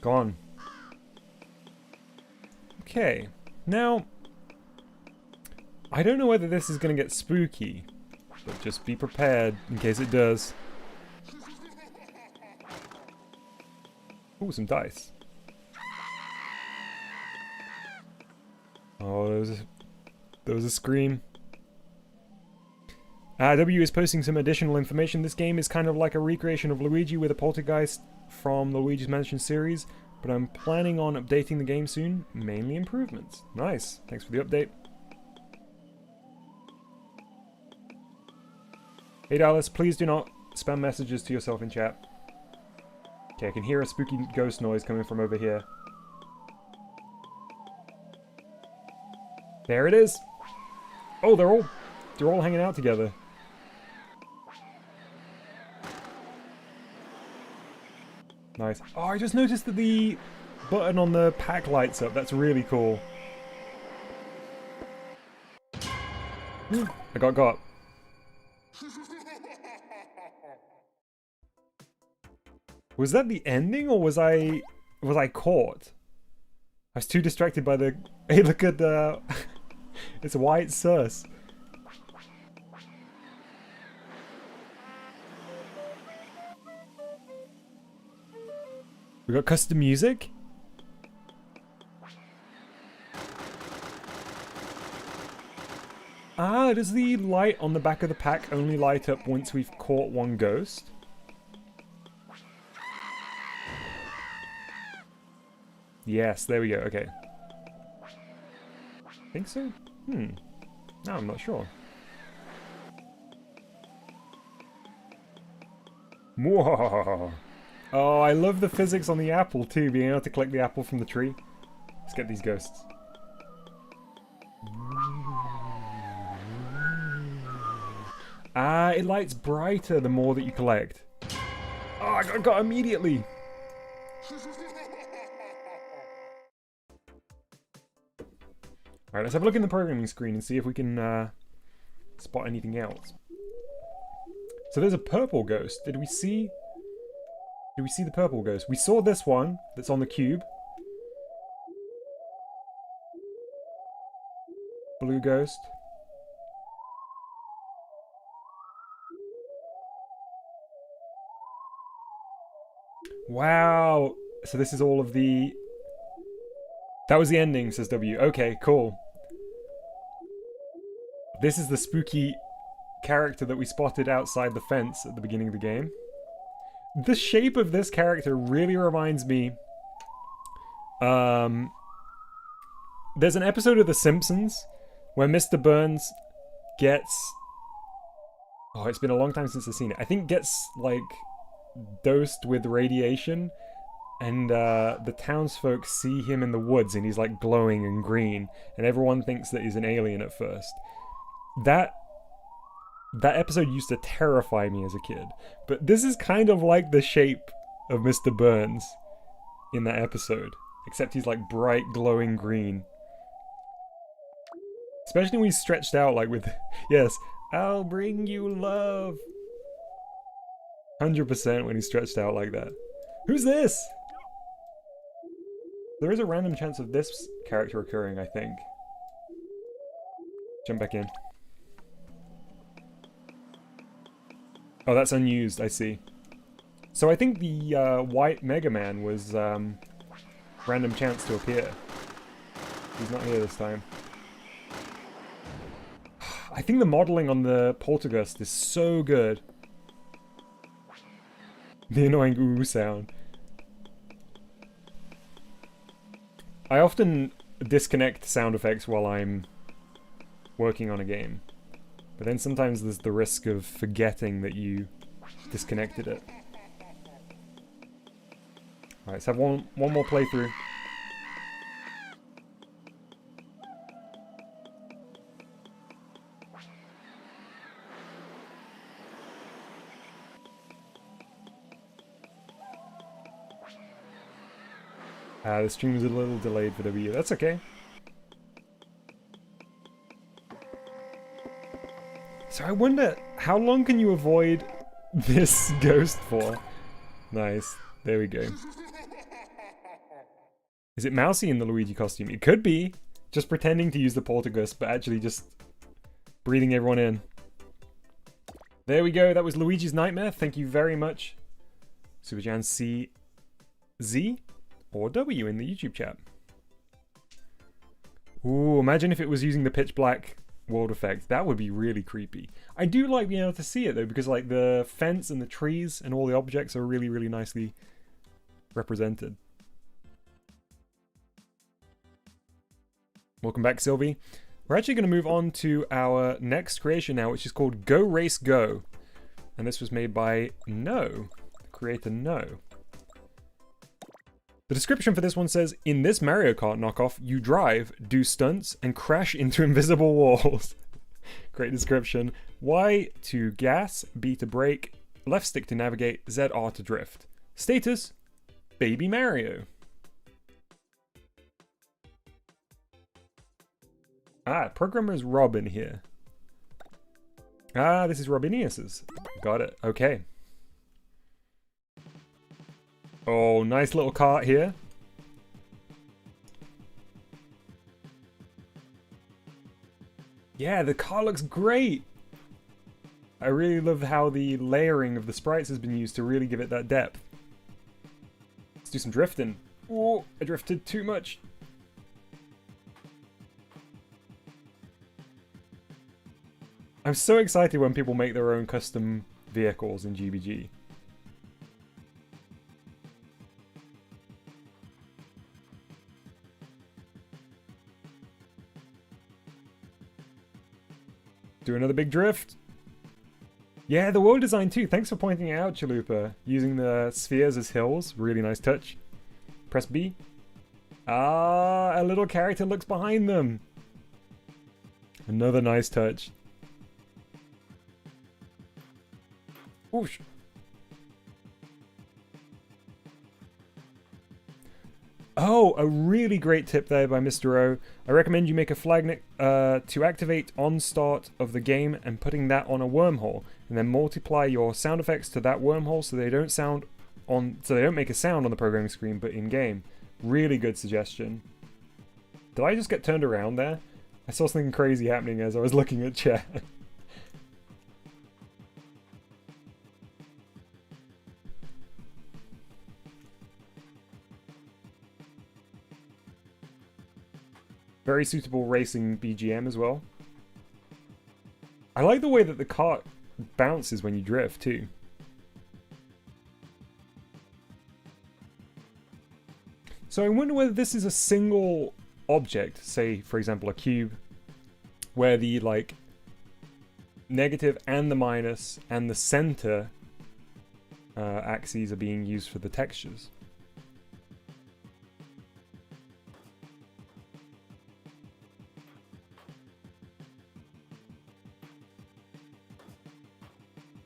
Gone. Okay, now I don't know whether this is going to get spooky, but just be prepared in case it does. Ooh, some dice. Oh, there was a scream. W is posting some additional information. This game is kind of like a recreation of Luigi with a poltergeist from the Luigi's Mansion series, but I'm planning on updating the game soon. Mainly improvements. Nice. Thanks for the update. Hey Dallas, please do not spam messages to yourself in chat. Okay, I can hear a spooky ghost noise coming from over here. There it is! Oh, they're all hanging out together. Nice. Oh, I just noticed that the button on the pack lights up. That's really cool. I got. Was that the ending, or was I caught? I was too distracted by the... Hey, look at the... It's white sus. We got custom music? Ah, does the light on the back of the pack only light up once we've caught one ghost? Yes, there we go, okay. Think so? No, I'm not sure. Mwah. Oh, I love the physics on the apple too, being able to collect the apple from the tree. Let's get these ghosts. Ah, it lights brighter the more that you collect. Oh, I got immediately! Alright, let's have a look in the programming screen and see if we can spot anything else. So there's a purple ghost. Did we see the purple ghost? We saw this one that's on the cube. Blue ghost. Wow. So this is all of the... That was the ending, says W. Okay, cool. This is the spooky character that we spotted outside the fence at the beginning of the game. The shape of this character really reminds me... there's an episode of The Simpsons where Mr. Burns gets... Oh, it's been a long time since I've seen it. I think gets, like, dosed with radiation, and the townsfolk see him in the woods and he's like glowing and green, and everyone thinks that he's an alien at first. That episode used to terrify me as a kid, but this is kind of like the shape of Mr. Burns in that episode, except he's like bright glowing green. Especially when he's stretched out like with, yes, I'll bring you love. 100% when he's stretched out like that. Who's this? There is a random chance of this character occurring, I think. Jump back in. Oh, that's unused, I see. So I think the white Mega Man was random chance to appear. He's not here this time. I think the modeling on the Poltergeist is so good. The annoying ooh sound. I often disconnect sound effects while I'm working on a game. But then sometimes there's the risk of forgetting that you disconnected it. Alright, let's have one more playthrough. The stream was a little delayed for W. That's okay. So I wonder, how long can you avoid this ghost for? Nice. There we go. Is it Mousy in the Luigi costume? It could be. Just pretending to use the Poltergeist, but actually just breathing everyone in. There we go. That was Luigi's Nightmare. Thank you very much. Superjan C. Z? Or W in the YouTube chat. Ooh, imagine if it was using the pitch black world effect. That would be really creepy. I do like being able to see it though, because like the fence and the trees and all the objects are really, really nicely represented. Welcome back, Sylvie. We're actually going to move on to our next creation now, which is called Go Race Go. And this was made by No, creator No. The description for this one says, in this Mario Kart knockoff, you drive, do stunts, and crash into invisible walls. Great description. Y to gas, B to brake, left stick to navigate, ZR to drift. Status, Baby Mario. Ah, programmer's Robin here. Ah, this is Robinius's. Got it. Okay. Oh, nice little cart here. Yeah, the car looks great. I really love how the layering of the sprites has been used to really give it that depth. Let's do some drifting. Oh, I drifted too much. I'm so excited when people make their own custom vehicles in GBG. Do another big drift. Yeah, the world design too. Thanks for pointing it out, Chalupa. Using the spheres as hills. Really nice touch. Press B. Ah, a little character looks behind them. Another nice touch. Oosh. Oh, a really great tip there by Mr. O. I recommend you make a flag to activate on start of the game and putting that on a wormhole, and then multiply your sound effects to that wormhole so they don't make a sound on the programming screen, but in game. Really good suggestion. Did I just get turned around there? I saw something crazy happening as I was looking at chat. Very suitable racing BGM as well. I like the way that the cart bounces when you drift too. So I wonder whether this is a single object, say for example a cube, where the like negative and the minus and the center axes are being used for the textures.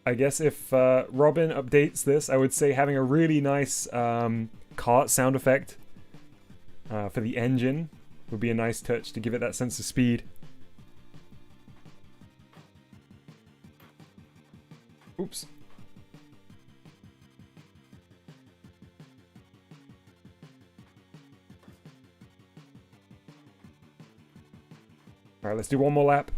I guess if Robin updates this, I would say having a really nice cart sound effect for the engine would be a nice touch to give it that sense of speed. Oops. Alright, let's do one more lap.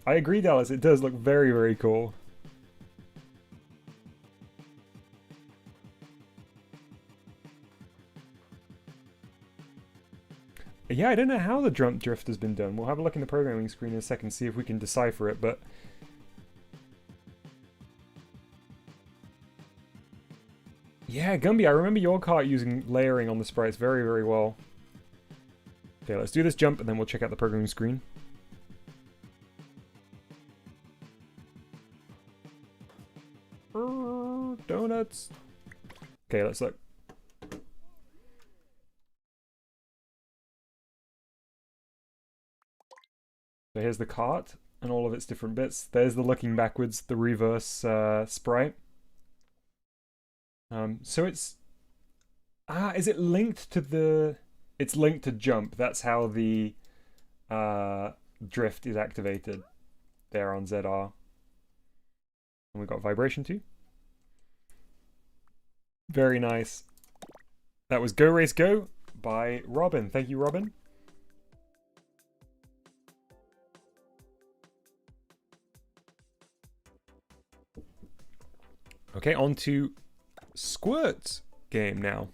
I agree, Dallas, it does look very, very cool. Yeah, I don't know how the jump drift has been done. We'll have a look in the programming screen in a second, see if we can decipher it, but... Yeah, Gumby, I remember your cart using layering on the sprites very, very well. Okay, let's do this jump and then we'll check out the programming screen. Donuts. Okay, let's look. So here's the cart and all of its different bits. There's the looking backwards, the reverse sprite. So it's... is it linked to the... It's linked to jump. That's how the drift is activated there on ZR. And we've got vibration too. Very nice. That was Go Race Go by Robin. Thank you, Robin. Okay, on to Squirt's game now,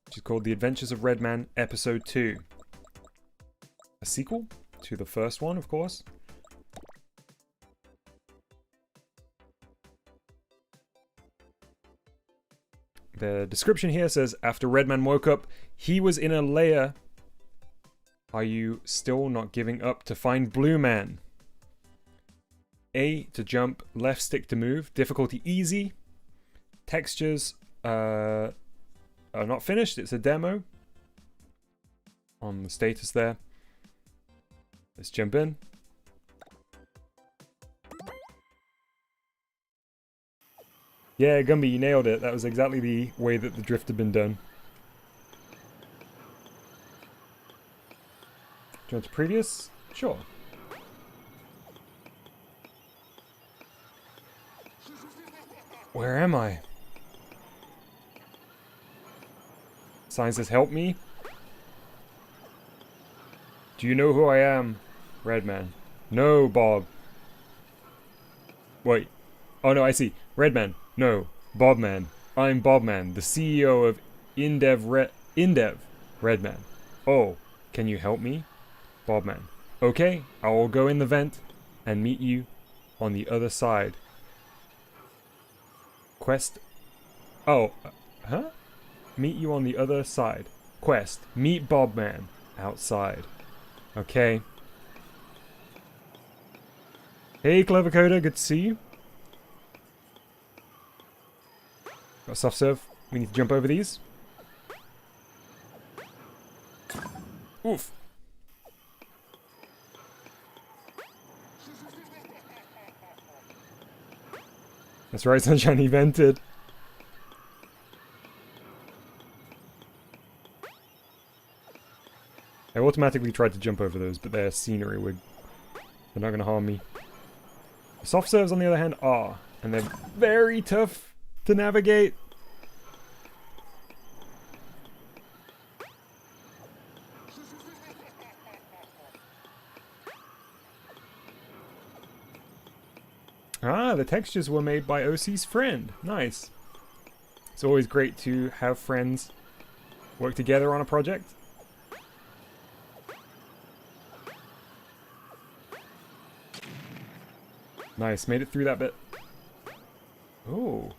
which is called The Adventures of Redman Episode 2. A sequel to the first one, of course. The description here says, after Redman woke up, he was in a lair. Are you still not giving up to find Blue Man? A to jump, left stick to move. Difficulty easy. Textures are not finished. It's a demo. On the status there. Let's jump in. Yeah, Gumby, you nailed it. That was exactly the way that the drift had been done. Do you want to previous? Sure. Where am I? Sign says, help me. Do you know who I am? Redman. No, Bob. Wait. Oh no, I see. Redman. No. Bobman. I'm Bobman, the CEO of Indev Redman. Oh, can you help me? Bobman. Okay, I will go in the vent and meet you on the other side. Quest. Oh, huh? Meet you on the other side. Quest. Meet Bobman outside. Okay. Hey, Clever Coder, good to see you. Got a soft serve. We need to jump over these. Oof. That's right, Sunshine, he vented. I automatically tried to jump over those, but they're scenery. They're not going to harm me. The soft serves, on the other hand, are. And they're very tough to navigate. Ah, the textures were made by OC's friend. Nice. It's always great to have friends work together on a project. Nice, made it through that bit. Oh.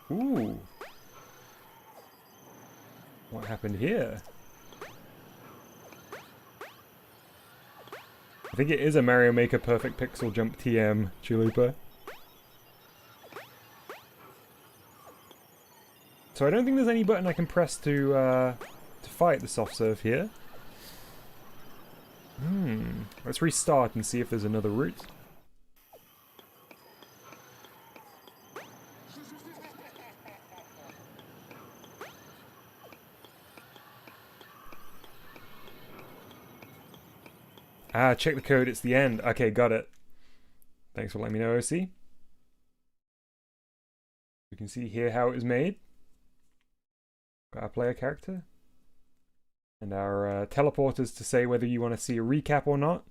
Ooh. What happened here? I think it is a Mario Maker Perfect Pixel Jump TM, Chalupa. So I don't think there's any button I can press to fight the soft serve here. Let's restart and see if there's another route. Ah, check the code, it's the end. Okay, got it. Thanks for letting me know, OC. You can see here how it was made. Got our player character. And our teleporters to say whether you want to see a recap or not.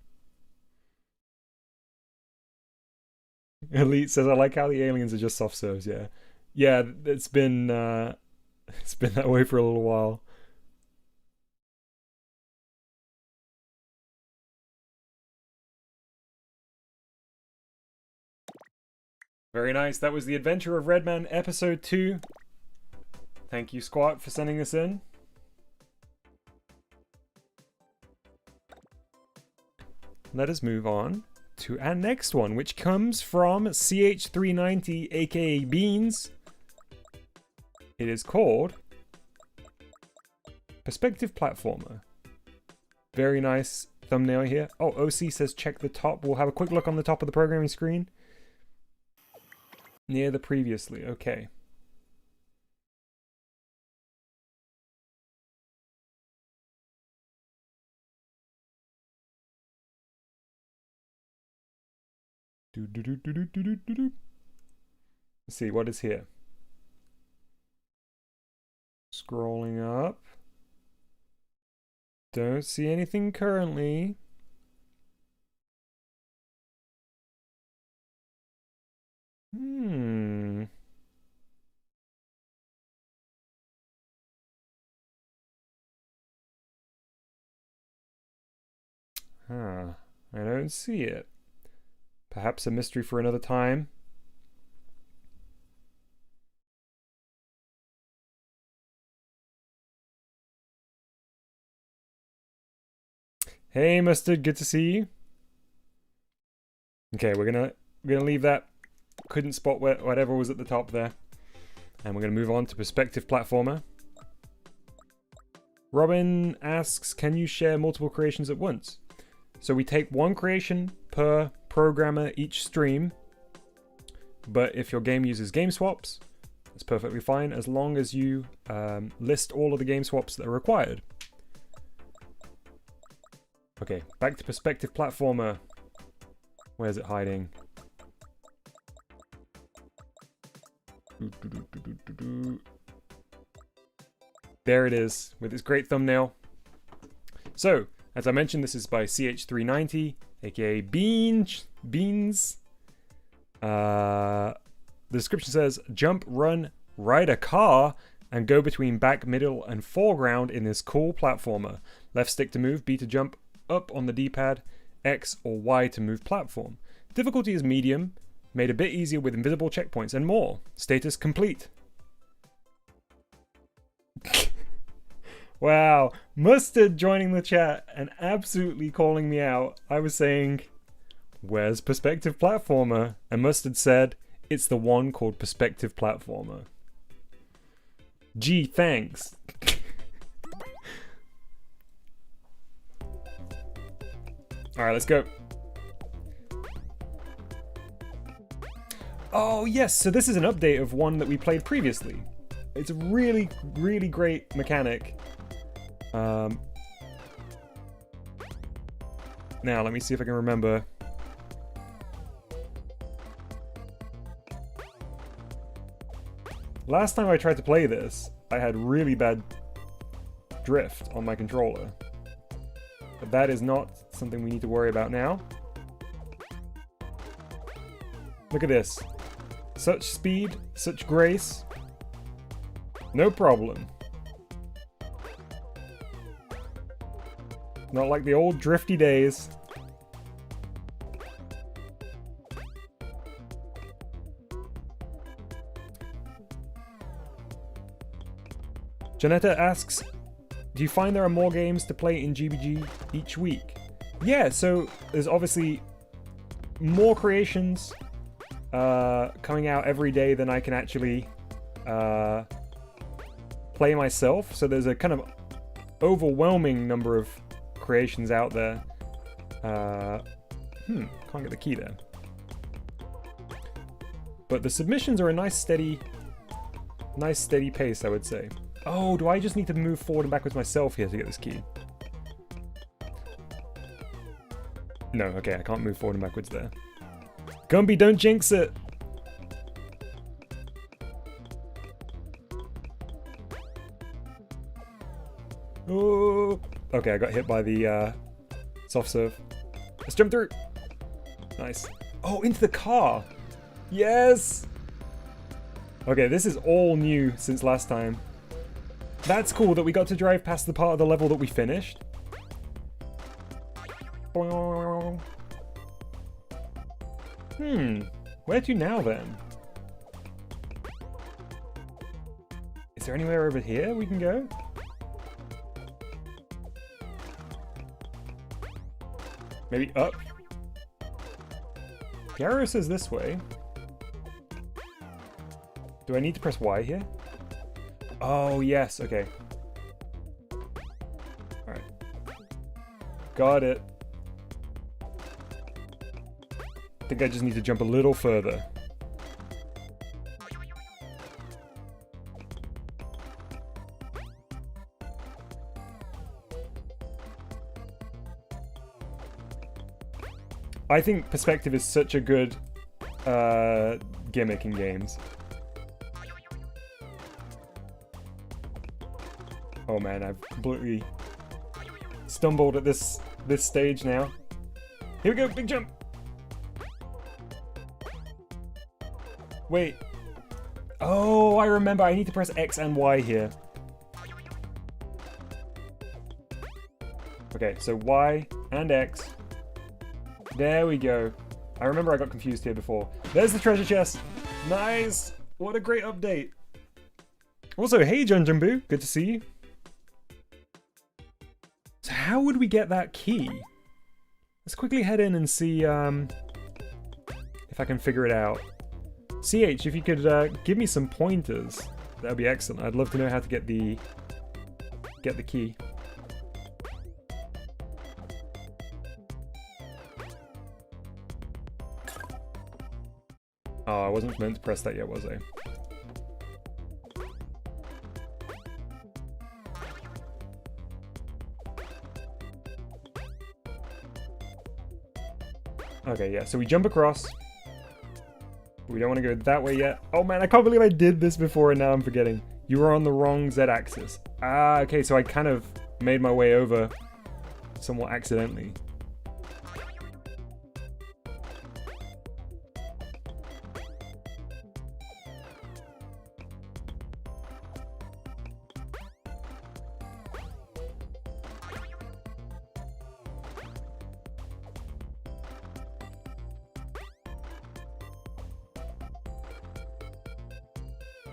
Elite says, I like how the aliens are just soft serves, yeah. Yeah, it's been that way for a little while. Very nice. That was The Adventure of Redman Episode 2. Thank you, Squat, for sending this in. Let us move on to our next one, which comes from CH390, aka Beans. It is called Perspective Platformer. Very nice thumbnail here. Oh, OC says check the top. We'll have a quick look on the top of the programming screen. Near the previously, okay. Let's see, what is here? Scrolling up. Don't see anything currently. Huh. I don't see it. Perhaps a mystery for another time. Hey, Mustard, good to see you. Okay, we're gonna leave that. Couldn't spot whatever was at the top there. And we're gonna move on to Perspective Platformer. Robin asks, can you share multiple creations at once? So we take one creation per programmer each stream. But if your game uses game swaps, that's perfectly fine as long as you list all of the game swaps that are required. Okay, back to Perspective Platformer. Where's it hiding? There it is, with its great thumbnail. So, as I mentioned, this is by CH390, aka Beans. The description says, jump, run, ride a car, and go between back, middle, and foreground in this cool platformer. Left stick to move, B to jump up on the D-pad, X or Y to move platform. Difficulty is medium, made a bit easier with invisible checkpoints and more. Status complete. Wow, Mustard joining the chat and absolutely calling me out. I was saying, where's Perspective Platformer? And Mustard said, it's the one called Perspective Platformer. Gee, thanks. Alright, let's go. Oh yes, so this is an update of one that we played previously. It's a really, really great mechanic. Now, let me see if I can remember. Last time I tried to play this, I had really bad drift on my controller. But that is not something we need to worry about now. Look at this. Such speed, such grace. No problem. Not like the old drifty days. Janetta asks, do you find there are more games to play in GBG each week? Yeah, so there's obviously more creations coming out every day than I can actually play myself. So there's a kind of overwhelming number of creations out there. Can't get the key there. But the submissions are a nice steady pace, I would say. Oh, do I just need to move forward and backwards myself here to get this key? No, okay, I can't move forward and backwards there. Gumby, don't jinx it! Oh, okay, I got hit by the soft serve. Let's jump through! Nice. Oh, into the car! Yes! Okay, this is all new since last time. That's cool that we got to drive past the part of the level that we finished. Where to now then? Is there anywhere over here we can go? Maybe up? The arrow says this way. Do I need to press Y here? Oh, yes, okay. Alright. Got it. I think I just need to jump a little further. I think perspective is such a good gimmick in games. Oh man, I've completely stumbled at this stage now. Here we go, big jump! Wait. Oh, I remember, I need to press X and Y here. Okay, so Y and X. There we go. I remember I got confused here before. There's the treasure chest! Nice! What a great update! Also, hey Junjumbu, good to see you. So how would we get that key? Let's quickly head in and see if I can figure it out. CH, if you could give me some pointers, that would be excellent. I'd love to know how to get the key. Oh, I wasn't meant to press that yet, was I? Okay, yeah, so we jump across. We don't want to go that way yet. Oh man, I can't believe I did this before and now I'm forgetting. You were on the wrong Z-axis. Ah, okay, so I kind of made my way over somewhat accidentally.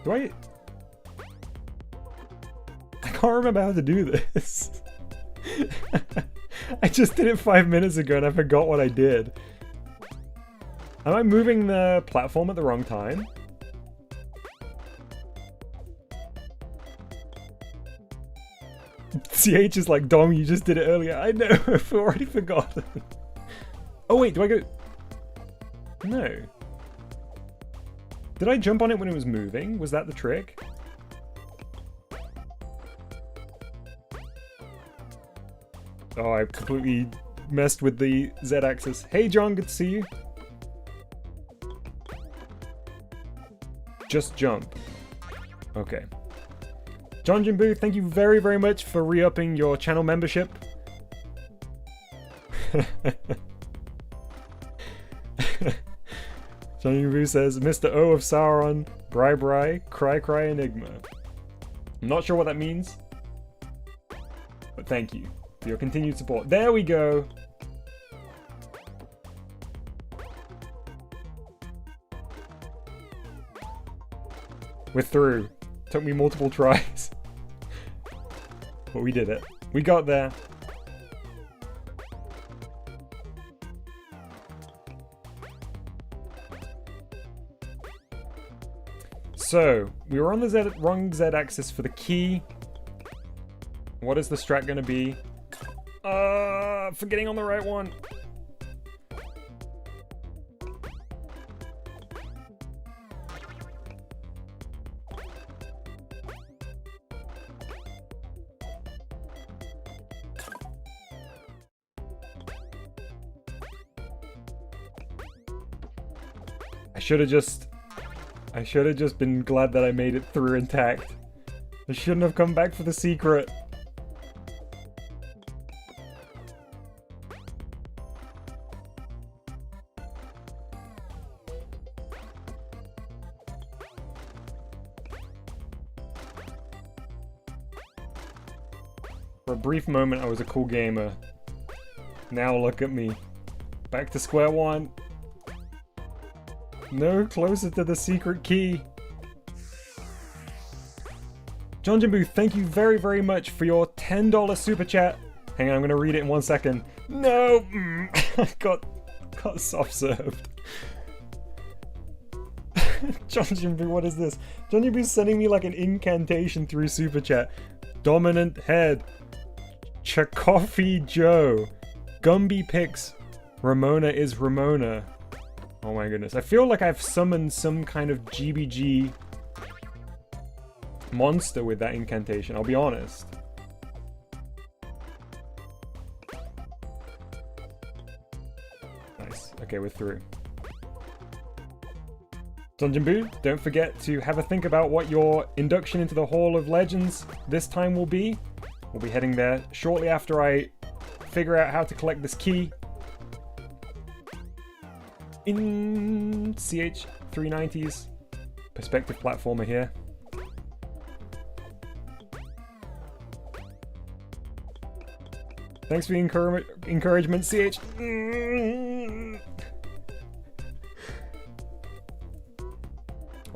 Do I can't remember how to do this. I just did it 5 minutes ago and I forgot what I did. Am I moving the platform at the wrong time? CH is like, Dom, you just did it earlier. I know, I've already forgotten. Oh wait, do I go... No. Did I jump on it when it was moving? Was that the trick? Oh, I completely messed with the Z-axis. Hey John, good to see you. Just jump. Okay. John Jimbo, thank you very, very much for re-upping your channel membership. John Jimbo says, Mr. O of Sauron, Bri Bri, Cry Cry Enigma. I'm not sure what that means, but thank you for your continued support. There we go. We're through. Took me multiple tries. But we did it. We got there. So, we were on the wrong Z-axis for the key. What is the strat gonna be? Forgetting on the right one. I should have just been glad that I made it through intact. I shouldn't have come back for the secret. For a brief moment, I was a cool gamer. Now look at me. Back to square one. No closer to the secret key. John Jimbo, thank you very, very much for your $10 super chat. Hang on, I'm going to read it in 1 second. No! I got soft served. John Jimbo, what is this? John Jimbo's sending me like an incantation through super chat. Dominant head. Chakoffy Joe. Gumby picks. Ramona is Ramona. Oh my goodness. I feel like I've summoned some kind of GBG monster with that incantation, I'll be honest. Nice. Okay, we're through. Dungeon Boo, don't forget to have a think about what your induction into the Hall of Legends this time will be. We'll be heading there shortly after I figure out how to collect this key. In CH390's perspective platformer here. Thanks for the encouragement, CH.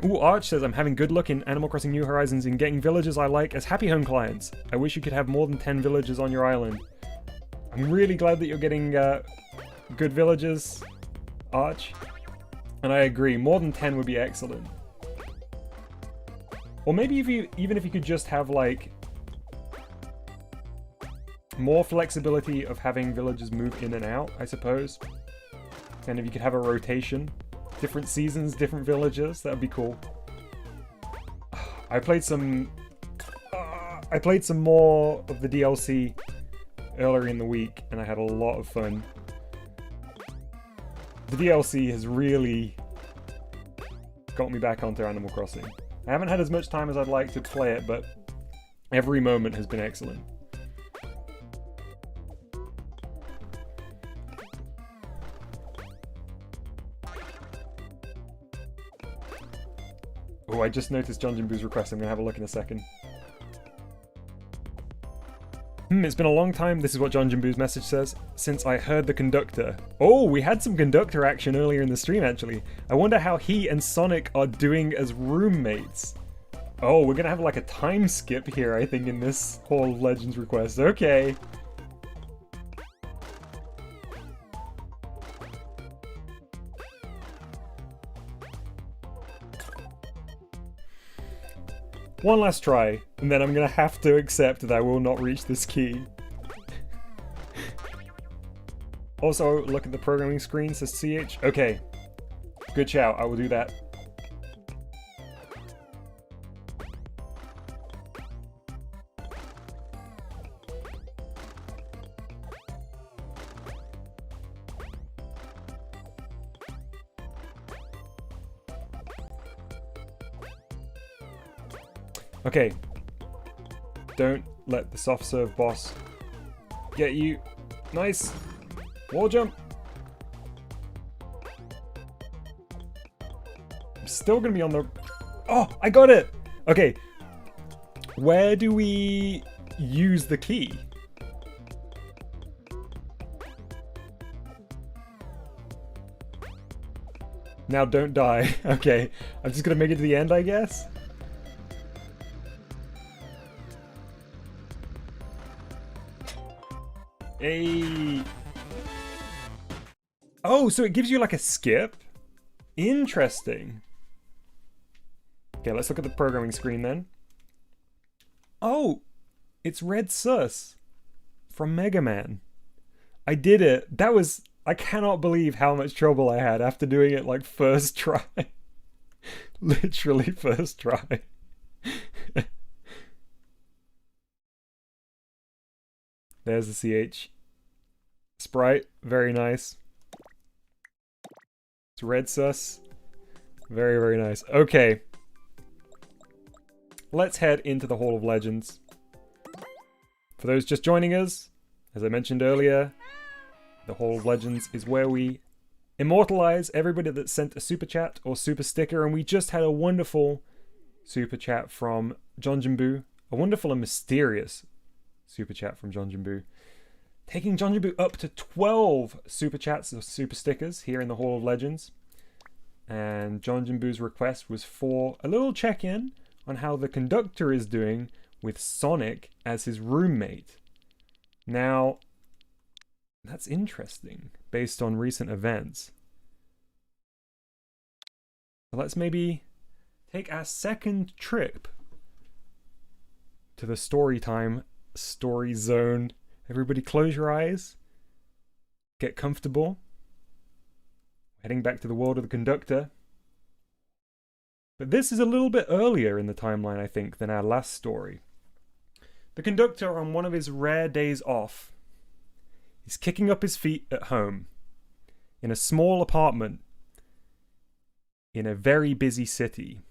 Ooh, Arch says, I'm having good luck in Animal Crossing New Horizons in getting villagers I like as Happy Home clients. I wish you could have more than 10 villagers on your island. I'm really glad that you're getting good villagers, Arch. And I agree, more than 10 would be excellent. Or maybe even if you could just have, like, more flexibility of having villagers move in and out, I suppose. And if you could have a rotation. Different seasons, different villagers, that would be cool. I played some more of the DLC earlier in the week, and I had a lot of fun. The DLC has really got me back onto Animal Crossing. I haven't had as much time as I'd like to play it, but every moment has been excellent. Oh, I just noticed John Jimbo's request. I'm going to have a look in a second. It's been a long time, this is what John Jimbo's message says, since I heard the conductor. Oh, we had some conductor action earlier in the stream, actually. I wonder how he and Sonic are doing as roommates. Oh, we're going to have like a time skip here, I think, in this Hall of Legends request. Okay. One last try, and then I'm gonna have to accept that I will not reach this key. Also, look at the programming screen, says CH. Okay. Good shout, I will do that. Okay. Don't let the soft serve boss get you. Nice. Wall jump. I'm still gonna be on the... Oh, I got it! Okay. Where do we use the key? Now don't die. Okay. I'm just gonna make it to the end, I guess. Hey. Oh, so it gives you like a skip? Interesting. Okay, let's look at the programming screen then. Oh, it's Red Sus from Mega Man. I did it. That was... I cannot believe how much trouble I had after doing it like first try. Literally first try. There's the CH sprite. Very nice. It's Red Sus. Very, very nice. Okay. Let's head into the Hall of Legends. For those just joining us, as I mentioned earlier, the Hall of Legends is where we immortalize everybody that sent a super chat or super sticker, and we just had a wonderful super chat from John Jimbu. A wonderful and mysterious super chat from John Jimbu. Taking John Jimbu up to 12 super chats or super stickers here in the Hall of Legends. And John Jimbu's request was for a little check-in on how the conductor is doing with Sonic as his roommate. Now, that's interesting, based on recent events. So let's maybe take our second trip to the story time, story zone. Everybody close your eyes. Get comfortable. Heading back to the world of the conductor. But this is a little bit earlier in the timeline, I think, than our last story. The conductor, on one of his rare days off, is kicking up his feet at home, in a small apartment, in a very busy city.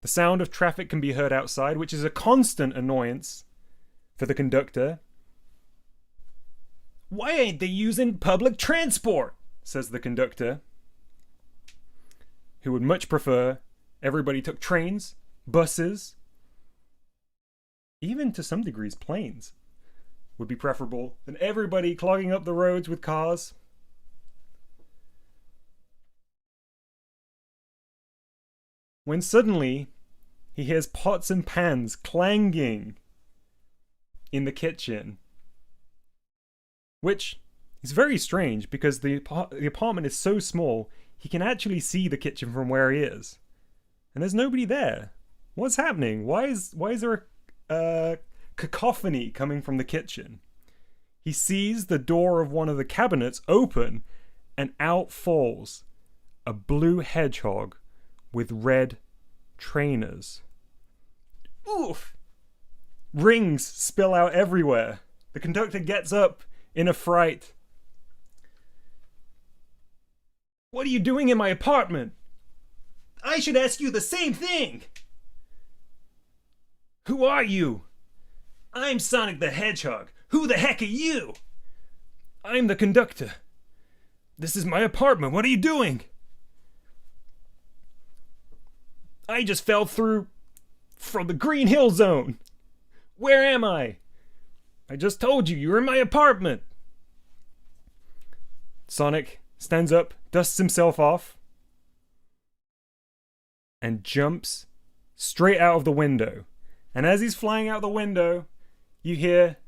The sound of traffic can be heard outside, which is a constant annoyance for the conductor. "Why ain't they using public transport?" says the conductor, who would much prefer everybody took trains, buses, even to some degrees planes would be preferable than everybody clogging up the roads with cars. When suddenly he hears pots and pans clanging in the kitchen, which is very strange because the apartment is so small he can actually see the kitchen from where he is, and there's nobody there. What's happening? Why is there a cacophony coming from the kitchen? He sees the door of one of the cabinets open, and out falls a blue hedgehog with red trainers. Oof! Rings spill out everywhere. The conductor gets up in a fright. "What are you doing in my apartment?" "I should ask you the same thing." "Who are you?" "I'm Sonic the Hedgehog. Who the heck are you?" "I'm the conductor. This is my apartment. What are you doing?" "I just fell through from the Green Hill Zone. Where am I?" "I just told you you were in my apartment." Sonic stands up, dusts himself off, and jumps straight out of the window. And as he's flying out the window, you hear,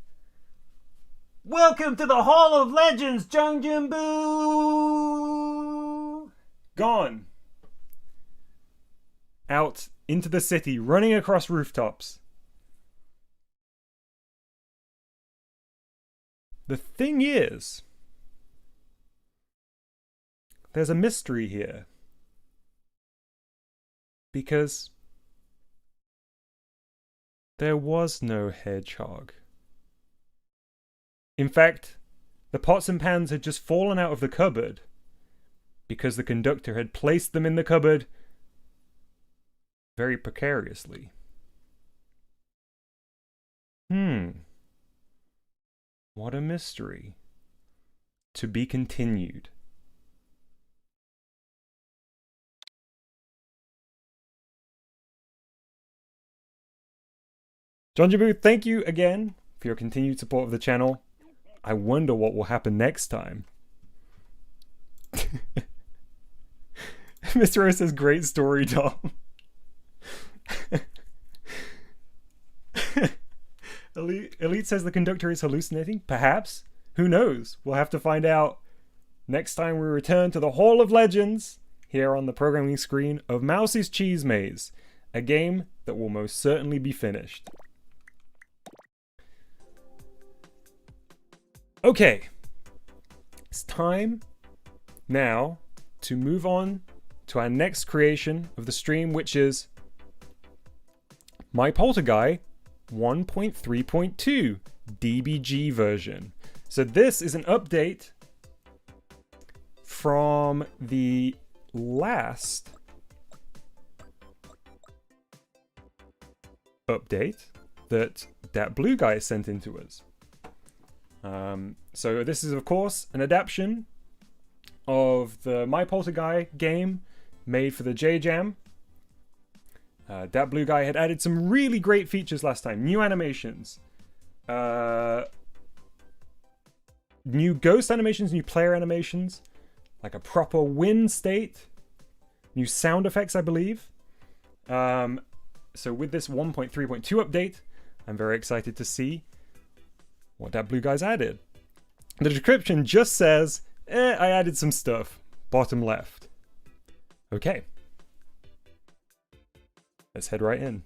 "Welcome to the Hall of Legends, Jung Jin-boo!" Gone. Out into the city, running across rooftops. The thing is, there's a mystery here. Because there was no hedgehog. In fact, the pots and pans had just fallen out of the cupboard because the conductor had placed them in the cupboard very precariously. What a mystery. To be continued. John Jabu, thank you again for your continued support of the channel. I wonder what will happen next time. Mr. O says, great story, Tom. Elite says the conductor is hallucinating. Perhaps. Who knows? We'll have to find out next time we return to the Hall of Legends here on the programming screen of Mouse's Cheese Maze, a game that will most certainly be finished. Okay, it's time now to move on to our next creation of the stream, which is My Poltergeist 1.3.2 DBG version. So this is an update from the last update that blue guy sent into us. So this is, of course, an adaptation of the My Poltergeist game made for the J-Jam. That blue guy had added some really great features last time. New animations. New ghost animations, new player animations. Like a proper win state. New sound effects, I believe. So with this 1.3.2 update, I'm very excited to see what that blue guy's added. The description just says, I added some stuff. Bottom left. Okay. Let's head right in.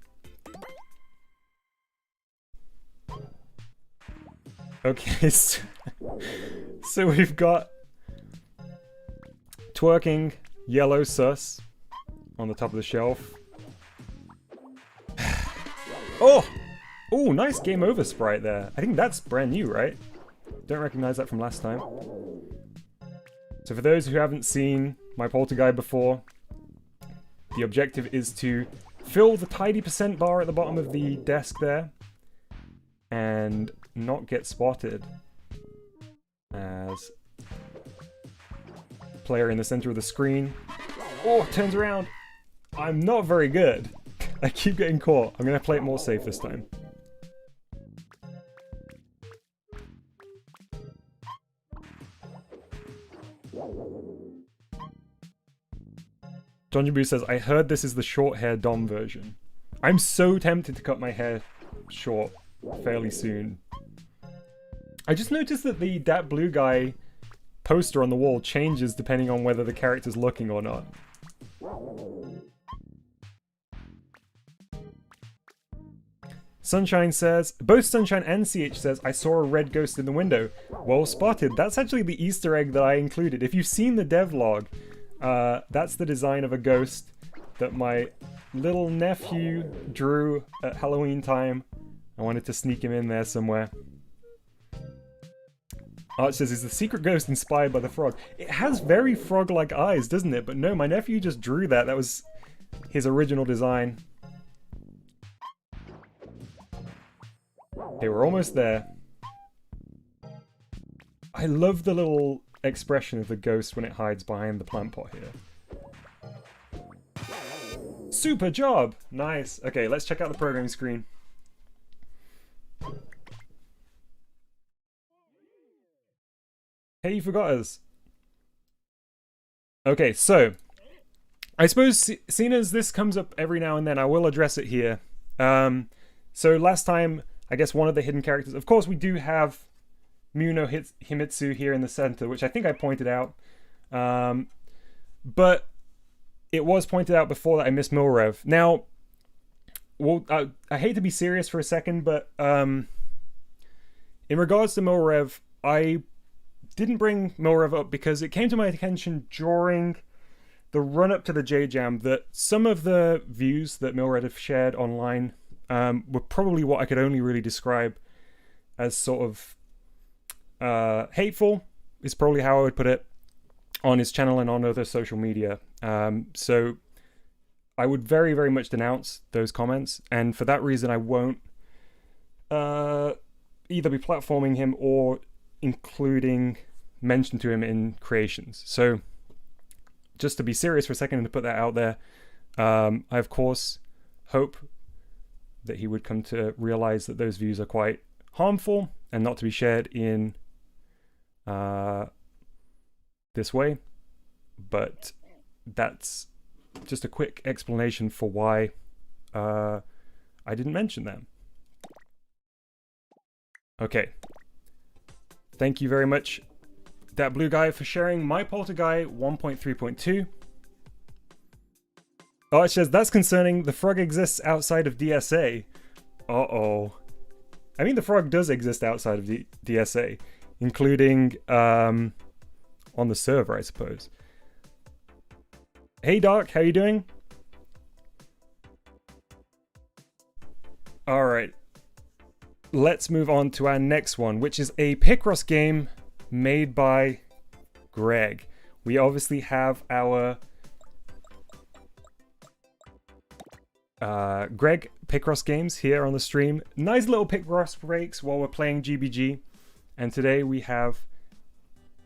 Okay, so we've got twerking yellow sus on the top of the shelf. Oh! Oh, nice game over sprite there. I think that's brand new, right? Don't recognize that from last time. So for those who haven't seen My Poltergeist before, the objective is to fill the tidy percent bar at the bottom of the desk there and not get spotted as player in the center of the screen. Oh, turns around. I'm not very good. I keep getting caught. I'm going to play it more safe this time. John Jabu says, I heard this is the short hair Dom version. I'm so tempted to cut my hair short fairly soon. I just noticed that the Dat Blue Guy poster on the wall changes depending on whether the character's looking or not. Sunshine says, both Sunshine and CH says, I saw a red ghost in the window. Well spotted. That's actually the Easter egg that I included. If you've seen the devlog, that's the design of a ghost that my little nephew drew at Halloween time. I wanted to sneak him in there somewhere. Arch says, is the secret ghost inspired by the frog? It has very frog-like eyes, doesn't it? But no, my nephew just drew that. That was his original design. Okay, we're almost there. I love the little expression of the ghost when it hides behind the plant pot here. Super job! Nice. Okay, let's check out the programming screen. Hey, you forgot us. Okay, so I suppose seeing as this comes up every now and then, I will address it here. So last time, I guess one of the hidden characters, of course we do have Muno Himitsu here in the center, which I think I pointed out. But it was pointed out before that I missed Milrev. Now, well, I hate to be serious for a second, but in regards to Milrev, I didn't bring Milrev up because it came to my attention during the run-up to the J-Jam that some of the views that Milrev have shared online were probably what I could only really describe as sort of hateful, is probably how I would put it, on his channel and on other social media. So I would very, very much denounce those comments, and for that reason, I won't either be platforming him or including mention to him in creations. So, just to be serious for a second and to put that out there, I of course hope that he would come to realize that those views are quite harmful and not to be shared in this way. But that's just a quick explanation for why I didn't mention them. Okay. Thank you very much, that blue guy, for sharing my Polterguy 1.3.2. Oh, it says, that's concerning. The frog exists outside of DSA. Uh-oh. I mean, the frog does exist outside of DSA, including on the server, I suppose. Hey, Doc, how you doing? All right. Let's move on to our next one, which is a Picross game made by Greg. We obviously have our Greg Picross games here on the stream. Nice little Picross breaks while we're playing GBG. And today we have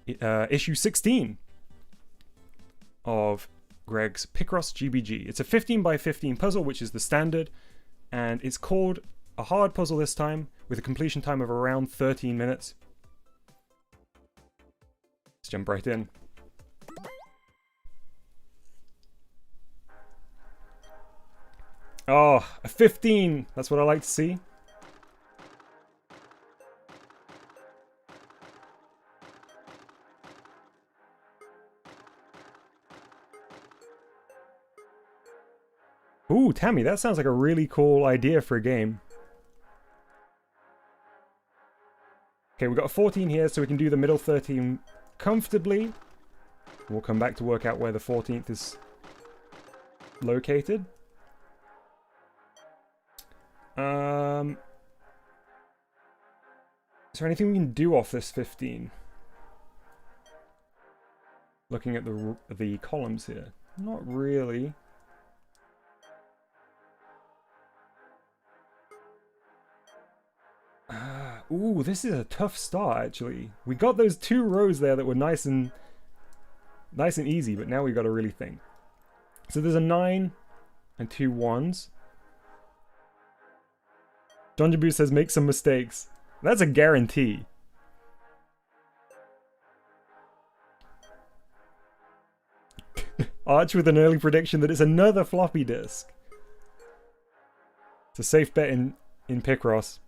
issue 16 of Greg's Picross GBG. It's a 15 by 15 puzzle, which is the standard, and it's called a hard puzzle this time, with a completion time of around 13 minutes. Let's jump right in. Oh, a 15! That's what I like to see. Ooh, Tammy, that sounds like a really cool idea for a game. Okay, we've got a 14 here, so we can do the middle 13 comfortably. We'll come back to work out where the 14th is located. Is there anything we can do off this 15? Looking at the columns here. Not really. Ooh, this is a tough start, actually. We got those 2 rows there that were nice and easy, but now we've got to really think. So there's a 9 and 2 1s. Dungeon Boo says make some mistakes. That's a guarantee. Arch with an early prediction that it's another floppy disk. It's a safe bet in Picross.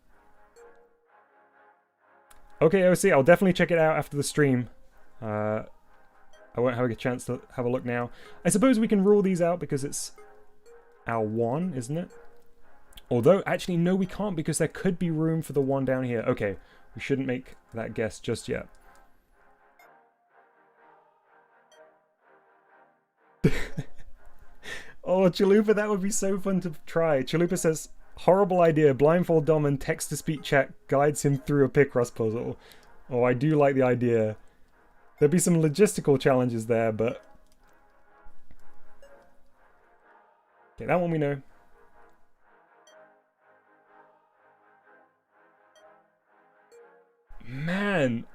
Okay, OC, I'll definitely check it out after the stream. I won't have a chance to have a look now. I suppose we can rule these out because it's our 1, isn't it? Although, actually, no, we can't because there could be room for the 1 down here. Okay, we shouldn't make that guess just yet. Oh, Chalupa, that would be so fun to try. Chalupa says, horrible idea. Blindfold Dom and text-to-speech chat guides him through a Picross puzzle. Oh, I do like the idea. There'd be some logistical challenges there, but... Okay, that one we know. Man!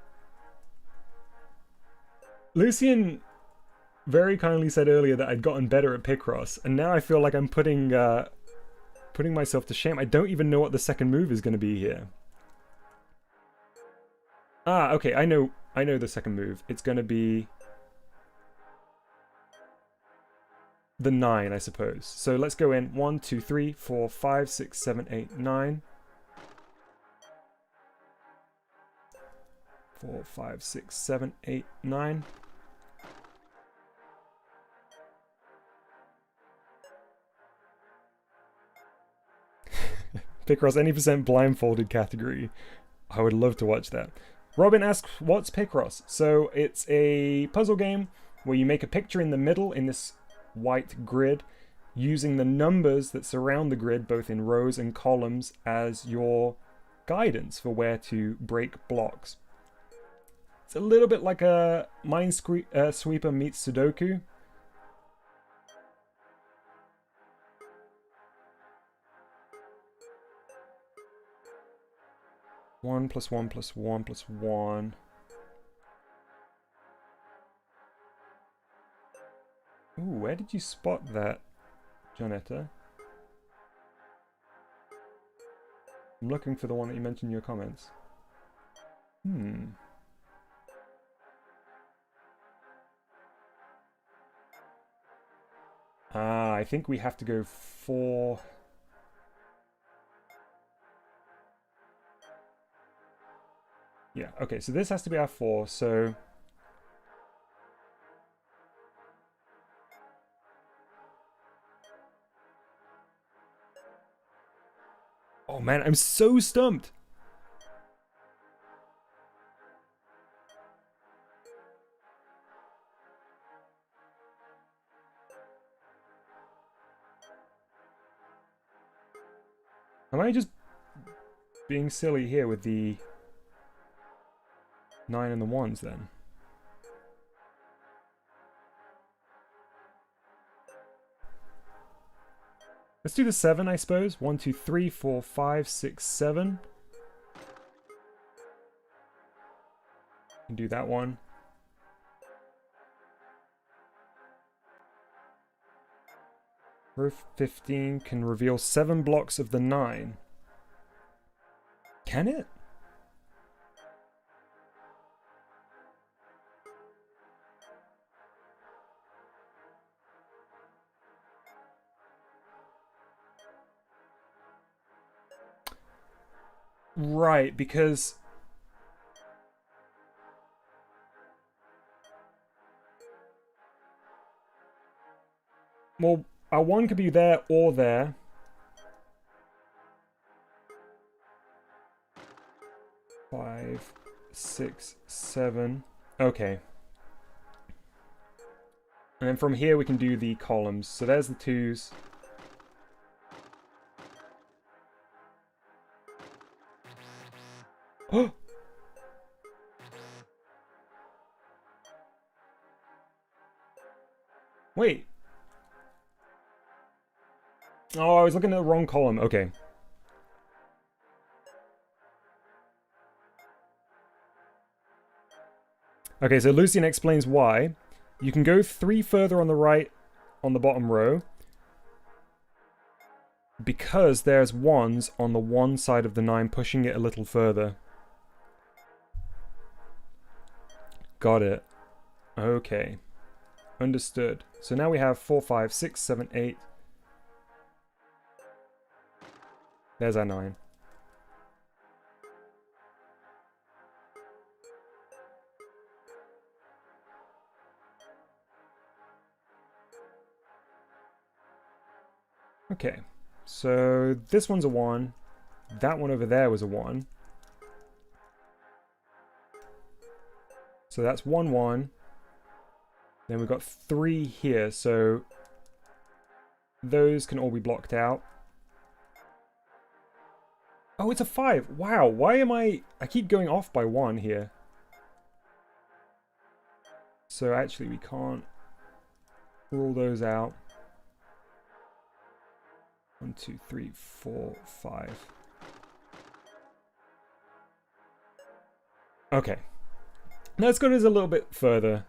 Lucian very kindly said earlier that I'd gotten better at Picross, and now I feel like I'm putting myself to shame. I don't even know what the second move is going to be here. Ah, okay, I know the second move. It's going to be the 9, I suppose. So let's go in 1, 2, 3, 4, 5, 6, 7, 8, 9. 4, 5, 6, 7, 8, 9. Picross any percent blindfolded category. I would love to watch that. Robin asks, what's Picross? So it's a puzzle game where you make a picture in the middle in this white grid using the numbers that surround the grid both in rows and columns as your guidance for where to break blocks. It's a little bit like a Minesweeper meets Sudoku. 1 plus 1 plus 1 plus 1. Ooh, where did you spot that, Jonetta? I'm looking for the one that you mentioned in your comments. I think we have to go 4. Yeah, okay, so this has to be our 4, so... Oh man, I'm so stumped! Am I just being silly here with the 9 and the 1s then? Let's do the 7, I suppose. 1, 2, 3, 4, 5, 6, 7. Can do that one. Row 15 can reveal 7 blocks of the 9. Can it? Right, because... Well, our 1 could be there or there. Five, 6, 7. Okay. And then from here we can do the columns. So there's the 2s. Oh! Wait. Oh, I was looking at the wrong column. Okay. Okay, so Lucian explains why. You can go 3 further on the right on the bottom row because there's 1s on the one side of the 9 pushing it a little further. Got it. Okay. Understood. So now we have 4, 5, 6, 7, 8. There's our 9. Okay, so this one's a 1. That one over there was a 1. So that's 1, 1. Then we've got 3 here, so those can all be blocked out. Oh, it's a 5. Wow, why am I keep going off by 1 here. So actually we can't rule those out. 1, 2, 3, 4, 5. Okay. Now let's go this a little bit further.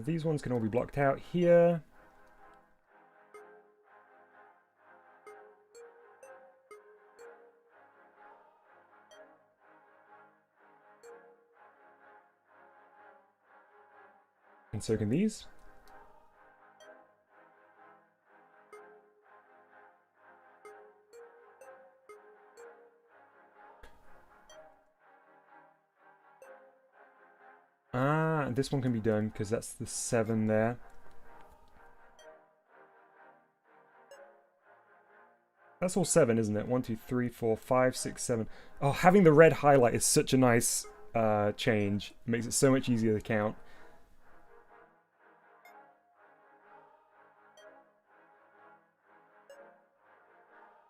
These ones can all be blocked out here. And so can these. Ah, this one can be done because that's the 7 there. That's all 7, isn't it? 1, 2, 3, 4, 5, 6, 7. Oh, having the red highlight is such a nice change. It makes it so much easier to count.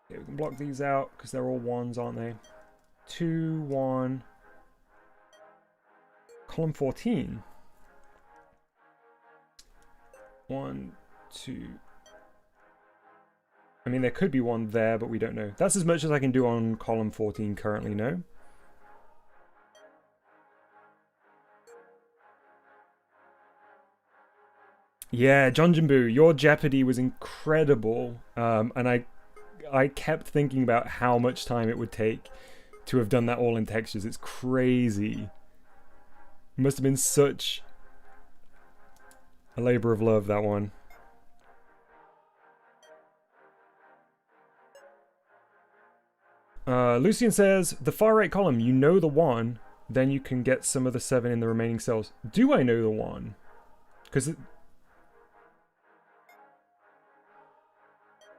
Okay, we can block these out because they're all 1s, aren't they? 2, 1. Column 14. 1, 2. I mean, there could be one there, but we don't know. That's as much as I can do on column 14 currently, no? Yeah, John Jimbu, your Jeopardy was incredible. And I kept thinking about how much time it would take to have done that all in textures. It's crazy. It must have been such a labor of love, that one. Lucian says, the far right column, you know the 1, then you can get some of the 7 in the remaining cells. Do I know the 1?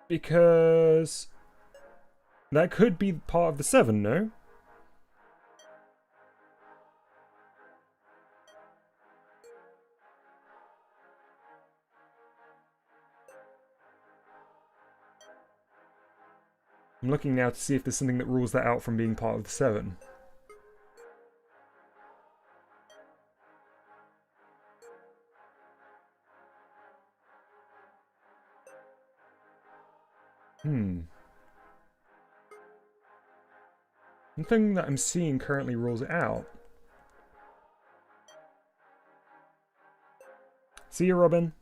Because that could be part of the 7, no? I'm looking now to see if there's something that rules that out from being part of the 7. Nothing that I'm seeing currently rules it out. See you, Robin.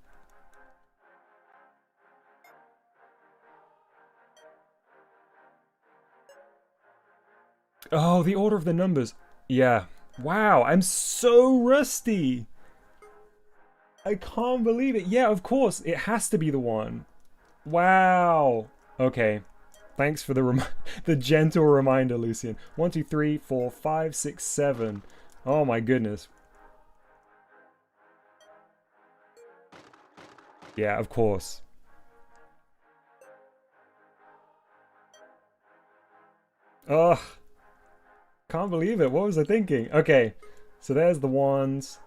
Oh, the order of the numbers. Yeah. Wow, I'm so rusty. I can't believe it. Yeah, of course, it has to be the 1. Wow. Okay. Thanks for the the gentle reminder, Lucian. 1, 2, 3, 4, 5, 6, 7. Oh my goodness. Yeah, of course. Ugh. Can't believe it. What was I thinking? Okay. So there's the 1s.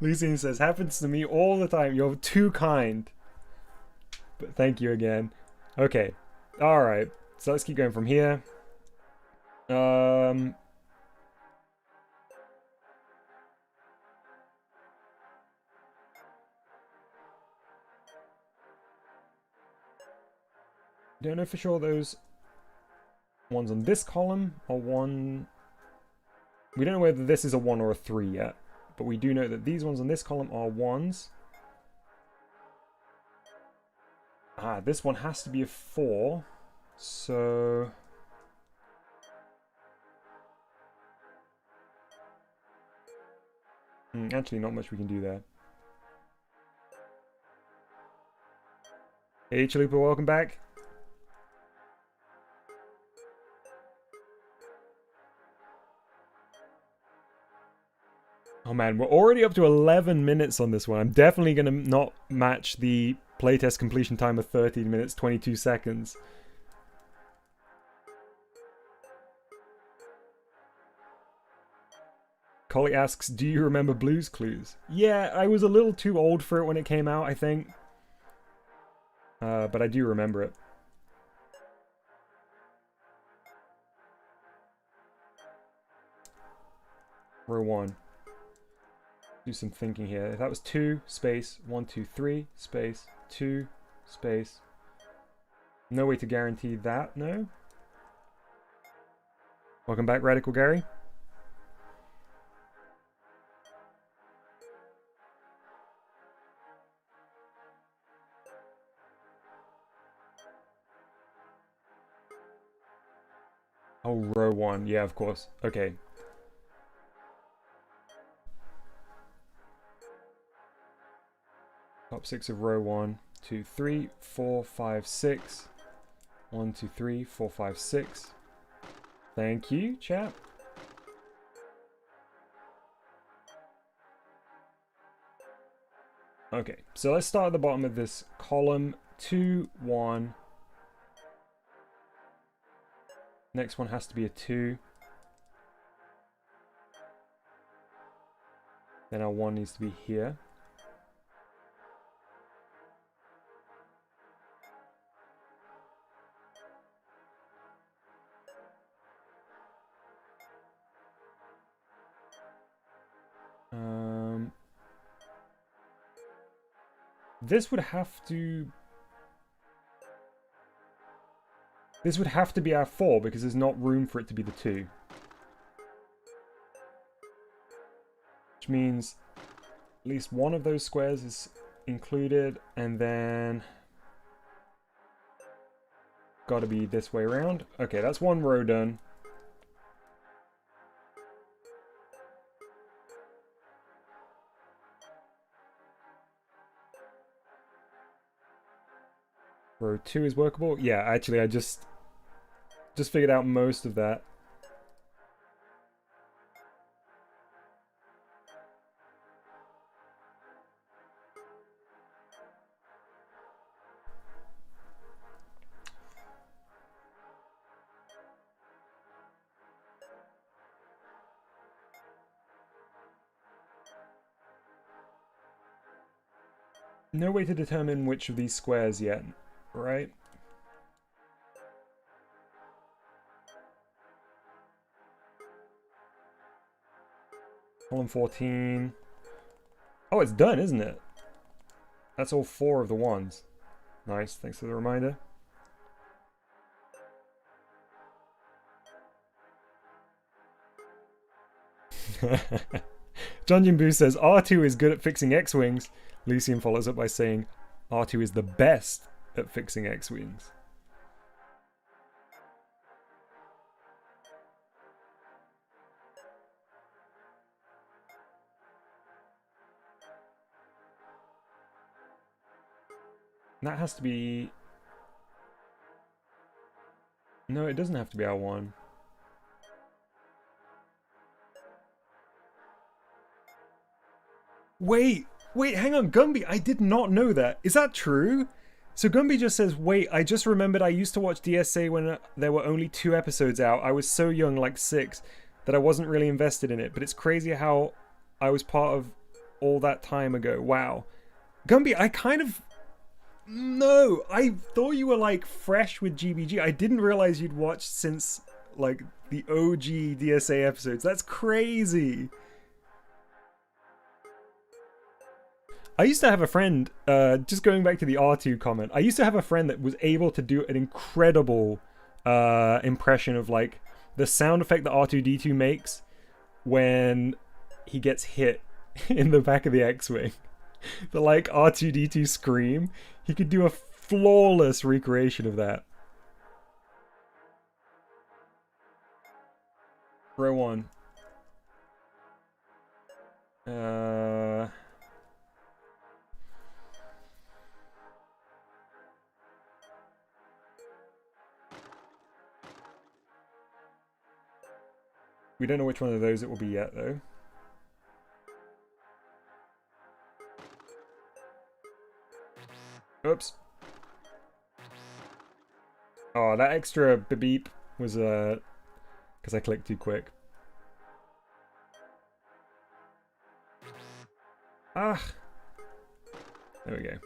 Lucian says, happens to me all the time. You're too kind. But thank you again. Okay. Alright. So let's keep going from here. Don't know for sure those ones on this column are 1. We don't know whether this is a 1 or a 3 yet. But we do know that these ones on this column are 1s. Ah, this one has to be a 4. So... actually, not much we can do there. Hey, Chalupa, welcome back. Oh man, we're already up to 11 minutes on this one. I'm definitely going to not match the playtest completion time of 13 minutes, 22 seconds. Collie asks, do you remember Blue's Clues? Yeah, I was a little too old for it when it came out, I think. But I do remember it. Row 1. Do some thinking here. If that was 2, space, 1, 2, 3, space, 2, space. No way to guarantee that, no? Welcome back, Radical Gary. Oh, row 1. Yeah, of course. Okay. Top 6 of row 1, 2, 3, 4, 5, 6. 1, 2, 3, 4, 5, 6. Thank you, chat. Okay, so let's start at the bottom of this column. 2, 1. Next one has to be a 2. Then our 1 needs to be here. This would have to... This would have to be our 4 because there's not room for it to be the 2. Which means at least one of those squares is included, and then got to be this way around. Okay, that's one row done. Row 2 is workable. Yeah, actually, I just figured out most of that. No way to determine which of these squares yet, right? Column 14. Oh, it's done, isn't it? That's all 4 of the ones. Nice, thanks for the reminder. John Jimbo says, R2 is good at fixing X-Wings. Lucian follows up by saying, R2 is the best at fixing X-Wings. That has to be... No, it doesn't have to be R1. Wait, hang on, Gumby, I did not know that. Is that true? So Gumby just says, wait, I just remembered I used to watch DSA when there were only 2 episodes out. I was so young, like 6, that I wasn't really invested in it. But it's crazy how I was part of all that time ago. Wow. Gumby, I kind of... No, I thought you were like fresh with GBG. I didn't realize you'd watched since like the OG DSA episodes. That's crazy. I used to have a friend, just going back to the R2 comment, I used to have a friend that was able to do an incredible impression of like the sound effect that R2-D2 makes when he gets hit in the back of the X-Wing. The like R2-D2 scream. He could do a flawless recreation of that. Row 1. We don't know which one of those it will be yet, though. Oops. Oh, that extra beep was because I clicked too quick. Ah. There we go.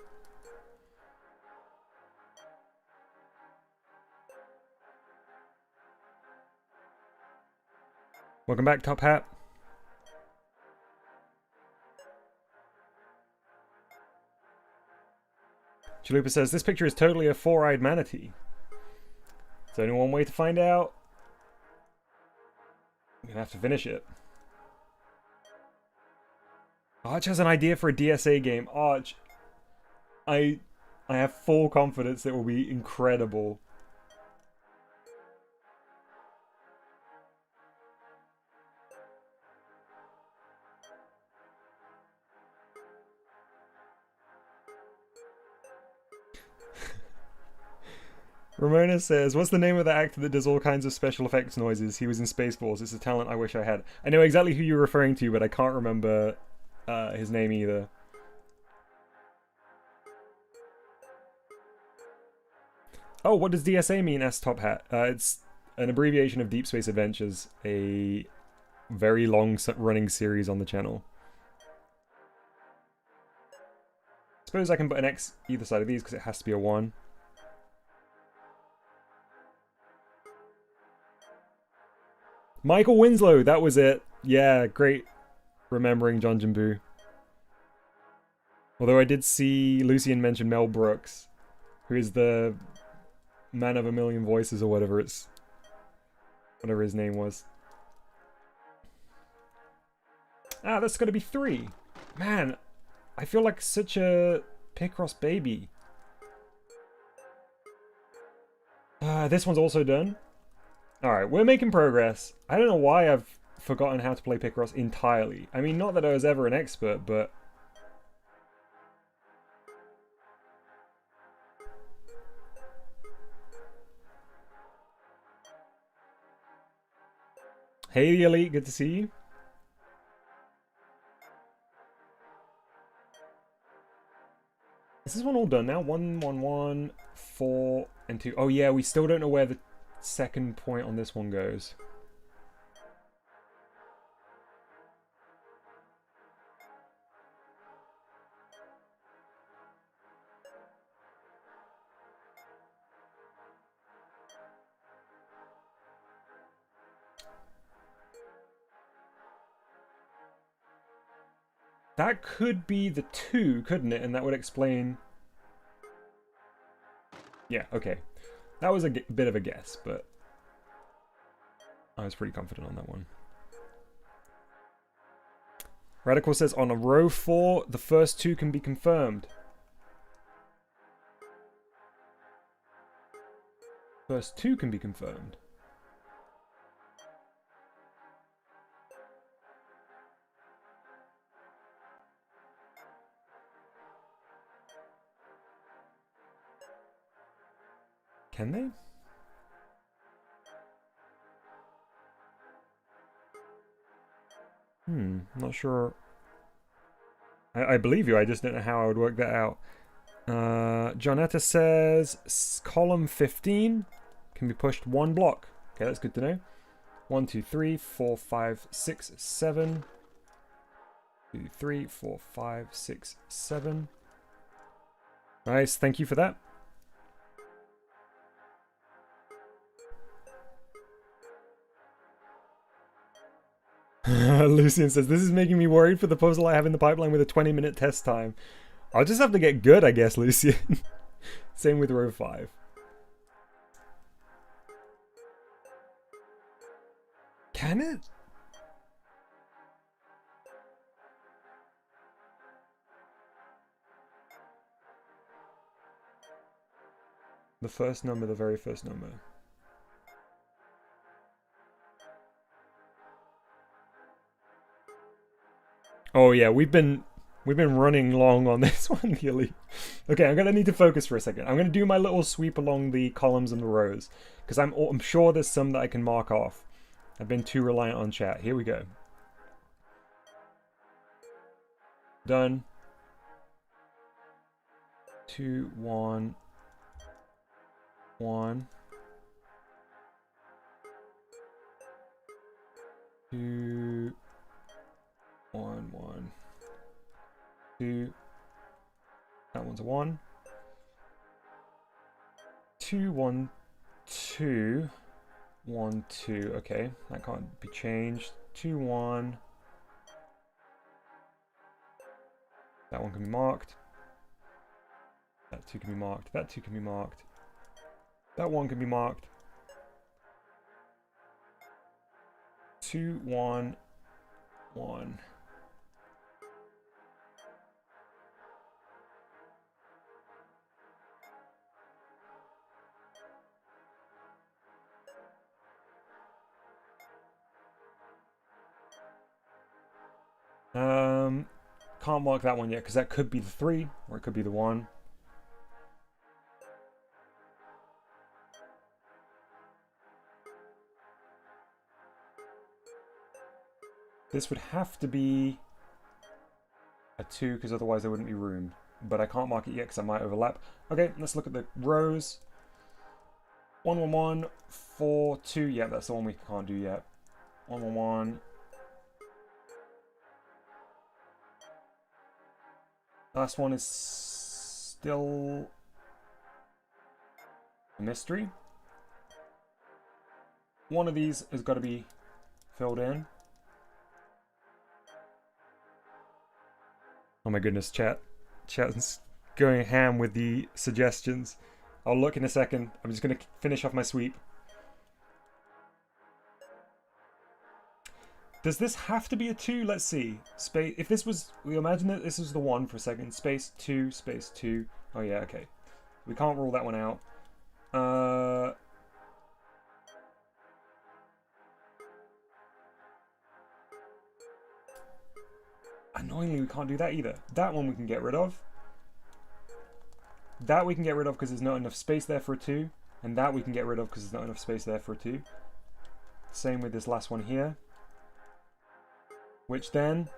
Welcome back, Top Hat. Chalupa says, this picture is totally a 4-eyed manatee. There's only one way to find out. I'm gonna have to finish it. Arch has an idea for a DSA game. Arch, I have full confidence it will be incredible. Ramona says, what's the name of the actor that does all kinds of special effects noises? He was in Spaceballs. It's a talent I wish I had. I know exactly who you're referring to, but I can't remember his name either. Oh, what does DSA mean, S Top Hat? It's an abbreviation of Deep Space Adventures, a very long running series on the channel. Suppose I can put an X either side of these because it has to be a 1. Michael Winslow, that was it. Yeah, great remembering John Jimbu. Although I did see Lucian mention Mel Brooks, who is the man of a million voices or whatever his name was. Ah, that's gotta be 3. Man, I feel like such a Picross baby. This one's also done. Alright, we're making progress. I don't know why I've forgotten how to play Picross entirely. I mean, not that I was ever an expert, but... Hey, the Elite, good to see you. Is this one all done now? 1, 1, 1, 4, and 2. Oh yeah, we still don't know where the second point on this one goes. That could be the 2, couldn't it? And that would explain... Yeah, okay. That was a bit of a guess, but... I was pretty confident on that one. Radical says, on a row 4, the first 2 can be confirmed. First 2 can be confirmed. Can they? Not sure. I believe you, I just don't know how I would work that out. Jonetta says column 15 can be pushed 1 block. Okay, that's good to know. 1, 2, 3, 4, 5, 6, 7. 2, 3, 4, 5, 6, 7. Nice, thank you for that. Lucian says, this is making me worried for the puzzle I have in the pipeline with a 20-minute test time. I'll just have to get good, I guess, Lucian. Same with row 5. Can it? The first number, the very first number. Oh yeah, we've been running long on this one, Gilly. Okay, I'm gonna need to focus for a second. I'm gonna do my little sweep along the columns and the rows, because I'm sure there's some that I can mark off. I've been too reliant on chat. Here we go. Done. 2, 1, 1. 2, 1, 1, 2. That one's a 1. 2, 1, 2. 1, 2. Okay, that can't be changed. 2, 1. That one can be marked. That 2 can be marked. That 2 can be marked. That 1 can be marked. 2, 1, 1. Can't mark that one yet because that could be the 3 or it could be the 1. This would have to be a 2 because otherwise there wouldn't be room. But I can't mark it yet because I might overlap. Okay, let's look at the rows. 1, 1, 1, 4, 2. Yeah, that's the one we can't do yet. 1, 1, 1. Last one is still a mystery. One of these has got to be filled in. Oh my goodness, chat. Chat's going ham with the suggestions. I'll look in a second. I'm just going to finish off my sweep. Does this have to be a 2? Let's see. Space. If this was... We imagine that this is the 1 for a second. Space 2, space 2. Oh yeah, okay. We can't rule that one out. Annoyingly, we can't do that either. That one we can get rid of. That we can get rid of because there's not enough space there for a 2. And that we can get rid of because there's not enough space there for a 2. Same with this last one here. Which then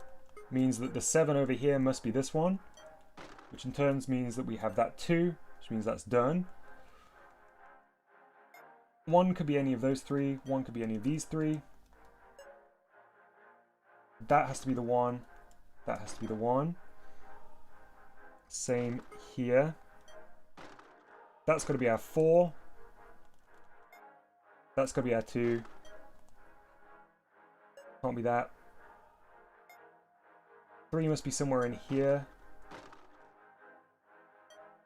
means that the 7 over here must be this one. Which in turn means that we have that 2. Which means that's done. 1 could be any of those 3. 1 could be any of these 3. That has to be the 1. That has to be the 1. Same here. That's got to be our 4. That's got to be our 2. Can't be that. 3 must be somewhere in here.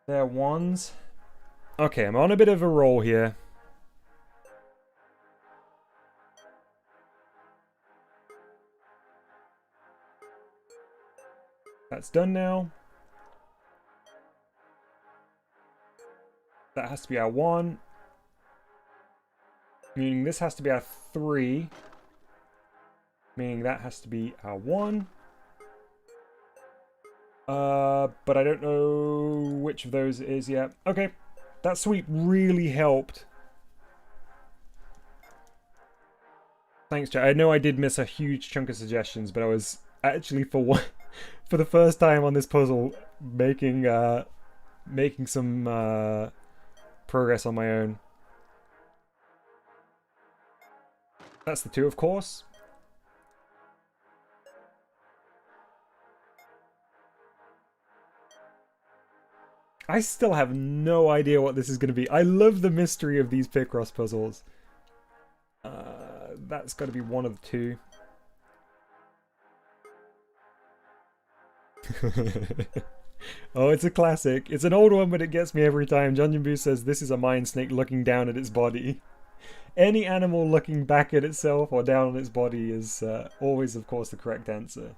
They're 1s. Okay, I'm on a bit of a roll here. That's done now. That has to be our 1. Meaning this has to be our 3. Meaning that has to be our 1. But I don't know which of those it is yet. Okay, that sweep really helped. Thanks, chat. I know I did miss a huge chunk of suggestions, but I was actually for the first time on this puzzle making some progress on my own. That's the 2, of course. I still have no idea what this is going to be. I love the mystery of these Picross puzzles. That's got to be one of the 2. Oh, it's a classic. It's an old one, but it gets me every time. Junjin says this is a mind snake looking down at its body. Any animal looking back at itself or down on its body is always, of course, the correct answer.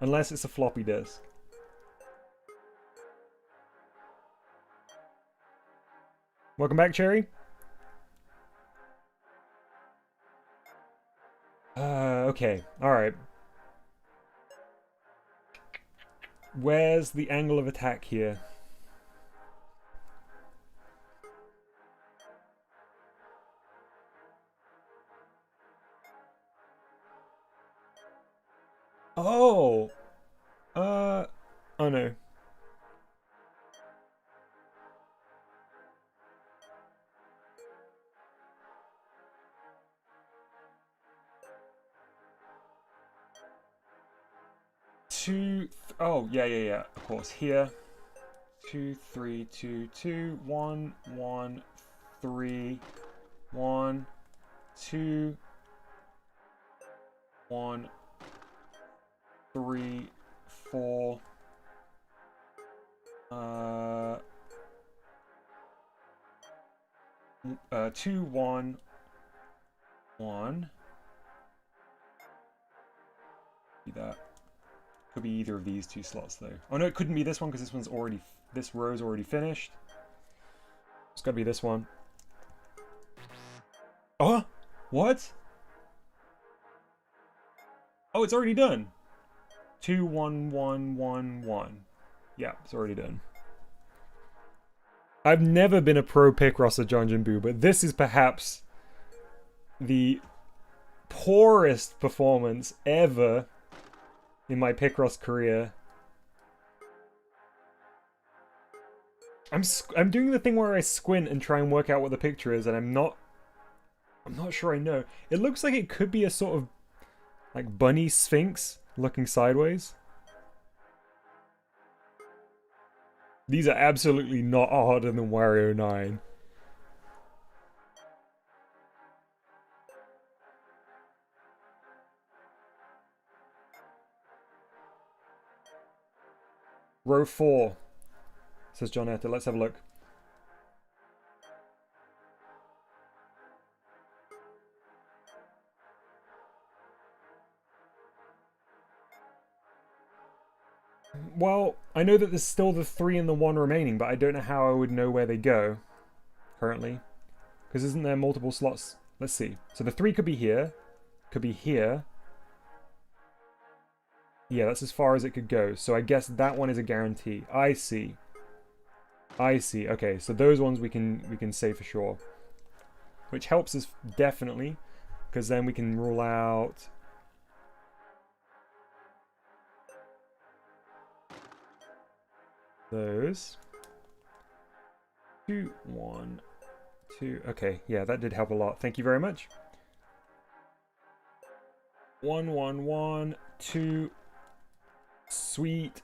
Unless it's a floppy disk. Welcome back, Cherry. Okay. Alright. Where's the angle of attack here? Oh! Oh no. Oh, yeah, of course. Here. 2, 3, 2, 2, 1, 1, 3, 1, 2, 1, 3, 4. 2, 1, 1. Be that. Could be either of these 2 slots though. Oh no, it couldn't be this one because this row's already finished. It's gotta be this one. Oh, what? Oh, it's already done. 2, 1, 1, 1, 1. Yeah, it's already done. I've never been a pro Picross or Jonjinbu, but this is perhaps the poorest performance ever in my Picross career. I'm doing the thing where I squint and try and work out what the picture is, and I'm not sure I know. It looks like it could be a sort of like bunny sphinx looking sideways. These are absolutely not harder than Wario 9. Row 4, says Jonetta. Let's have a look. Well, I know that there's still the 3 and the 1 remaining, but I don't know how I would know where they go currently. Because isn't there multiple slots? Let's see. So the 3 could be here. Could be here. Yeah, that's as far as it could go. So I guess that one is a guarantee. I see. I see. Okay, so those ones we can say for sure. Which helps us definitely. Because then we can rule out... those. 2, 1, 2. Okay, yeah, that did help a lot. Thank you very much. 1, 1, 1, 2. Sweet.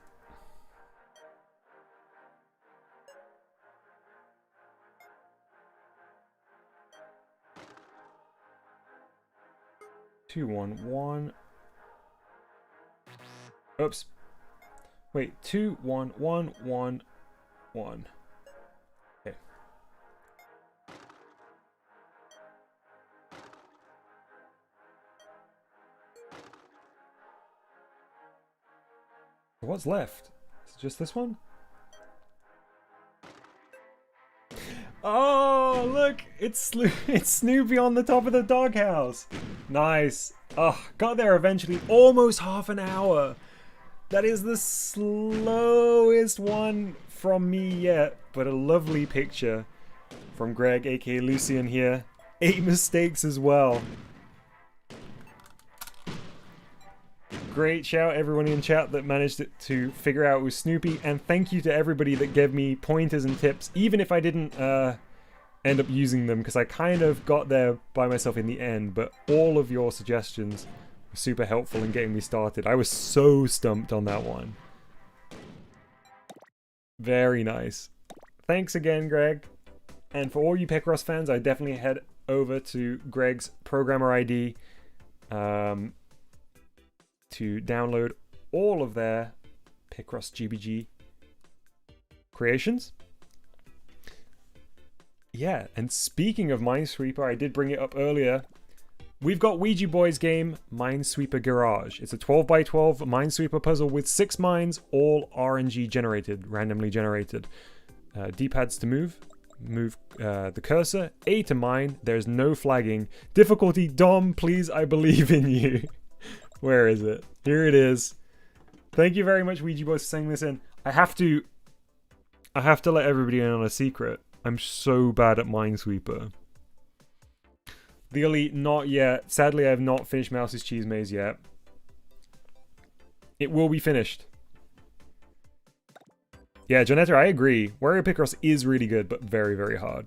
Two, 1, 1. Oops. Wait, 2, 1, 1, 1, 1. Okay. What's left? Is it just this one? Oh, look! It's Snoopy on the top of the doghouse. Nice. Oh, got there eventually. Almost half an hour. That is the slowest one from me yet, but a lovely picture from Greg, aka Lucian here. 8 mistakes as well. Great shout, everyone in chat that managed to figure out it was Snoopy, and thank you to everybody that gave me pointers and tips, even if I didn't end up using them, because I kind of got there by myself in the end, but all of your suggestions were super helpful in getting me started. I was so stumped on that one. Very nice. Thanks again, Greg. And for all you Picross fans, I definitely head over to Greg's programmer ID to download all of their Picross GBG creations. Yeah, and speaking of Minesweeper, I did bring it up earlier. We've got Ouija Boy's game, Minesweeper Garage. It's a 12x12 Minesweeper puzzle with 6 mines, all RNG generated, randomly generated. D-pads to move the cursor, A to mine, there's no flagging. Difficulty, Dom, please, I believe in you. Where is it? Here it is. Thank you very much, Ouija Boys, for sending this in. I have to let everybody in on a secret. I'm so bad at Minesweeper. The Elite, not yet. Sadly, I have not finished Mouse's Cheese Maze yet. It will be finished. Yeah, Jonetta, I agree. Wario Picross is really good, but very, very hard.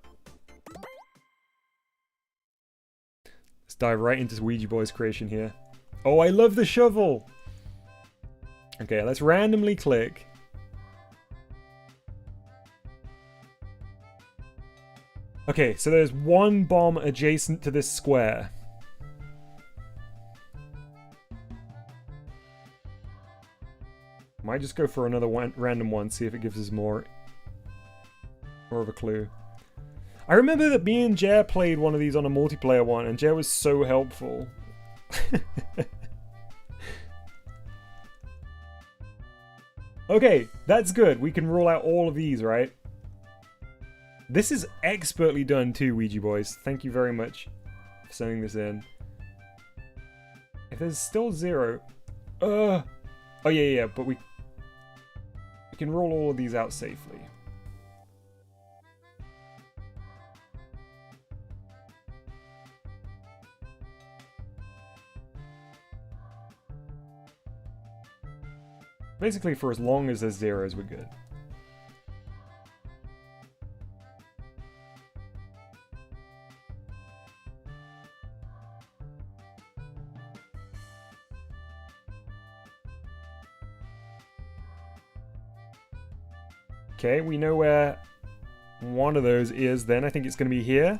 Let's dive right into Ouija Boy's creation here. Oh, I love the shovel! Okay, let's randomly click. Okay, so there's one bomb adjacent to this square. Might just go for another random one, see if it gives us more of a clue. I remember that me and Jer played one of these on a multiplayer one, and Jer was so helpful. Okay, that's good. We can rule out all of these, right? This is expertly done too, Ouija Boys. Thank you very much for sending this in. If there's still 0... Oh, yeah, but we can roll all of these out safely. Basically, for as long as there's zeros, we're good. Okay, we know where one of those is then. I think it's going to be here.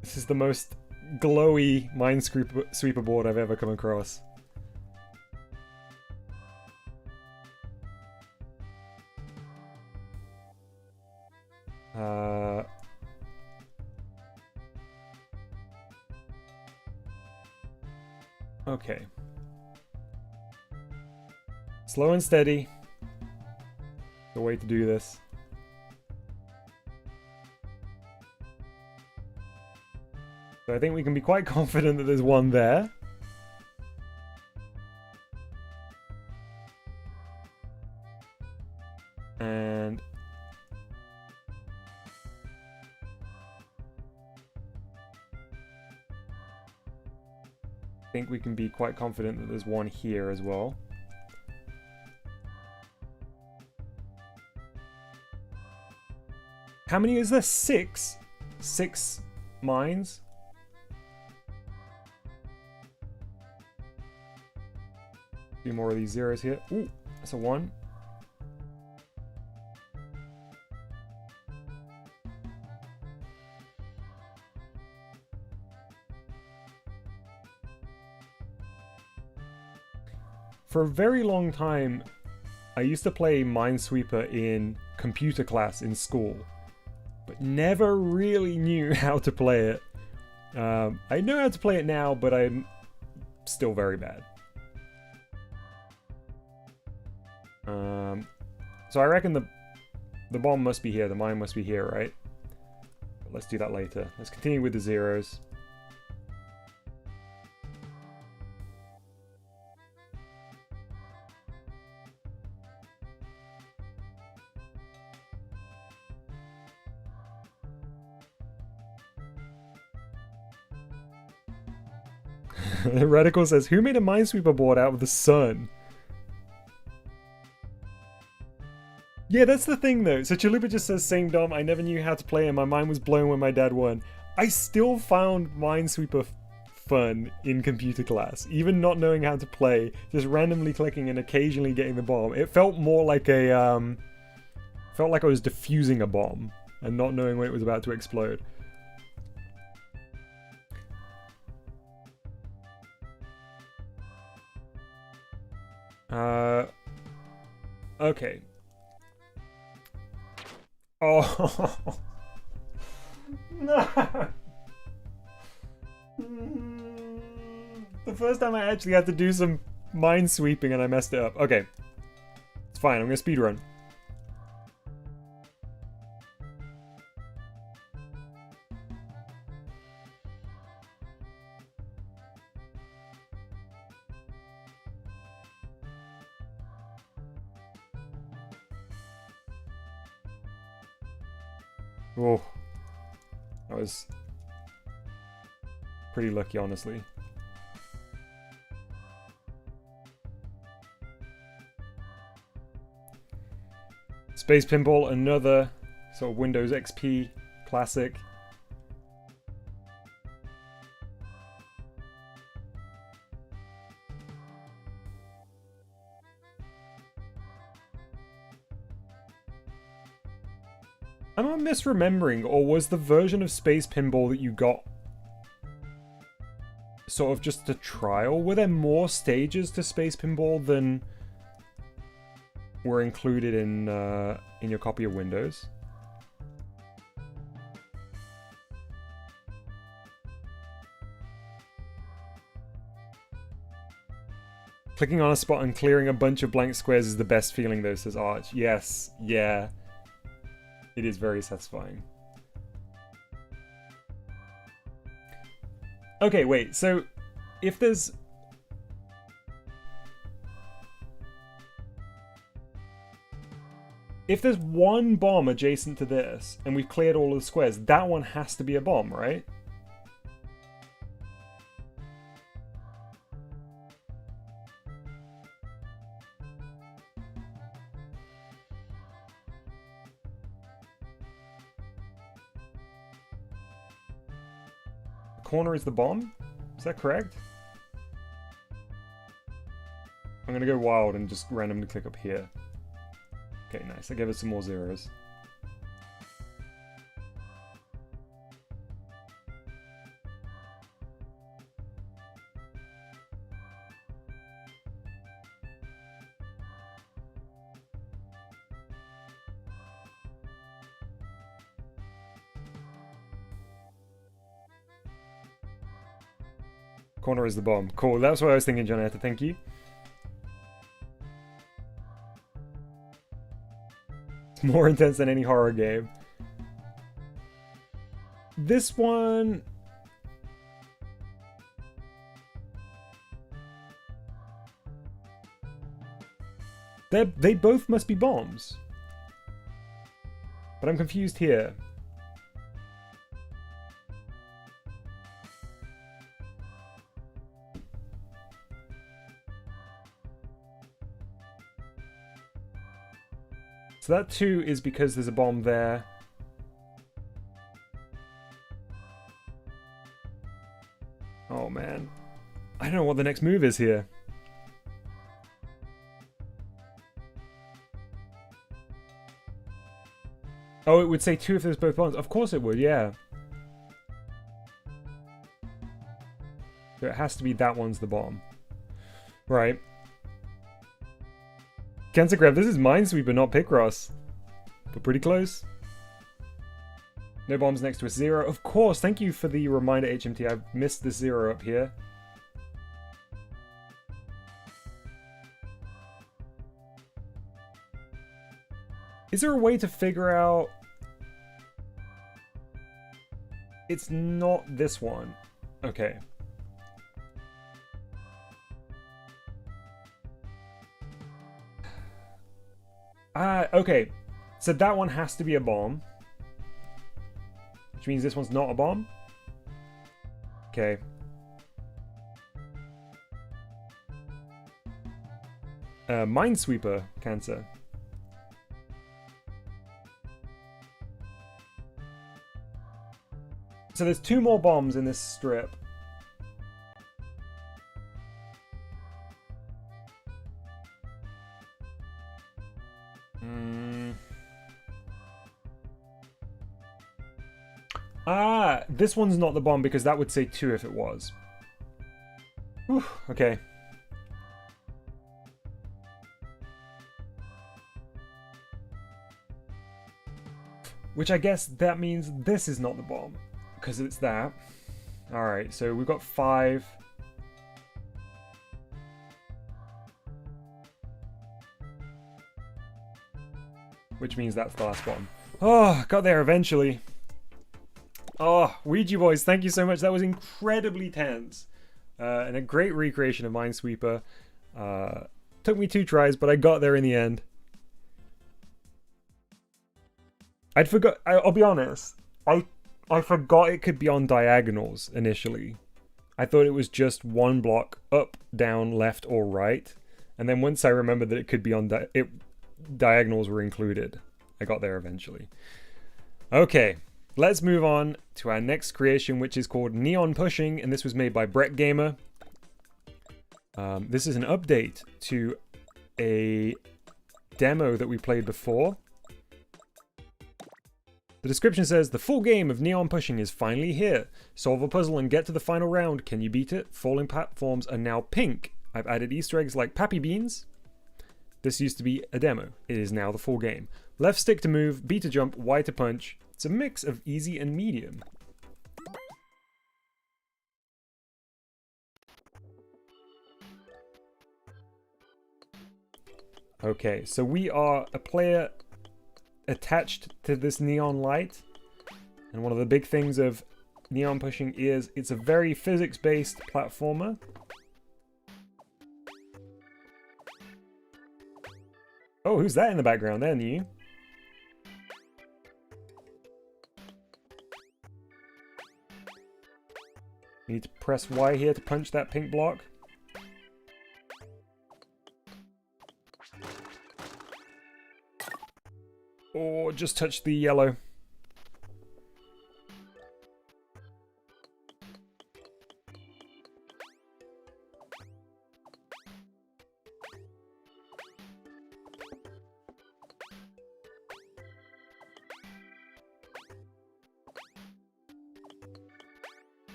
This is the most glowy Minesweeper board I've ever come across. Okay. Slow and steady. The way to do this. So I think we can be quite confident that there's one there. And I think we can be quite confident that there's one here as well. How many is there? 6? 6 mines? A few more of these zeros here. Ooh, that's a 1. For a very long time, I used to play Minesweeper in computer class in school, but never really knew how to play it. I know how to play it now, but I'm still very bad. So I reckon the bomb must be here, the mine must be here, right? But let's do that later. Let's continue with the zeros. Radical says, who made a Minesweeper board out of the sun? Yeah, that's the thing though. So Chalupa just says, same Dom, I never knew how to play and my mind was blown when my dad won. I still found Minesweeper fun in computer class, even not knowing how to play, just randomly clicking and occasionally getting the bomb. It felt more like a, felt like I was defusing a bomb and not knowing when it was about to explode. Okay. Oh. No. The first time I actually had to do some mine sweeping and I messed it up. Okay. It's fine, I'm gonna speedrun. Oh, that was pretty lucky, honestly. Space Pinball, another sort of Windows XP classic. Am I misremembering, or was the version of Space Pinball that you got sort of just a trial? Were there more stages to Space Pinball than were included in your copy of Windows? Clicking on a spot and clearing a bunch of blank squares is the best feeling though, says Arch. Yes, yeah. It is very satisfying. Okay, wait, so if there's... If there's one bomb adjacent to this, and we've cleared all of the squares, that one has to be a bomb, right? Corner is the bomb? Is that correct? I'm gonna go wild and just randomly click up here. Okay, nice. I gave it some more zeros. Corner is the bomb. Cool, that's what I was thinking, Jonetta. Thank you. It's more intense than any horror game. This one... They both must be bombs. But I'm confused here. So that 2 is because there's a bomb there. Oh man. I don't know what the next move is here. Oh, it would say 2 if there's both bombs. Of course it would, yeah. So it has to be that one's the bomb. Right. Cancer Grab, this is Minesweeper, not Picross. But pretty close. No bombs next to a 0. Of course, thank you for the reminder, HMT. I've missed the 0 up here. Is there a way to figure out... It's not this one. Okay. Okay. So that one has to be a bomb. Which means this one's not a bomb? Okay. Minesweeper, Cancer. So there's 2 more bombs in this strip. Ah, this one's not the bomb because that would say 2 if it was. Whew, okay. Which I guess that means this is not the bomb. Because it's that. Alright, so we've got 5. Which means that's the last bomb. Oh, got there eventually. Oh, Ouija Boys, thank you so much. That was incredibly tense. And a great recreation of Minesweeper. Took me 2 tries, but I got there in the end. I'll be honest. I forgot it could be on diagonals initially. I thought it was just one block up, down, left, or right. And then once I remembered that it could be on diagonals were included, I got there eventually. Okay, let's move on to our next creation, which is called Neon Pushing, and this was made by Brett Gamer. This is an update to a demo that we played before. The description says, the full game of Neon Pushing is finally here. Solve a puzzle and get to the final round. Can you beat it? Falling platforms are now pink. I've added Easter eggs like Pappy Beans. This used to be a demo. It is now the full game. Left stick to move, B to jump, Y to punch. It's a mix of easy and medium. Okay, so we are a player attached to this neon light, and one of the big things of Neon Pushing is it's a very physics-based platformer. Oh, who's that in the background there, you? Need to press Y here to punch that pink block. Or just touch the yellow.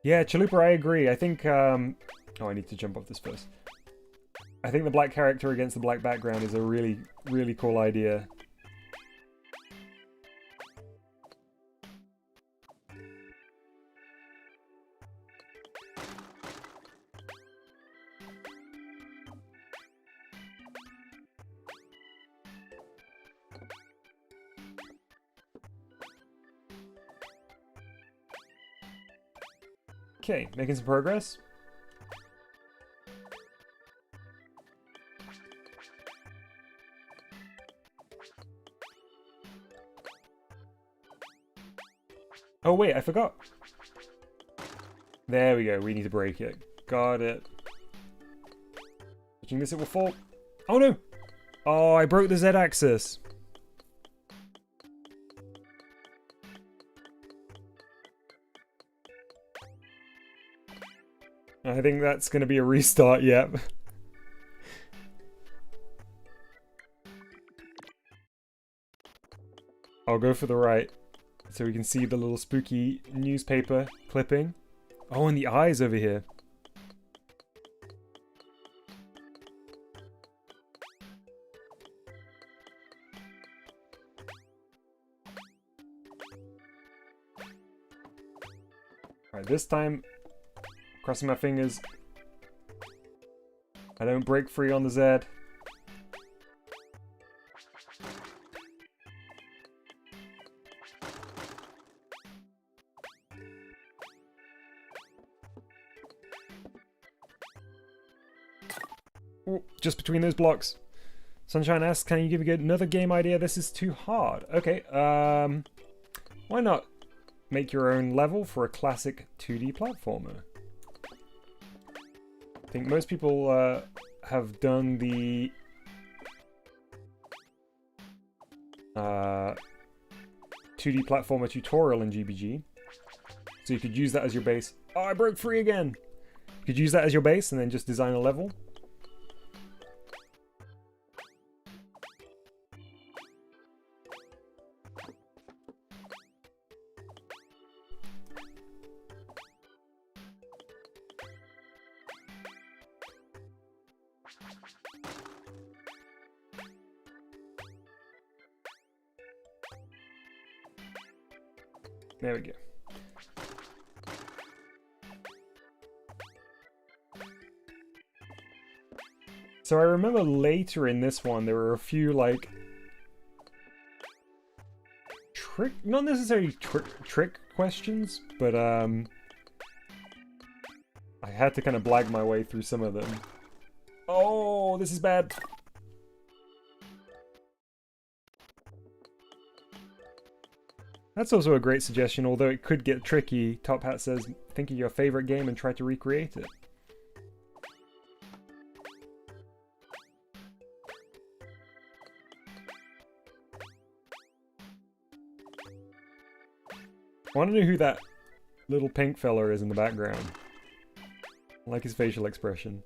Yeah, Chalupa, I agree. I think, oh, I need to jump off this first. I think the black character against the black background is a really, really cool idea. Okay, making some progress. Oh wait, I forgot. There we go, we need to break it. Got it. Touching this, it will fall. Oh no! Oh, I broke the Z-axis. I think that's going to be a restart, yep. I'll go for the right, so we can see the little spooky newspaper clipping. Oh, and the eyes over here. Alright, this time, crossing my fingers, I don't break free on the Z. Ooh, just between those blocks. Sunshine asks, can you give me another game idea? This is too hard. Okay, why not make your own level for a classic 2D platformer? I think most people have done the 2D platformer tutorial in GBG. So you could use that as your base. Oh, I broke free again! You could use that as your base and then just design a level. There we go. So I remember later in this one, there were a few, like, not necessarily trick questions, but, I had to kind of blag my way through some of them. Oh, this is bad. That's also a great suggestion, although it could get tricky. Top Hat says, think of your favorite game and try to recreate it. I want to know who that little pink fella is in the background. I like his facial expression.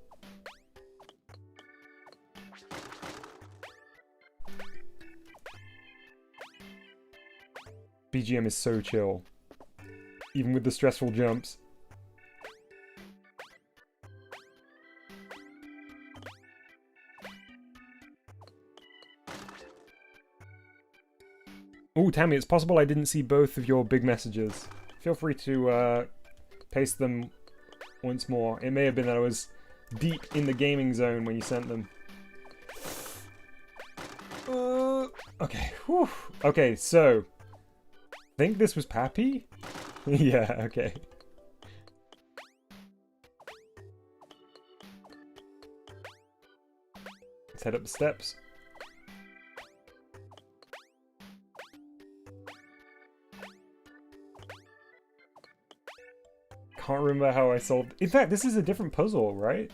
BGM is so chill, even with the stressful jumps. Oh, Tammy, it's possible I didn't see both of your big messages. Feel free to paste them once more. It may have been that I was deep in the gaming zone when you sent them. Okay, whew. Okay, so think this was Pappy? Yeah, okay. Let's head up the steps. Can't remember how I solved. In fact, this is a different puzzle, right?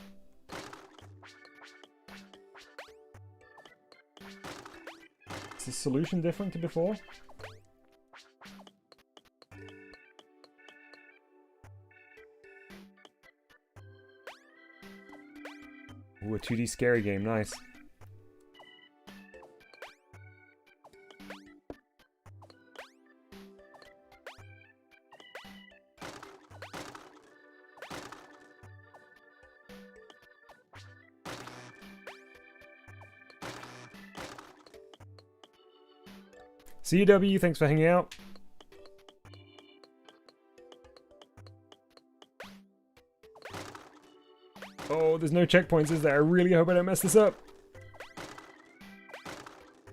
Is the solution different to before? Ooh, a 2D scary game, nice. CW, thanks for hanging out. Oh, there's no checkpoints, is there? I really hope I don't mess this up.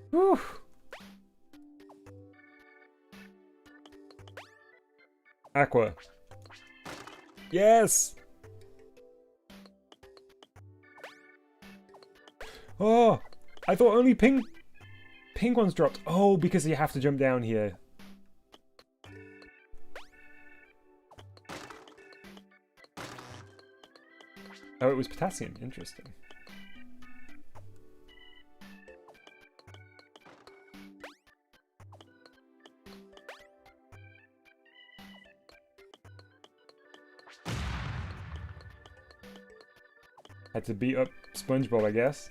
Whew. Aqua. Yes! Oh! I thought only pink ones dropped. Oh, because you have to jump down here. Oh, it was potassium. Interesting. Had to beat up SpongeBob, I guess.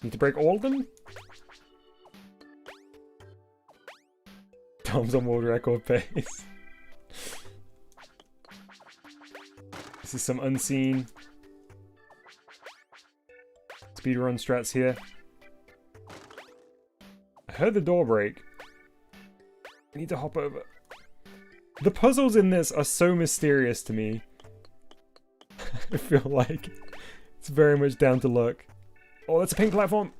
Need to break all of them? Tom's on world record pace. This is some unseen speedrun strats here. I heard the door break. I need to hop over. The puzzles in this are so mysterious to me. I feel like it's very much down to luck. Oh, that's a pink platform.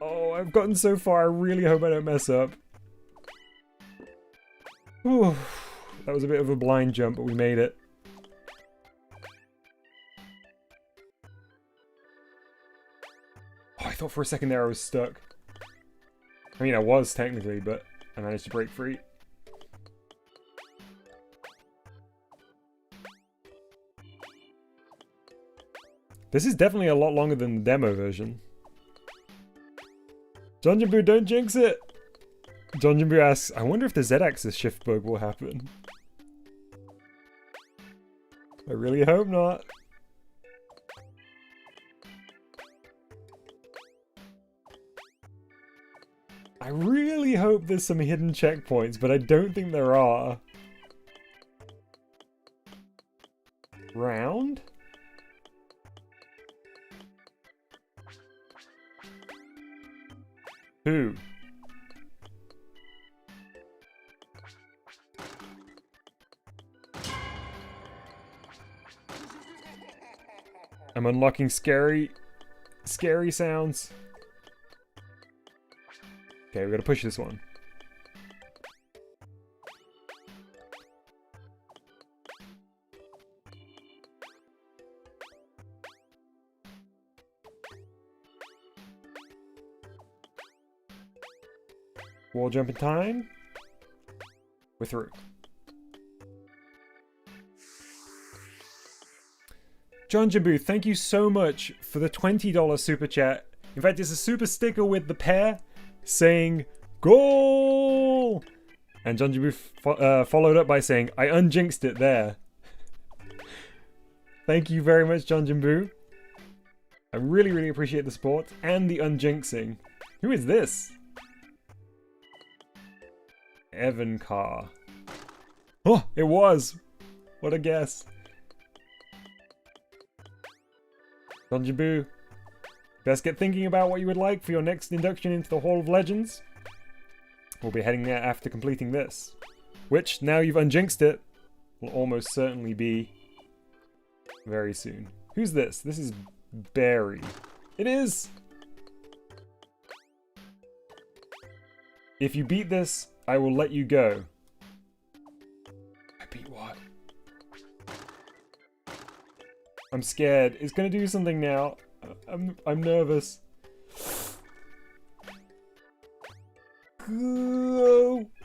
Oh, I've gotten so far. I really hope I don't mess up. Whew. That was a bit of a blind jump, but we made it. Oh, I thought for a second there I was stuck. I mean, I was technically, but I managed to break free. This is definitely a lot longer than the demo version. John Jimbo, don't jinx it! John Jimbo asks, I wonder if the Z-axis shift bug will happen. I really hope not. I really hope there's some hidden checkpoints, but I don't think there are. Round? Who? I'm unlocking scary sounds. Okay, we gotta push this one. Wall jump in time. We're through. John Jimbo, thank you so much for the $20 super chat. In fact, it's a super sticker with the pair saying goal, and John Jimbo followed up by saying, I unjinxed it there. Thank you very much, John Jimbo. I really, really appreciate the support and the unjinxing. Who is this? Evan Carr. Oh, it was. What a guess. John Jimbo, best get thinking about what you would like for your next induction into the Hall of Legends. We'll be heading there after completing this, which, now you've unjinxed it, will almost certainly be very soon. Who's this? This is Barry. It is! If you beat this, I will let you go. I beat what? I'm scared. It's gonna do something now. I'm nervous.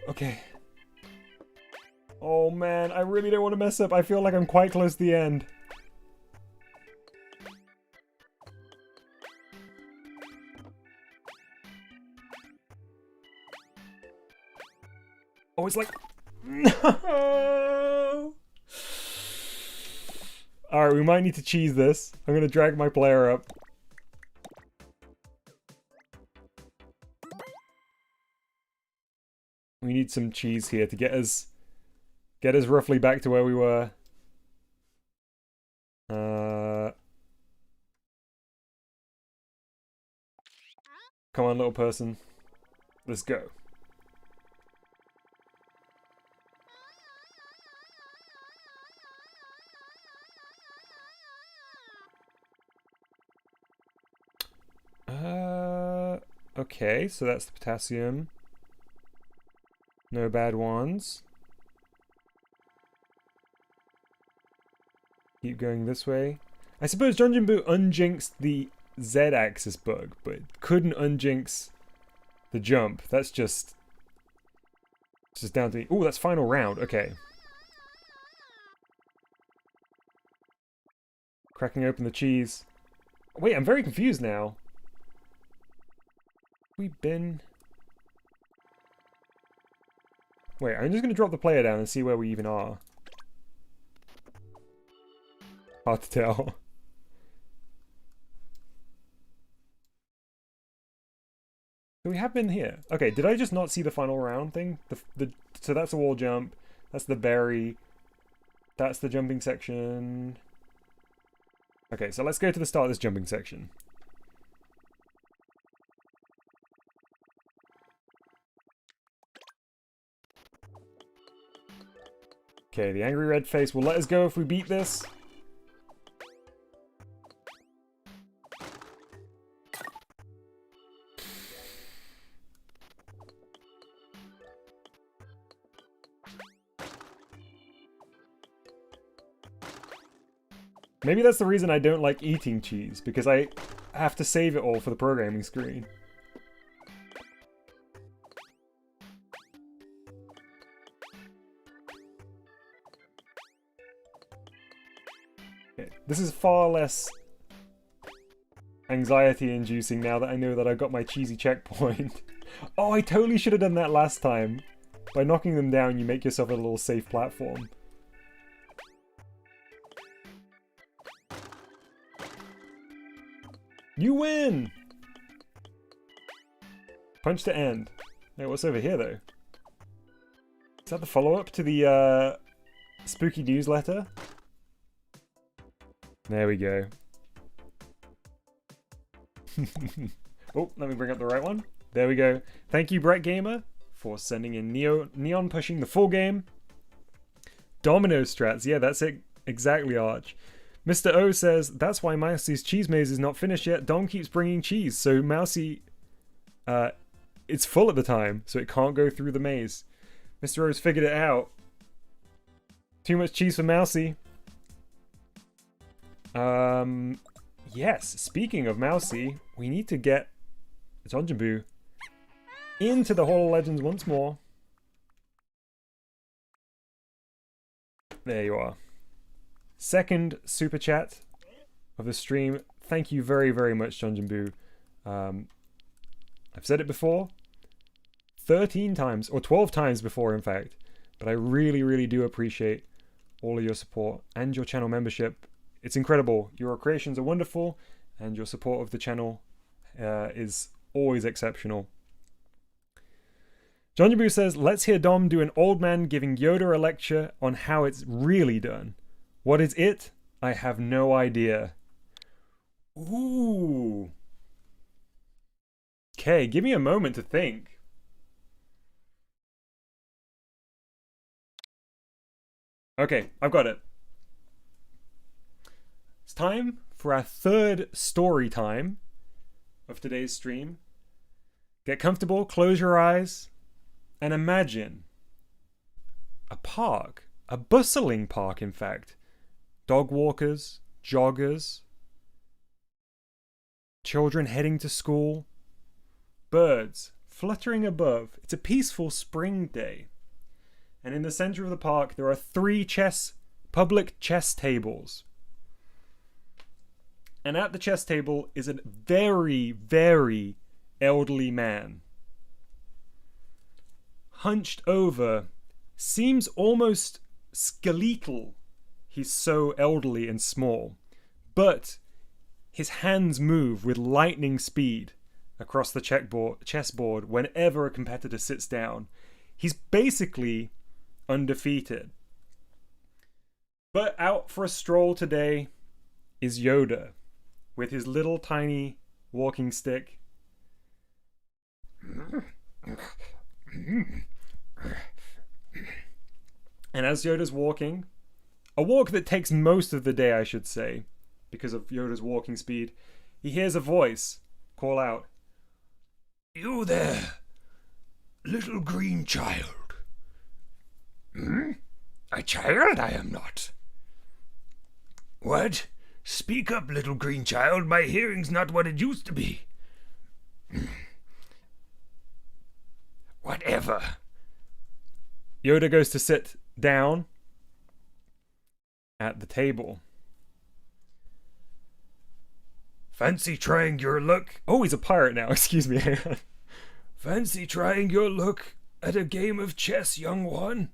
Okay. Oh man, I really don't want to mess up. I feel like I'm quite close to the end. Oh, it's like... No! Alright, we might need to cheese this. I'm gonna drag my player up. We need some cheese here to get us roughly back to where we were. Come on, little person. Let's go. Okay, so that's the potassium. No bad ones. Keep going this way. I suppose Jonjinbu unjinxed the Z-axis bug, but couldn't unjinx the jump. That's just down to... Oh, that's final round. Okay. Cracking open the cheese. Wait, I'm very confused now. We've been... Wait, I'm just going to drop the player down and see where we even are. Hard to tell. So we have been here. Okay, did I just not see the final round thing? So that's a wall jump. That's the berry. That's the jumping section. Okay, so let's go to the start of this jumping section. Okay, the angry red face will let us go if we beat this. Maybe that's the reason I don't like eating cheese, because I have to save it all for the programming screen. Okay, this is far less anxiety-inducing now that I know that I got my cheesy checkpoint. Oh, I totally should have done that last time. By knocking them down, you make yourself a little safe platform. You win! Punch to end. Hey, what's over here, though? Is that the follow-up to the, spooky newsletter? There we go. Oh, let me bring up the right one. There we go. Thank you, Brett Gamer, for sending in Neon pushing the full game. Domino strats. Yeah, that's it. Exactly, Arch. Mr. O says, that's why Mousie's cheese maze is not finished yet. Dom keeps bringing cheese, so Mousie, it's full at the time, so it can't go through the maze. Mr. O's figured it out. Too much cheese for Mousie. Yes, speaking of Mousie, we need to get Jonjinbu into the Hall of Legends once more. There you are. Second super chat of the stream. Thank you very, very much, Jonjinbu. I've said it before. 13 times, or 12 times before, in fact. But I really, really do appreciate all of your support and your channel membership. It's incredible. Your creations are wonderful, and your support of the channel is always exceptional. Jonjinbu says, let's hear Dom do an old man giving Yoda a lecture on how it's really done. What is it? I have no idea. Ooh. Okay, give me a moment to think. Okay, I've got it. It's time for our third story time of today's stream. Get comfortable, close your eyes, and imagine a park. A bustling park, in fact. Dog walkers, joggers, children heading to school, birds fluttering above. It's a peaceful spring day. And in the center of the park, there are 3 public chess tables. And at the chess table is a very, very elderly man. Hunched over, seems almost skeletal. He's so elderly and small. But his hands move with lightning speed across the chessboard whenever a competitor sits down. He's basically undefeated. But out for a stroll today is Yoda with his little tiny walking stick. And as Yoda's walking, a walk that takes most of the day, I should say, because of Yoda's walking speed, he hears a voice call out, You there, little green child. A child I am not. What? Speak up, little green child. My hearing's not what it used to be. Whatever. Yoda goes to sit down at the table. Fancy trying your luck. Oh, he's a pirate now. Excuse me. Hang on. Fancy trying your luck at a game of chess, young one?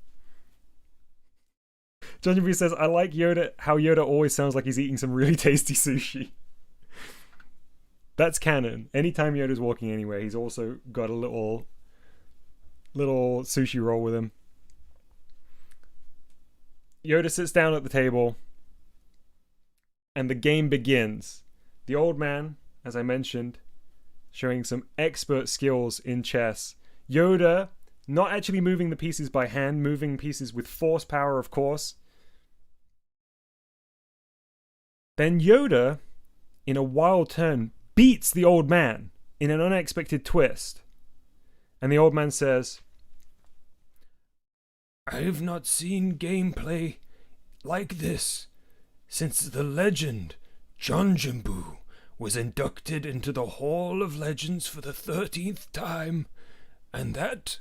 John B says, I like Yoda, how Yoda always sounds like he's eating some really tasty sushi. That's canon. Anytime Yoda's walking anywhere, he's also got a little sushi roll with him. Yoda sits down at the table, and the game begins. The old man, as I mentioned, showing some expert skills in chess. Yoda, not actually moving the pieces by hand, moving pieces with force power, of course. Then Yoda, in a wild turn, beats the old man in an unexpected twist. And the old man says, I've not seen gameplay like this since the legend Jonjimbu was inducted into the Hall of Legends for the 13th time, and that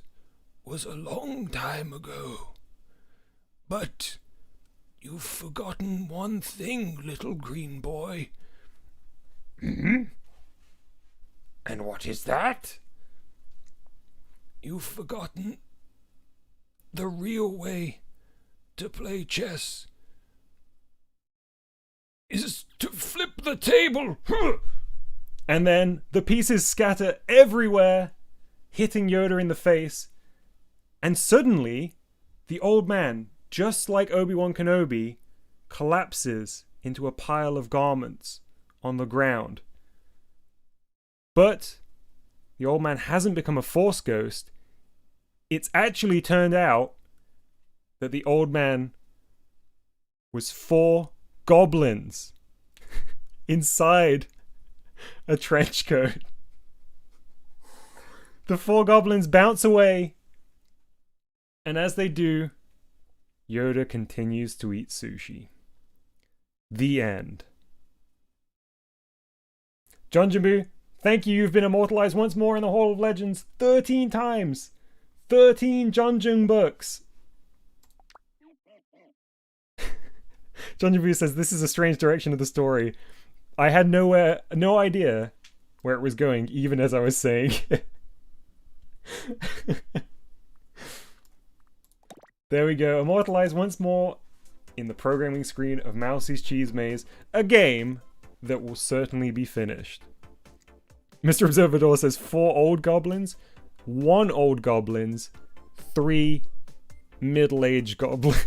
was a long time ago. But you've forgotten one thing, little green boy. And what is that? You've forgotten the real way to play chess is to flip the table. and then the pieces scatter everywhere, hitting Yoda in the face. And suddenly, the old man, just like Obi-Wan Kenobi, collapses into a pile of garments on the ground. But the old man hasn't become a Force ghost. It's actually turned out that the old man was 4 goblins inside a trench coat. The 4 goblins bounce away, and as they do, Yoda continues to eat sushi. The end. John Jambu, thank you. You've been immortalized once more in the Hall of Legends 13 times. 13 John Jung books. John Jambu says, this is a strange direction of the story. I had no idea where it was going, even as I was saying it. There we go. Immortalized once more in the programming screen of Mousie's Cheese Maze, a game that will certainly be finished. Mr. Observador says 4 old goblins, 1 old goblins, 3 middle-aged goblins.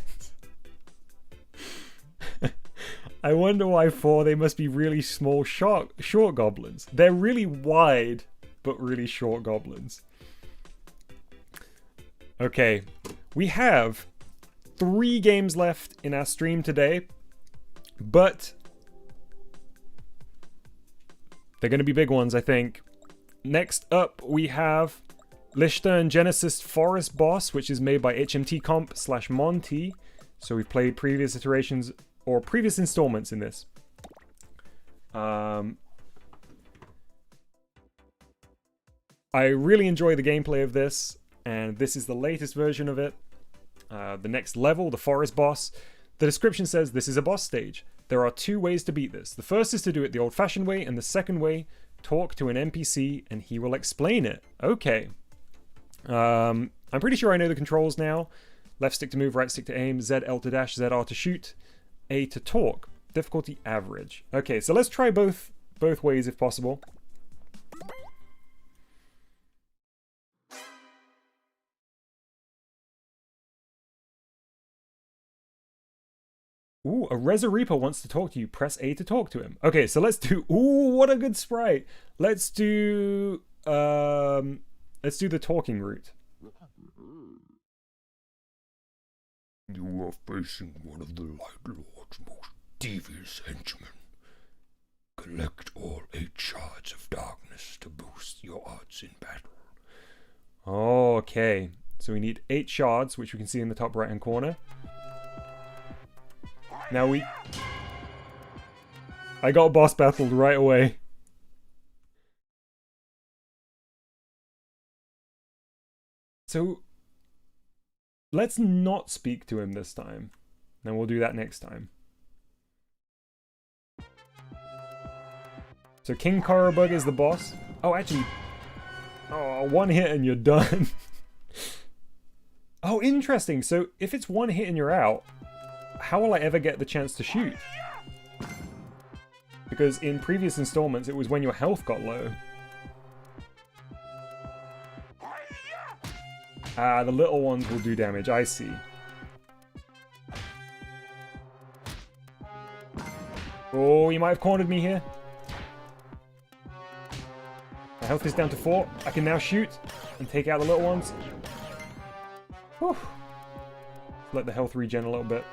I wonder why 4, they must be really small, short goblins. They're really wide, but really short goblins. Okay, we have 3 games left in our stream today, but they're going to be big ones, I think. Next up, we have Lichter and Genesis Forest Boss, which is made by HMT Comp / Monty. So we've played previous iterations or previous installments in this. I really enjoy the gameplay of this, and this is the latest version of it. The next level, the Forest Boss. The description says this is a boss stage. There are 2 ways to beat this. The first is to do it the old-fashioned way, and the second way, talk to an NPC and he will explain it. Okay. I'm pretty sure I know the controls now. Left stick to move, right stick to aim, ZL to dash, ZR to shoot, A to talk. Difficulty average. Okay, so let's try both ways if possible. Ooh, a Reza Reaper wants to talk to you. Press A to talk to him. Okay, so let's do... Ooh, what a good sprite. Let's do the talking route. You are facing one of the Light Lord's most devious henchmen. Collect all 8 shards of darkness to boost your odds in battle. Okay, so we need 8 shards, which we can see in the top right-hand corner. Now I got boss battled right away. So, let's not speak to him this time. Then we'll do that next time. So King Korobug is the boss. Oh, actually... Oh, 1 hit and you're done. Oh, interesting. So if it's 1 hit and you're out, how will I ever get the chance to shoot? Because in previous installments, it was when your health got low. Ah, the little ones will do damage. I see. Oh, you might have cornered me here. My health is down to 4. I can now shoot and take out the little ones. Whew. Let the health regen a little bit.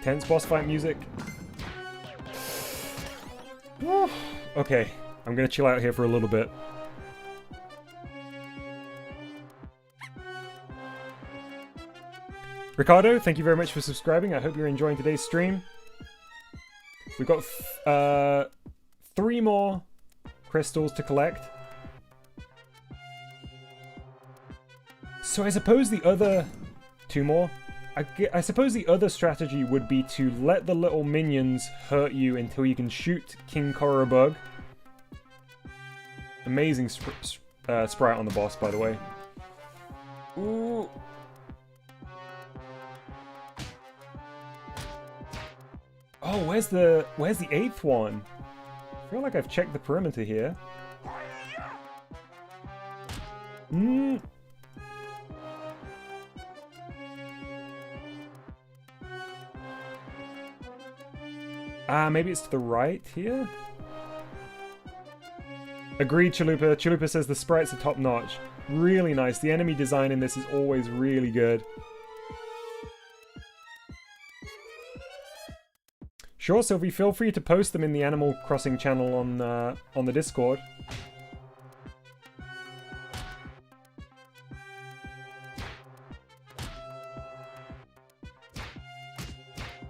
Tense boss fight music. Whew. Okay, I'm gonna chill out here for a little bit. Ricardo, thank you very much for subscribing. I hope you're enjoying today's stream. We've got 3 more crystals to collect. So I suppose the other 2 more. I suppose the other strategy would be to let the little minions hurt you until you can shoot King Korobug. Amazing sprite on the boss, by the way. Ooh. Oh, where's the 8th one? I feel like I've checked the perimeter here. Maybe it's to the right here? Agreed, Chalupa. Chalupa says the sprites are top notch. Really nice. The enemy design in this is always really good. Sure, Sylvie, feel free to post them in the Animal Crossing channel on the Discord.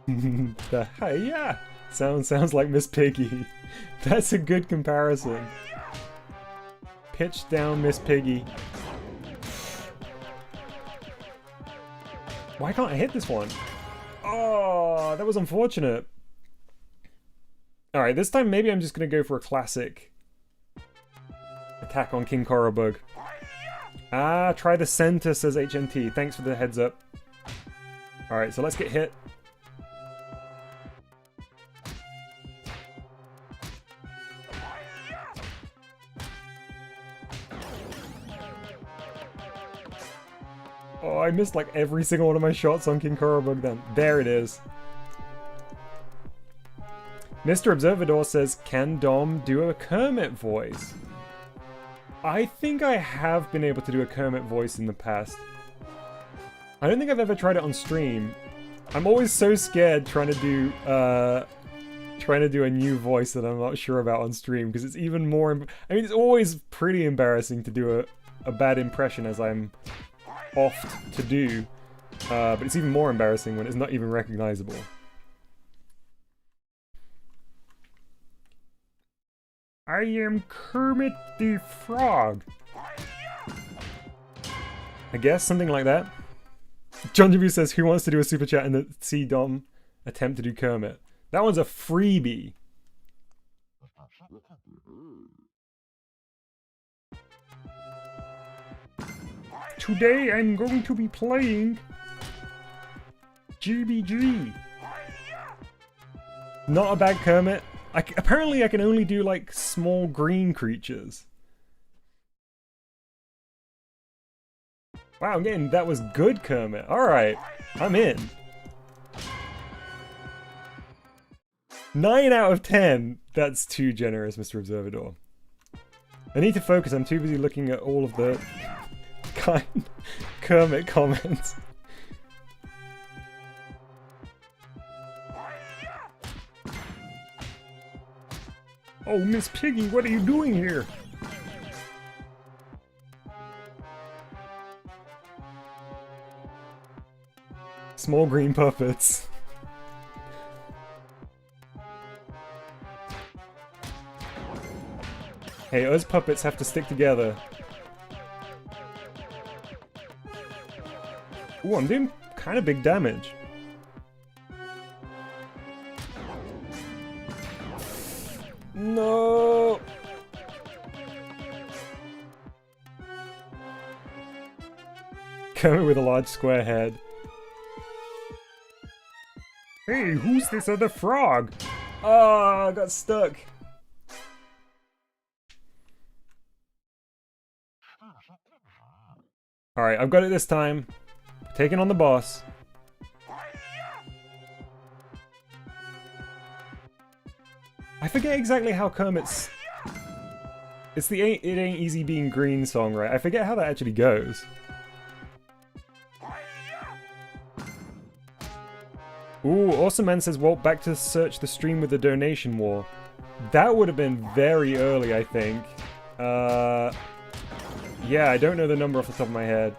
Yeah, sounds like Miss Piggy. That's a good comparison. Pitch down, Miss Piggy. Why can't I hit this one? Oh, that was unfortunate. Alright, this time maybe I'm just going to go for a classic attack on King Korobug. Try the center, says HNT. Thanks for the heads up. Alright, so let's get hit. Oh, I missed like every single one of my shots on King Korobug then. There it is. Mr. Observador says, can Dom do a Kermit voice? I think I have been able to do a Kermit voice in the past. I don't think I've ever tried it on stream. I'm always so scared trying to do a new voice that I'm not sure about on stream, because it's even more... I mean, it's always pretty embarrassing to do a bad impression, as I'm oft to do, but it's even more embarrassing when it's not even recognizable. I am Kermit the Frog. I guess, something like that. John W says, who wants to do a super chat and see Dom attempt to do Kermit? That one's a freebie. Today I'm going to be playing GBG. Not a bad Kermit. Apparently I can only do like small green creatures. Wow, again, that was good Kermit. Alright, I'm in. 9 out of 10. That's too generous, Mr. Observador. I need to focus, I'm too busy looking at all of the kind Kermit comments. Oh, Miss Piggy, what are you doing here? Small green puppets. Hey, us puppets have to stick together. Ooh, I'm doing kind of big damage. No! Coming with a large square head. Hey, who's this other frog? Oh, I got stuck. Alright, I've got it this time. Taking on the boss. I forget exactly how come it's the It Ain't Easy Being Green song, right? I forget how that actually goes. Ooh, Awesome Man says, Walt back to search the stream with the donation war. That would have been very early, I think. Yeah, I don't know the number off the top of my head.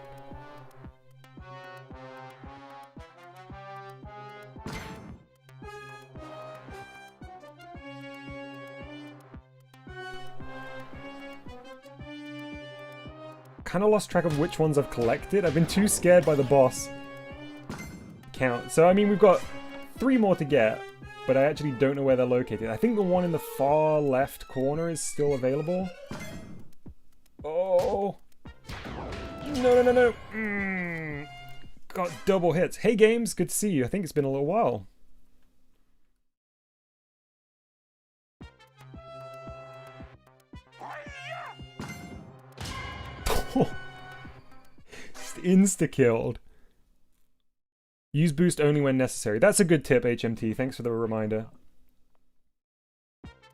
Kind of lost track of which ones I've collected. I've been too scared by the boss count. So, I mean, we've got 3 more to get, but I actually don't know where they're located. I think the one in the far left corner is still available. Oh. No, no, no, no. Got double hits. Hey, Games, good to see you. I think it's been a little while. Just insta-killed. Use boost only when necessary. That's a good tip, HMT. Thanks for the reminder.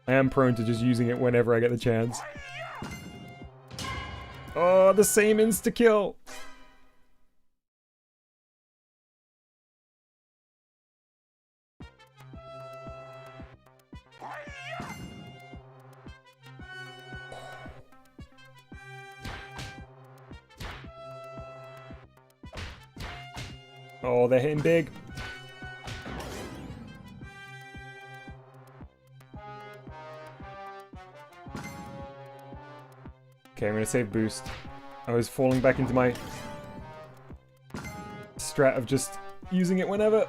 I am prone to just using it whenever I get the chance. Oh, the same insta-kill! Oh, they're hitting big. Okay, I'm gonna save boost. I was falling back into my strat of just using it whenever.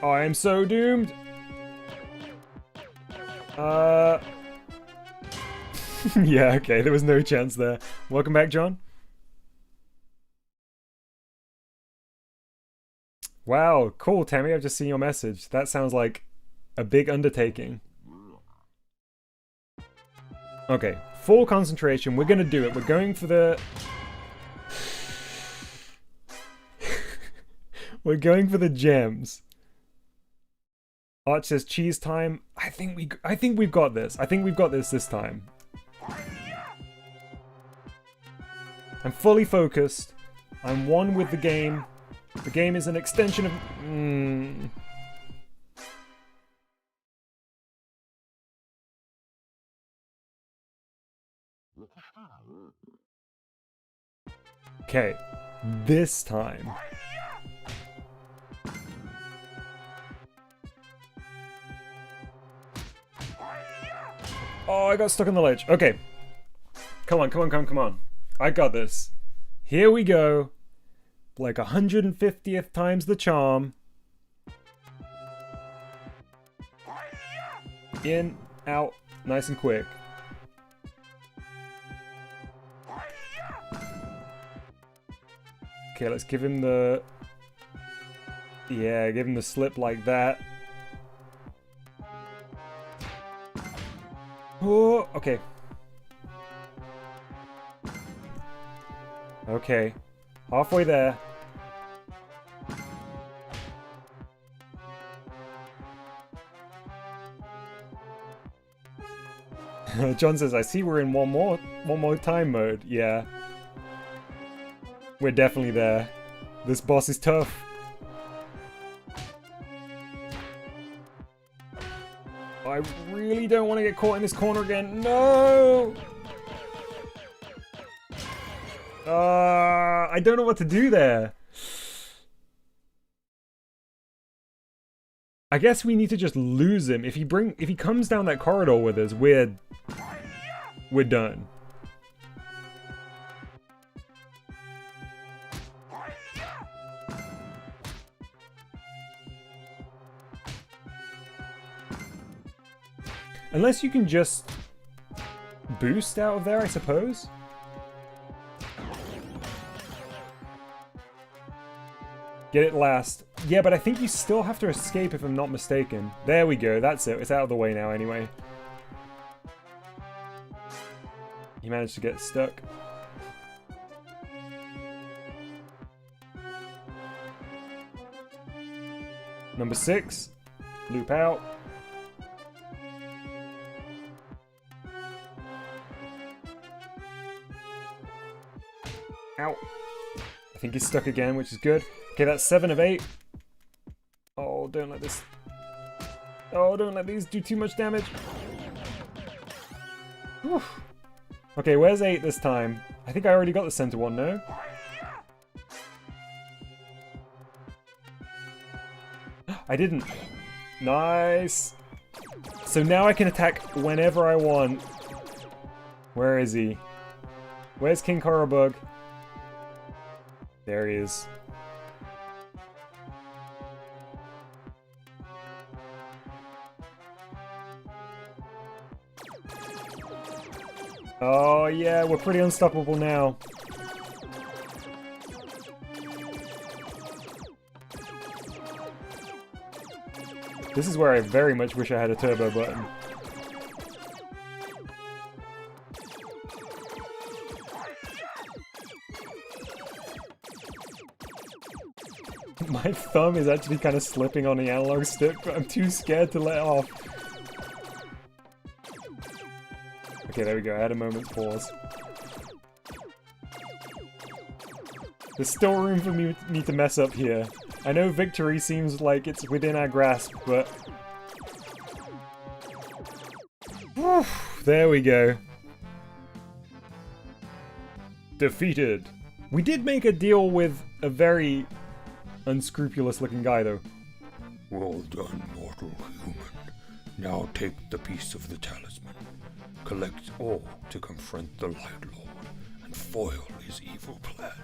Oh, I am so doomed. Yeah, okay, there was no chance there. Welcome back, John. Wow, cool, Tammy. I've just seen your message. That sounds like a big undertaking. Okay, full concentration. We're gonna do it. We're going for the... We're going for the gems. Arch says cheese time. I think we've got this. I think we've got this time. I'm fully focused. I'm one with the game. The game is an extension of... Okay, this time. Oh, I got stuck on the ledge. Okay. Come on, come on, come on, come on. I got this. Here we go. Like 150th times the charm. In, out, nice and quick. Okay, let's give him the... Yeah, give him the slip like that. Oh, okay. Okay. Halfway there. John says, I see we're in one more time mode. Yeah. We're definitely there. This boss is tough. I really don't want to get caught in this corner again. No! I don't know what to do there. I guess we need to just lose him. If he comes down that corridor with us, we're done. Unless you can just boost out of there, I suppose. Get it last. Yeah, but I think you still have to escape if I'm not mistaken. There we go, that's it. It's out of the way now anyway. He managed to get stuck. Number 6. Loop out. Ow. I think he's stuck again, which is good. Okay, that's 7 of 8. Oh, don't let this... Oh, don't let these do too much damage. Whew. Okay, where's 8 this time? I think I already got the center one, no? I didn't. Nice. So now I can attack whenever I want. Where is he? Where's King Korobug? There he is. Oh yeah, we're pretty unstoppable now. This is where I very much wish I had a turbo button. My thumb is actually kind of slipping on the analog stick, but I'm too scared to let off. Okay, there we go. I had a moment's pause. There's still room for me to mess up here. I know victory seems like it's within our grasp, but... Whew, there we go. Defeated. We did make a deal with a very unscrupulous looking guy, though. Well done, mortal human. Now take the piece of the talisman. Collect all to confront the Light Lord and foil his evil plans.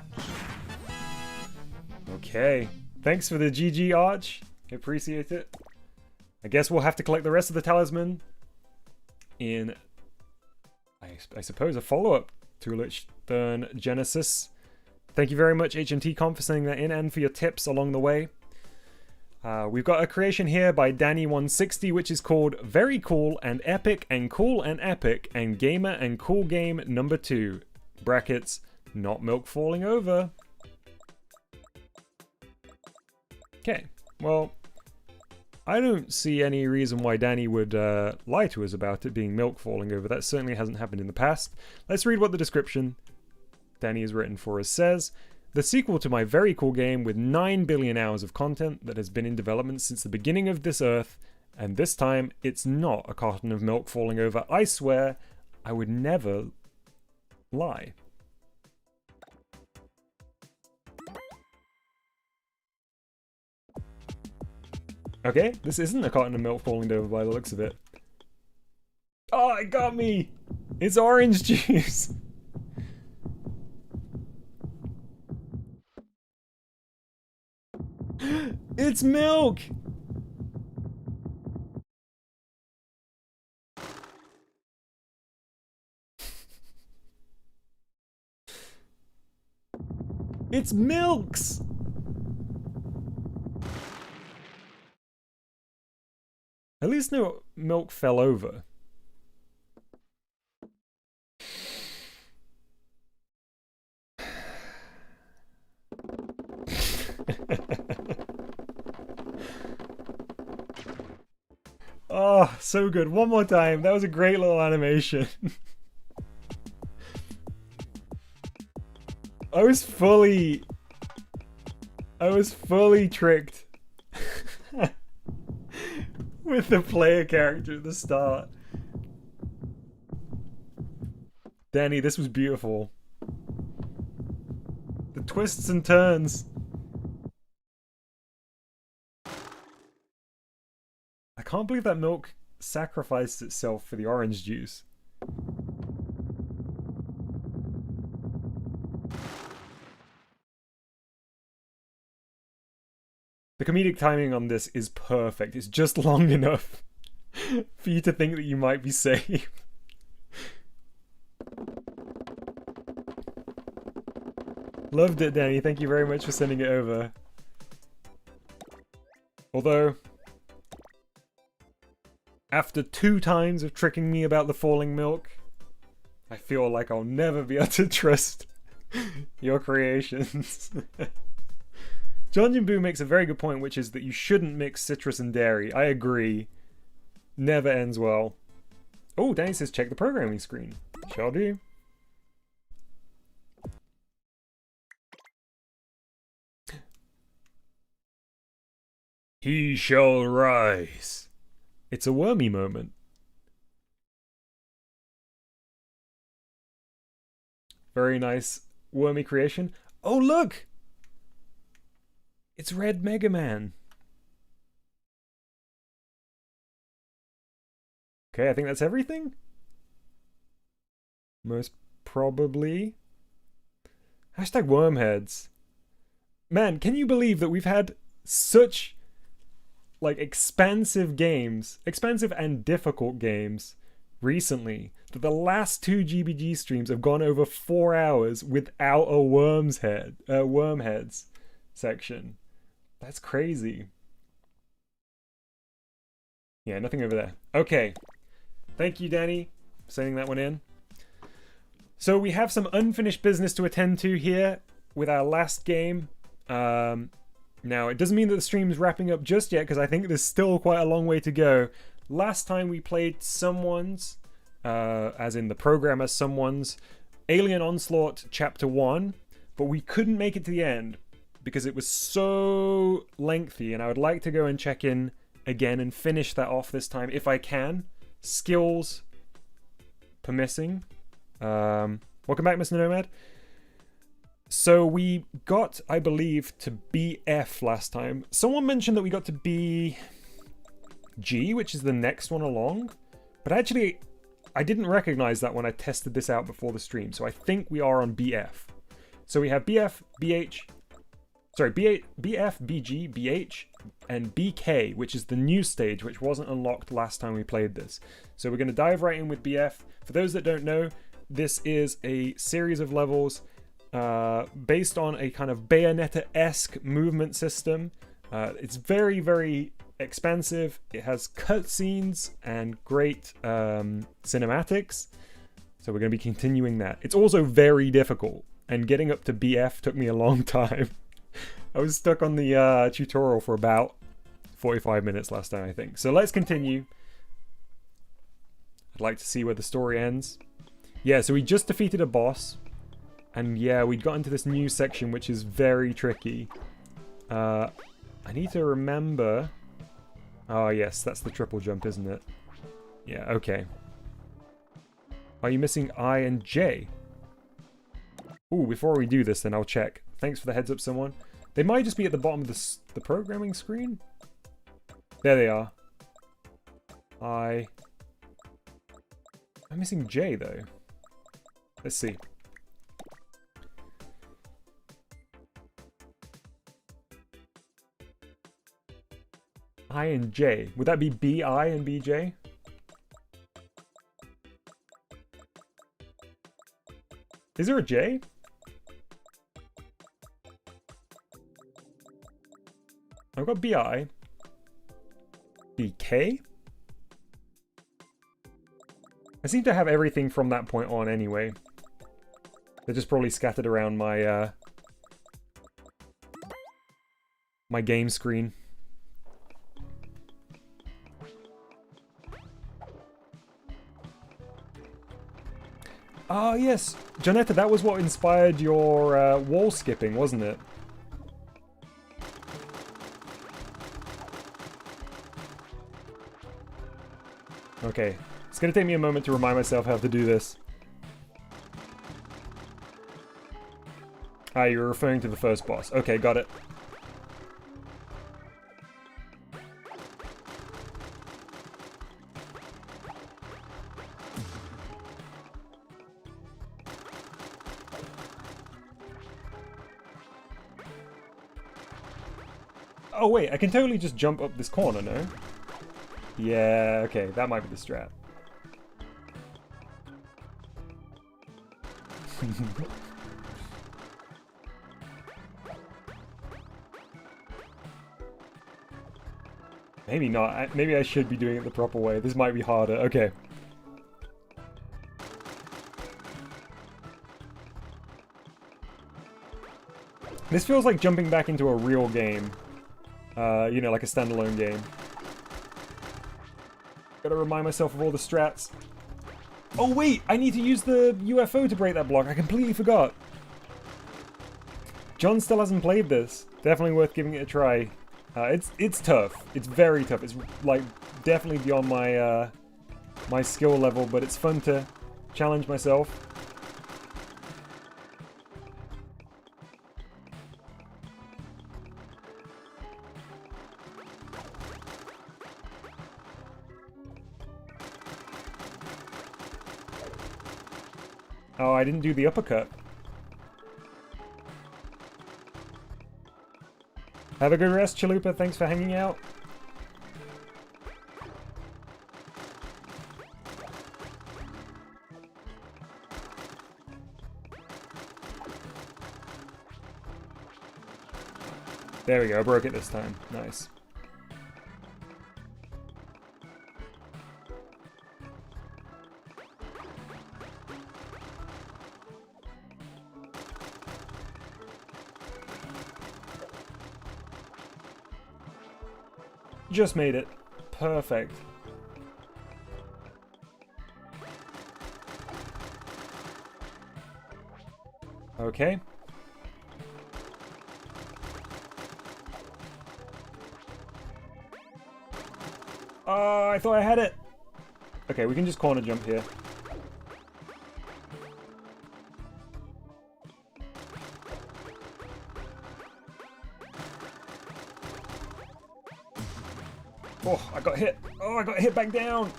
Okay. Thanks for the GG, Arch. I appreciate it. I guess we'll have to collect the rest of the talisman in, I suppose, a follow-up to Lichtern Genesis. Thank you very much, HMT Comp, for sending that in and for your tips along the way. We've got a creation here by Danny160, which is called Very Cool and Epic and Cool and Epic and Gamer and Cool Game number 2. Brackets, not milk falling over. Okay, well, I don't see any reason why Danny would lie to us about it being milk falling over. That certainly hasn't happened in the past. Let's read what the description Danny has written for us says. The sequel to my very cool game with 9 billion hours of content that has been in development since the beginning of this earth, and this time it's not a carton of milk falling over. I swear I would never lie. Okay, this isn't a carton of milk falling over by the looks of it. Oh, it got me! It's orange juice! It's milk! It's milks! At least no milk fell over. Oh, so good. One more time. That was a great little animation. I was fully tricked with the player character at the start. Danny, this was beautiful. The twists and turns. I can't believe that milk sacrificed itself for the orange juice. The comedic timing on this is perfect. It's just long enough for you to think that you might be safe. Loved it, Danny. Thank you very much for sending it over. Although, after 2 times of tricking me about the falling milk, I feel like I'll never be able to trust your creations. John Jimbo makes a very good point, which is that you shouldn't mix citrus and dairy. I agree. Never ends well. Oh, Danny says check the programming screen. Shall do. He shall rise. It's a wormy moment. Very nice wormy creation. Oh, look! It's Red Mega Man. Okay, I think that's everything. Most probably. Hashtag wormheads. Man, can you believe that we've had such like expansive and difficult games recently, that the last 2 GBG streams have gone over 4 hours without a wormheads section. That's crazy. Yeah, nothing over there. Okay. Thank you, Danny, for sending that one in. So we have some unfinished business to attend to here with our last game. Now, it doesn't mean that the stream's wrapping up just yet, because I think there's still quite a long way to go. Last time we played Someone's, as in the programmer Someone's, Alien Onslaught Chapter 1, but we couldn't make it to the end because it was so lengthy, and I would like to go and check in again and finish that off this time if I can. Skills permitting. Welcome back, Mr. Nomad. So we got, I believe, to BF last time. Someone mentioned that we got to BG, which is the next one along. But actually, I didn't recognize that when I tested this out before the stream. So I think we are on BF. So we have BF, BH, sorry, BF, BG, BH, and BK, which is the new stage, which wasn't unlocked last time we played this. So we're going to dive right in with BF. For those that don't know, this is a series of levels based on a kind of Bayonetta-esque movement system. It's very, very expansive. It has cutscenes and great cinematics. So we're going to be continuing that. It's also very difficult, and getting up to BF took me a long time. I was stuck on the tutorial for about 45 minutes last time, I think. So let's continue. I'd like to see where the story ends. Yeah, so we just defeated a boss. And yeah, we got into this new section, which is very tricky. I need to remember... Oh yes, that's the triple jump, isn't it? Yeah, okay. Are you missing I and J? Ooh, before we do this, then I'll check. Thanks for the heads up, someone. They might just be at the bottom of the programming screen. There they are. I'm missing J, though. Let's see. I and J. Would that be BI and BJ? Is there a J? I've got BI. BK? I seem to have everything from that point on anyway. They're just probably scattered around my my game screen. Oh, yes. Jonetta, that was what inspired your wall skipping, wasn't it? Okay. It's going to take me a moment to remind myself how to do this. Ah, you're referring to the first boss. Okay, got it. Oh wait, I can totally just jump up this corner, no? Yeah, okay, that might be the strat. Maybe not. Maybe I should be doing it the proper way. This might be harder. Okay. This feels like jumping back into a real game. You know, like a standalone game. Gotta remind myself of all the strats. Oh wait, I need to use the UFO to break that block. I completely forgot. John still hasn't played this. Definitely worth giving it a try. It's tough. It's very tough. It's like definitely beyond my my skill level, but it's fun to challenge myself. Oh, I didn't do the uppercut. Have a good rest, Chalupa. Thanks for hanging out. There we go. I broke it this time. Nice. Just made it. Perfect. Okay. Oh, I thought I had it. Okay, we can just corner jump here. Oh, I got hit. Oh, I got hit back down.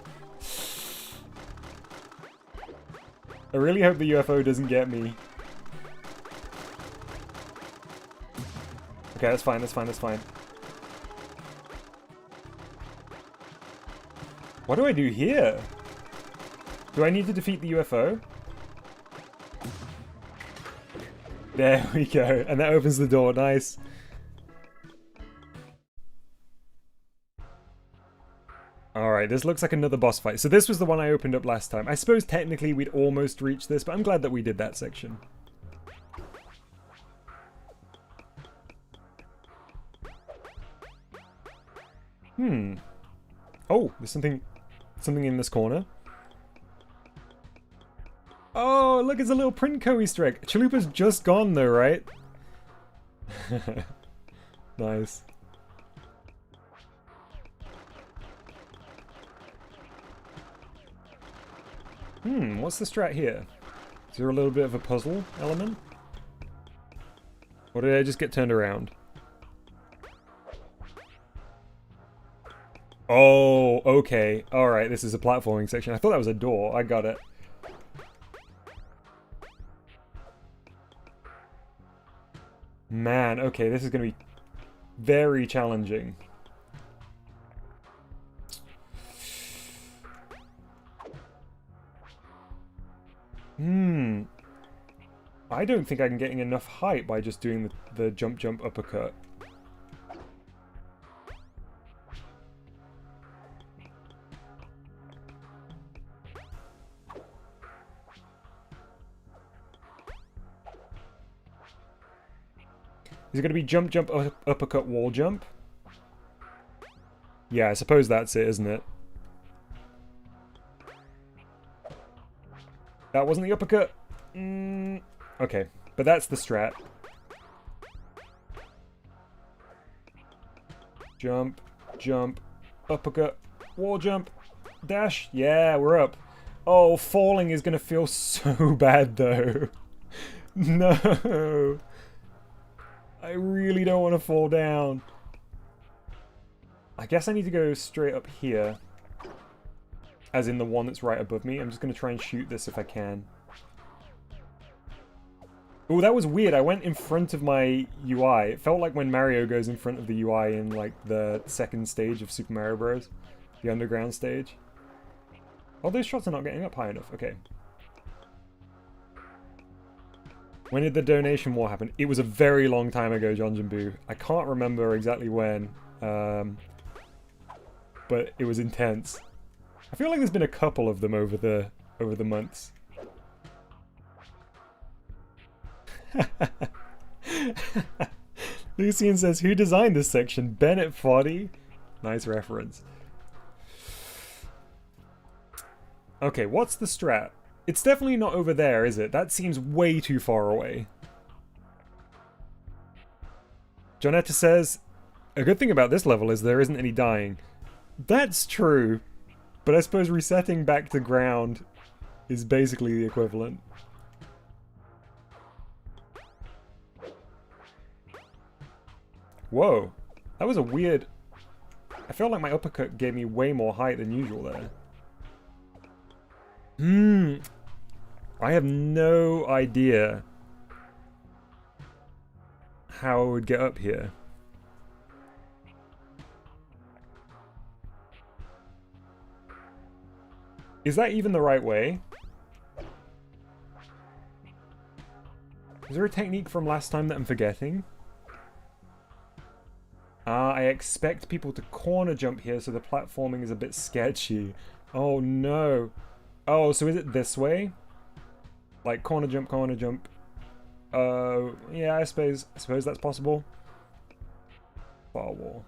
I really hope the UFO doesn't get me. Okay, that's fine, that's fine, that's fine. What do I do here? Do I need to defeat the UFO? There we go. And that opens the door. Nice. Alright, this looks like another boss fight. So this was the one I opened up last time. I suppose technically we'd almost reached this, but I'm glad that we did that section. Oh, there's something in this corner. Oh, look, it's a little Printco Easter egg. Chalupa's just gone though, right? Nice. What's the strat here? Is there a little bit of a puzzle element? Or did I just get turned around? Oh, okay. Alright, this is a platforming section. I thought that was a door. I got it. Man, okay, this is going to be very challenging. I don't think I'm getting enough height by just doing the jump uppercut. Is it going to be jump uppercut wall jump? Yeah, I suppose that's it, isn't it? That wasn't the uppercut. Okay, but that's the strat. Jump, jump, uppercut, wall jump, dash. Yeah, we're up. Oh, falling is gonna feel so bad though. No. I really don't want to fall down. I guess I need to go straight up here. As in the one that's right above me. I'm just gonna try and shoot this if I can. Oh, that was weird. I went in front of my UI. It felt like when Mario goes in front of the UI in, like, the second stage of Super Mario Bros. The underground stage. Oh, those shots are not getting up high enough. Okay. When did the donation war happen? It was a very long time ago, John Jimbu. I can't remember exactly when. But it was intense. I feel like there's been a couple of them over the months. Lucian says, who designed this section? Bennett Foddy? Nice reference. Okay, what's the strat? It's definitely not over there, is it? That seems way too far away. Jonetta says, a good thing about this level is there isn't any dying. That's true, but I suppose resetting back to ground is basically the equivalent. Whoa, that was a weird... I feel like my uppercut gave me way more height than usual there. I have no idea how I would get up here. Is that even the right way? Is there a technique from last time that I'm forgetting? I expect people to corner jump here, so the platforming is a bit sketchy. Oh no. Oh, so is it this way? Like corner jump, corner jump. Yeah, I suppose that's possible. Far wall.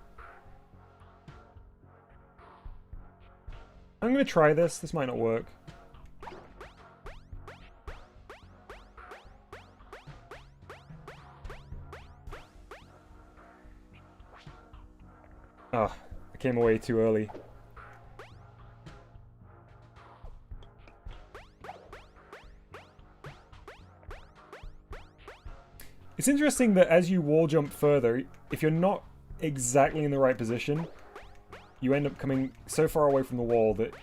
I'm gonna try this. This might not work. Oh, I came away too early. It's interesting that as you wall jump further, if you're not exactly in the right position, you end up coming so far away from the wall that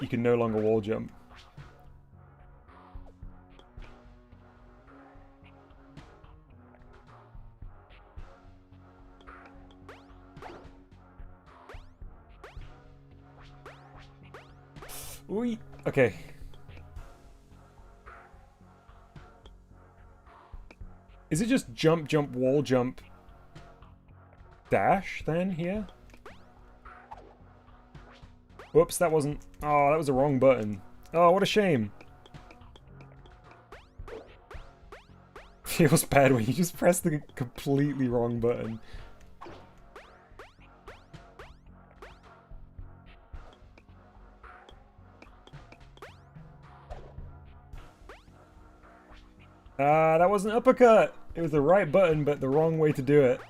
you can no longer wall jump. Ooh, okay. Is it just jump, jump, wall jump, dash then here? Whoops, that wasn't... Oh, that was the wrong button. Oh, what a shame. Feels bad when you just press the completely wrong button. That wasn't uppercut! It was the right button, but the wrong way to do it.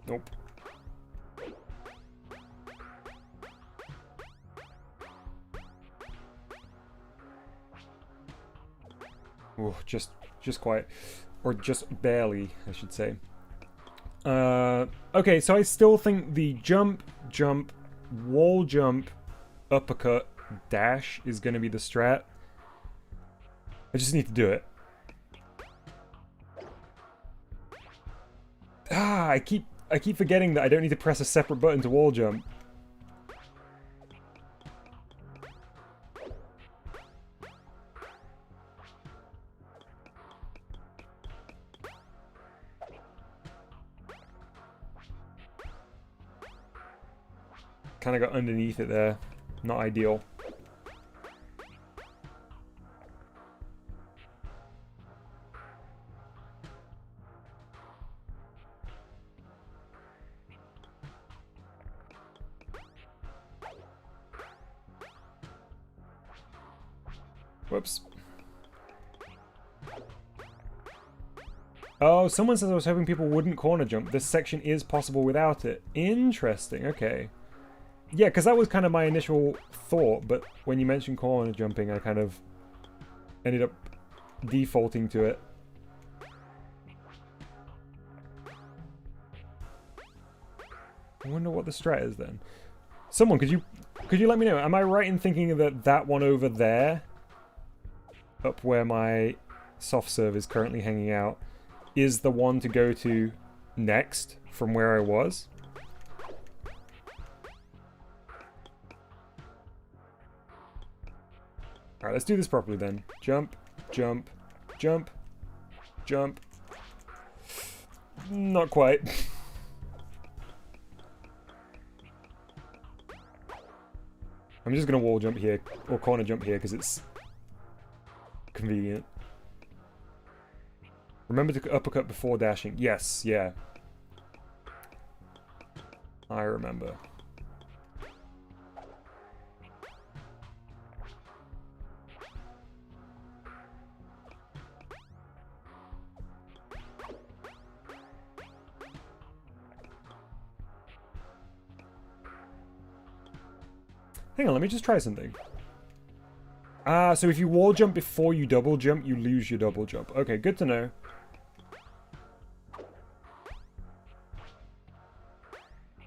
Nope. Oh, just quite. Or just barely, I should say. Okay, so I still think the jump, jump, wall jump, uppercut, dash is going to be the strat. I just need to do it. I keep forgetting that I don't need to press a separate button to wall jump. Kind of got underneath it there. Not ideal. Whoops. Oh, someone says I was hoping people wouldn't corner jump. This section is possible without it. Interesting, okay. Yeah, because that was kind of my initial thought, but when you mentioned corner jumping, I kind of ended up defaulting to it. I wonder what the strat is then. Someone, could you let me know? Am I right in thinking that that one over there, up where my soft serve is currently hanging out, is the one to go to next from where I was? Alright, let's do this properly then. Jump, jump, jump, jump. Not quite. I'm just going to wall jump here, or corner jump here, because it's convenient. Remember to uppercut before dashing. Yes, yeah. I remember. Hang on, let me just try something. So if you wall jump before you double jump, you lose your double jump. Okay, good to know.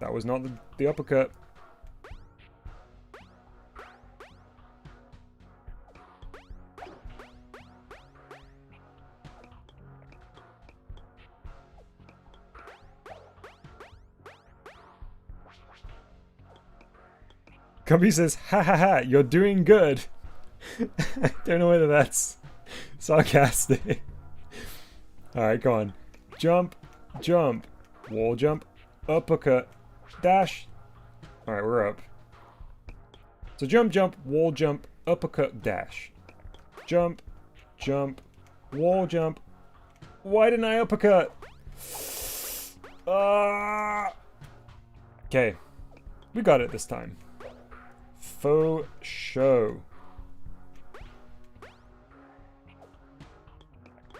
That was not the uppercut. Cubby says, ha ha ha, you're doing good. I don't know whether that's sarcastic. Alright, go on. Jump, jump, wall jump, uppercut, dash. Alright, we're up. So jump, jump, wall jump, uppercut, dash. Jump, jump, wall jump. Why didn't I uppercut? Okay. We got it this time. Faux show.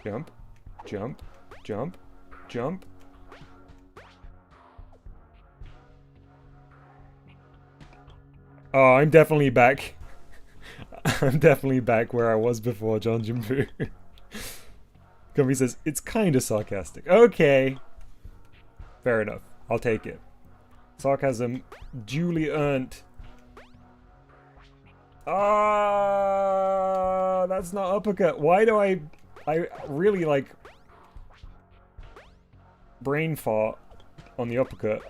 Jump, jump, jump, jump. Oh, I'm definitely back. I'm definitely back where I was before, John Jimbu. Gumby says, it's kinda sarcastic. Okay. Fair enough. I'll take it. Sarcasm duly earned. Ah, that's not uppercut. Why do I really like brain fart on the uppercut?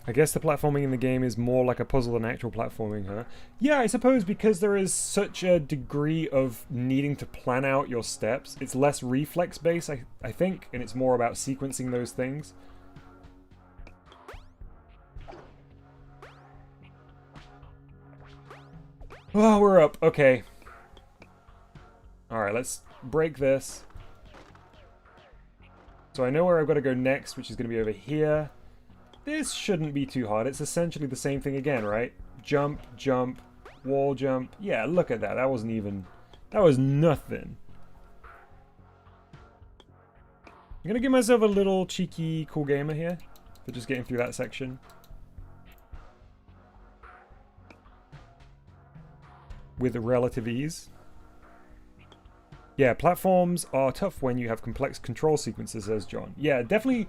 I guess the platforming in the game is more like a puzzle than actual platforming, huh? Yeah, I suppose because there is such a degree of needing to plan out your steps, it's less reflex-based, I think, and it's more about sequencing those things. Oh, we're up. Okay. Alright, let's break this. So I know where I've got to go next, which is going to be over here. This shouldn't be too hard. It's essentially the same thing again, right? Jump, jump, wall jump. Yeah, look at that. That wasn't even... That was nothing. I'm going to give myself a little cheeky cool gamer here for just getting through that section. With relative ease. Yeah, platforms are tough when you have complex control sequences, says John. Yeah, definitely...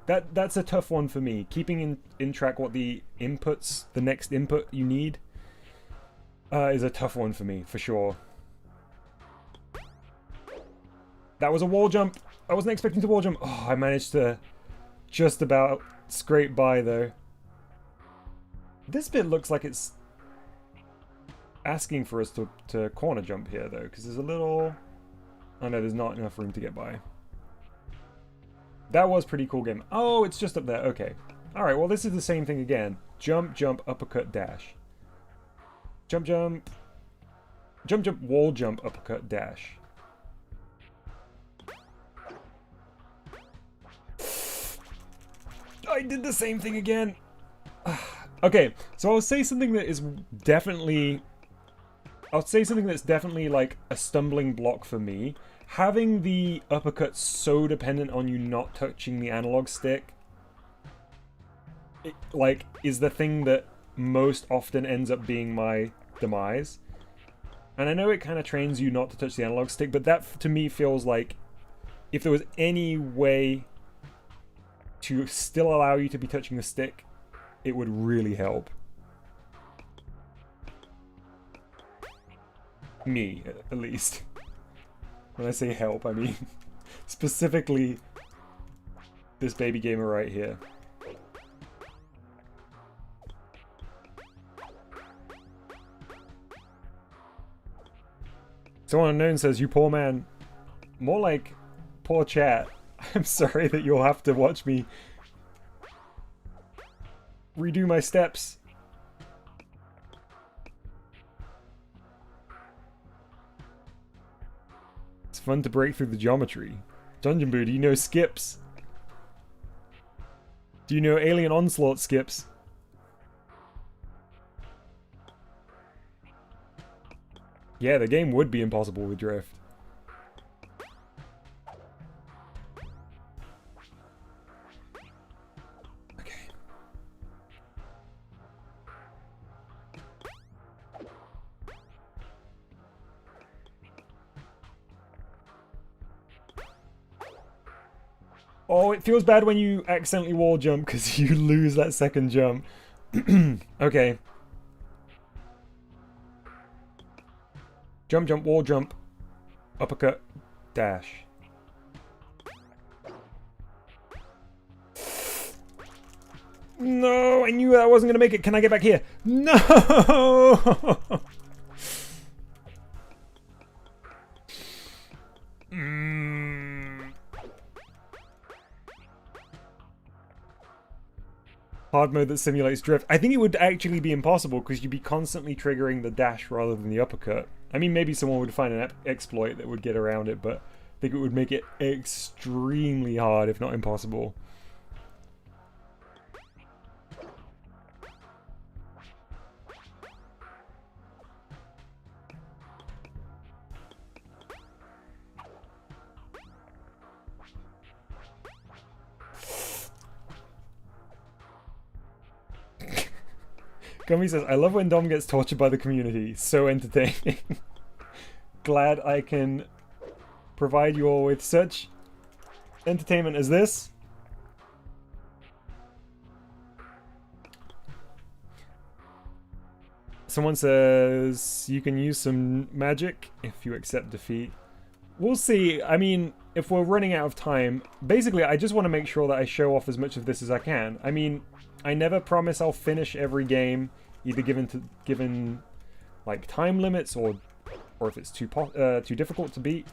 That's a tough one for me. Keeping in track what the inputs, the next input you need, is a tough one for me, for sure. That was a wall jump. I wasn't expecting to wall jump. Oh, I managed to just about scrape by, though. This bit looks like it's asking for us to corner jump here, though, because there's a little... Oh, no, there's not enough room to get by. That was pretty cool game. Oh, it's just up there. Okay. Alright, well this is the same thing again. Jump, jump, uppercut, dash. Jump, jump. Jump, jump, wall jump, uppercut, dash. I did the same thing again. Okay, so I'll say something that is definitely... I'll say something that's definitely like a stumbling block for me. Having the uppercut so dependent on you not touching the analog stick, is the thing that most often ends up being my demise. And I know it kind of trains you not to touch the analog stick, but that to me feels like if there was any way to still allow you to be touching the stick, it would really help. Me, at least. When I say help, I mean specifically this baby gamer right here. Someone unknown says, "You poor man." More like, poor chat. I'm sorry that you'll have to watch me redo my steps. It's fun to break through the geometry. Dungeon Boo, do you know skips? Do you know Alien Onslaught skips? Yeah, the game would be impossible with drift. Okay. Oh, it feels bad when you accidentally wall jump because you lose that second jump. Okay. Jump, jump, wall jump, uppercut, dash. No, I knew I wasn't gonna make it. Can I get back here? No! Hard mode that simulates drift. I think it would actually be impossible because you'd be constantly triggering the dash rather than the uppercut. I mean, maybe someone would find an exploit that would get around it, but I think it would make it extremely hard, if not impossible. Gummy says, "I love when Dom gets tortured by the community. So entertaining." Glad I can provide you all with such entertainment as this. Someone says, "You can use some magic if you accept defeat." We'll see. I mean, if we're running out of time, basically I just want to make sure that I show off as much of this as I can. I mean, I never promise I'll finish every game, either given like time limits or if it's too difficult to beat.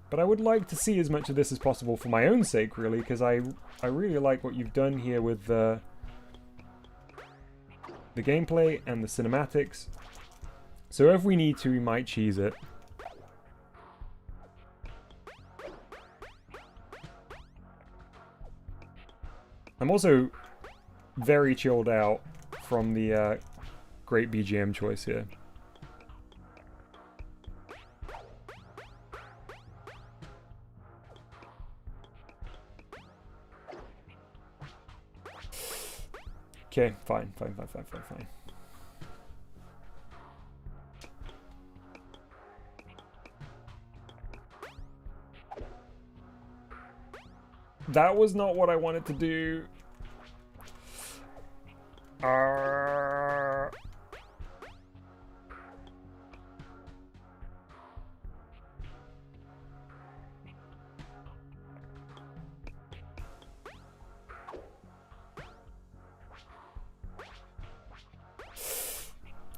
But I would like to see as much of this as possible for my own sake, really, because I really like what you've done here with the gameplay and the cinematics. So if we need to, we might cheese it. I'm also very chilled out from the great BGM choice here. Okay, fine. That was not what I wanted to do.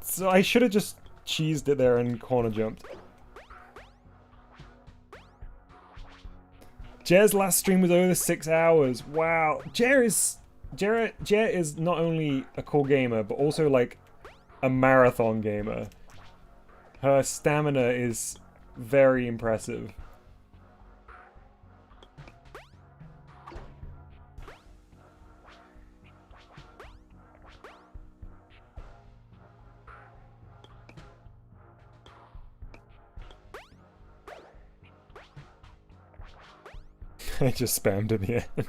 So I should have just cheesed it there and corner jumped. Jer's last stream was over 6 hours. Wow. Jer is not only a cool gamer, but also like a marathon gamer. Her stamina is very impressive. I just spammed in the end.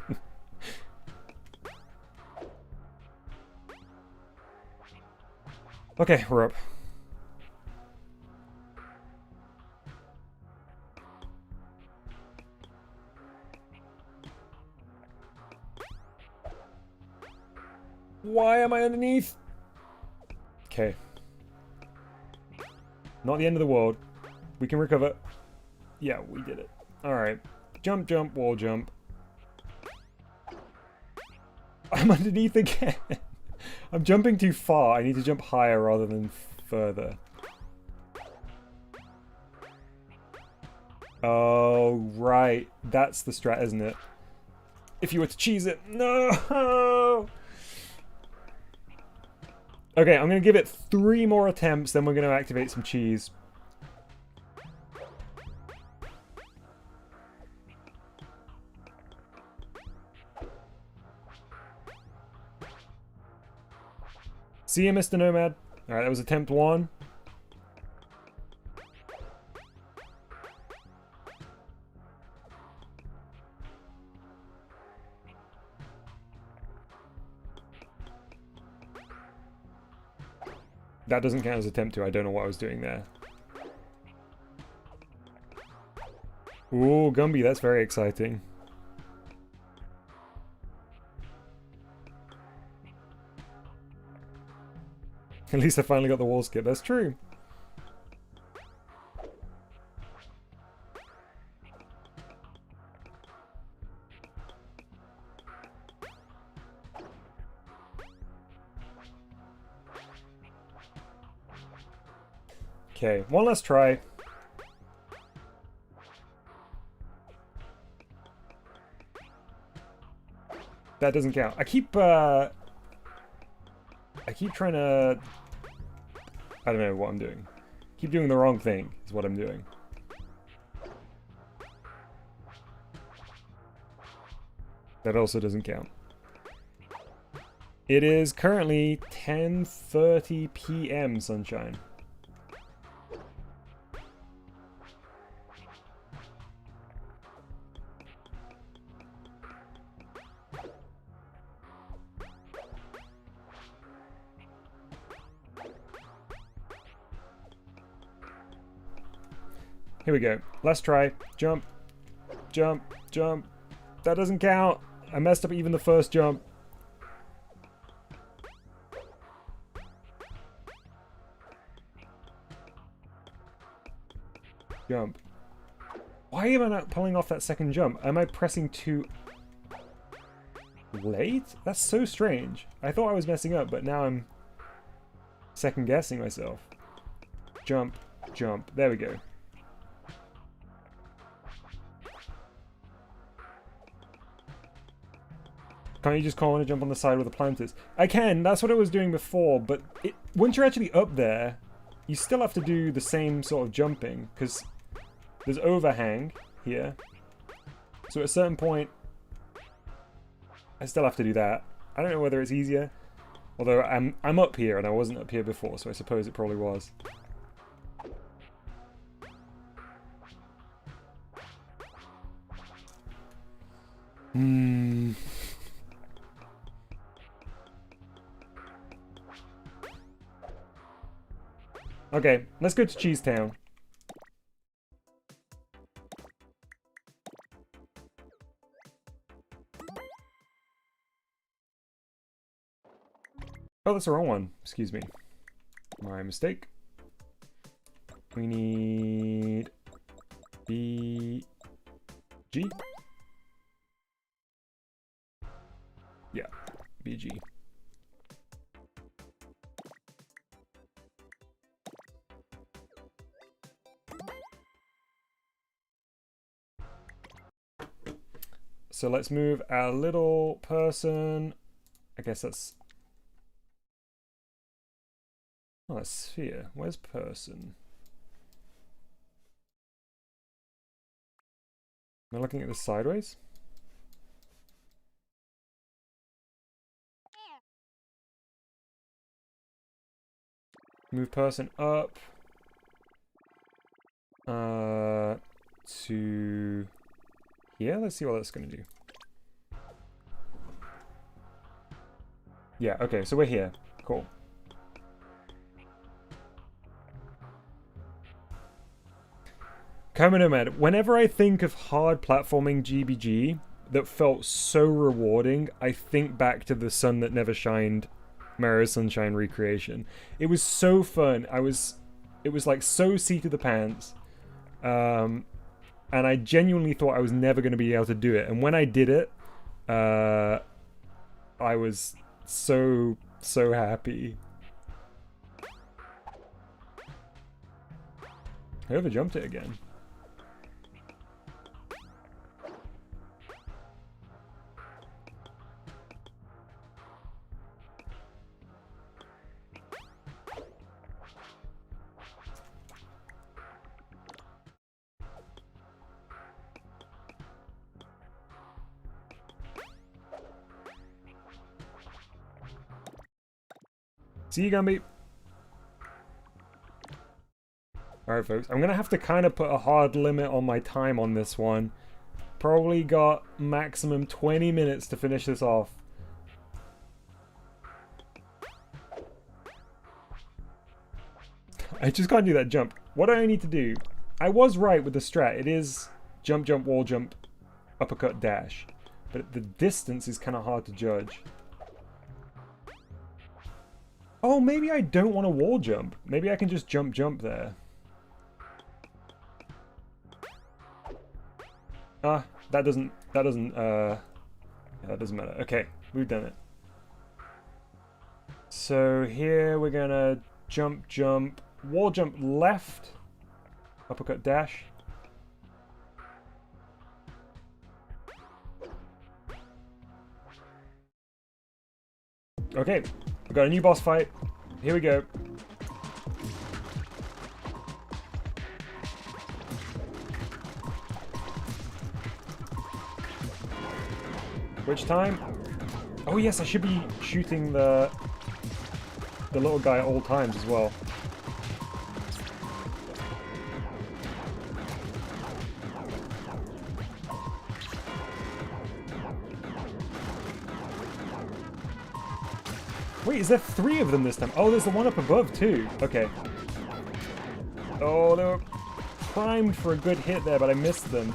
Okay, we're up. Why am I underneath? Okay. Not the end of the world. We can recover. Yeah, we did it. Alright. Jump, jump, wall jump. I'm underneath again. I'm jumping too far. I need to jump higher rather than further. Oh, right. That's the strat, isn't it? If you were to cheese it. No! Okay, I'm going to give it 3 more attempts, then we're going to activate some cheese. See you, Mr. Nomad. Alright, that was attempt 1. That doesn't count as attempt 2. I don't know what I was doing there. Ooh, Gumby, that's very exciting. At least I finally got the wall skip. That's true. Okay, one last try. That doesn't count. I keep trying to... I don't know what I'm doing. Keep doing the wrong thing, is what I'm doing. That also doesn't count. It is currently 10:30 p.m. Sunshine. Here we go. Last try. Jump. Jump. Jump. That doesn't count. I messed up even the first jump. Jump. Why am I not pulling off that second jump? Am I pressing too late? That's so strange. I thought I was messing up, but now I'm second guessing myself. Jump. Jump. There we go. Can't you just call in a jump on the side where the plant is? I can, that's what I was doing before, but once you're actually up there, you still have to do the same sort of jumping, because there's overhang here. So at a certain point, I still have to do that. I don't know whether it's easier, although I'm up here and I wasn't up here before, so I suppose it probably was. Okay, let's go to Cheese Town. Oh, that's the wrong one. Excuse me. My mistake. We need BG. Yeah, BG. So let's move our little person. I guess that's... Oh, that's sphere. Where's person? Am I looking at this sideways? Move person up. To here. Let's see what that's gonna do. Yeah, okay, so we're here. Cool. Coma Nomad, whenever I think of hard platforming GBG that felt so rewarding, I think back to the Sun That Never Shined Mario Sunshine recreation. It was so fun. It was like so seat of the pants. And I genuinely thought I was never going to be able to do it. And when I did it, I was so happy. I overjumped it again. See you, Gumby. Alright, folks. I'm going to have to kind of put a hard limit on my time on this one. Probably got maximum 20 minutes to finish this off. I just can't do that jump. What do I need to do? I was right with the strat. It is jump, jump, wall jump, uppercut, dash. But the distance is kind of hard to judge. Oh, maybe I don't want to wall jump. Maybe I can just jump, jump there. That doesn't matter. Okay, we've done it. So here we're gonna jump, jump, wall jump left, uppercut dash. Okay, we've got a new boss fight. Here we go. Which time? Oh yes, I should be shooting the little guy at all times as well. Wait, is there 3 of them this time? Oh, there's the one up above too. Okay. Oh, they were primed for a good hit there, but I missed them.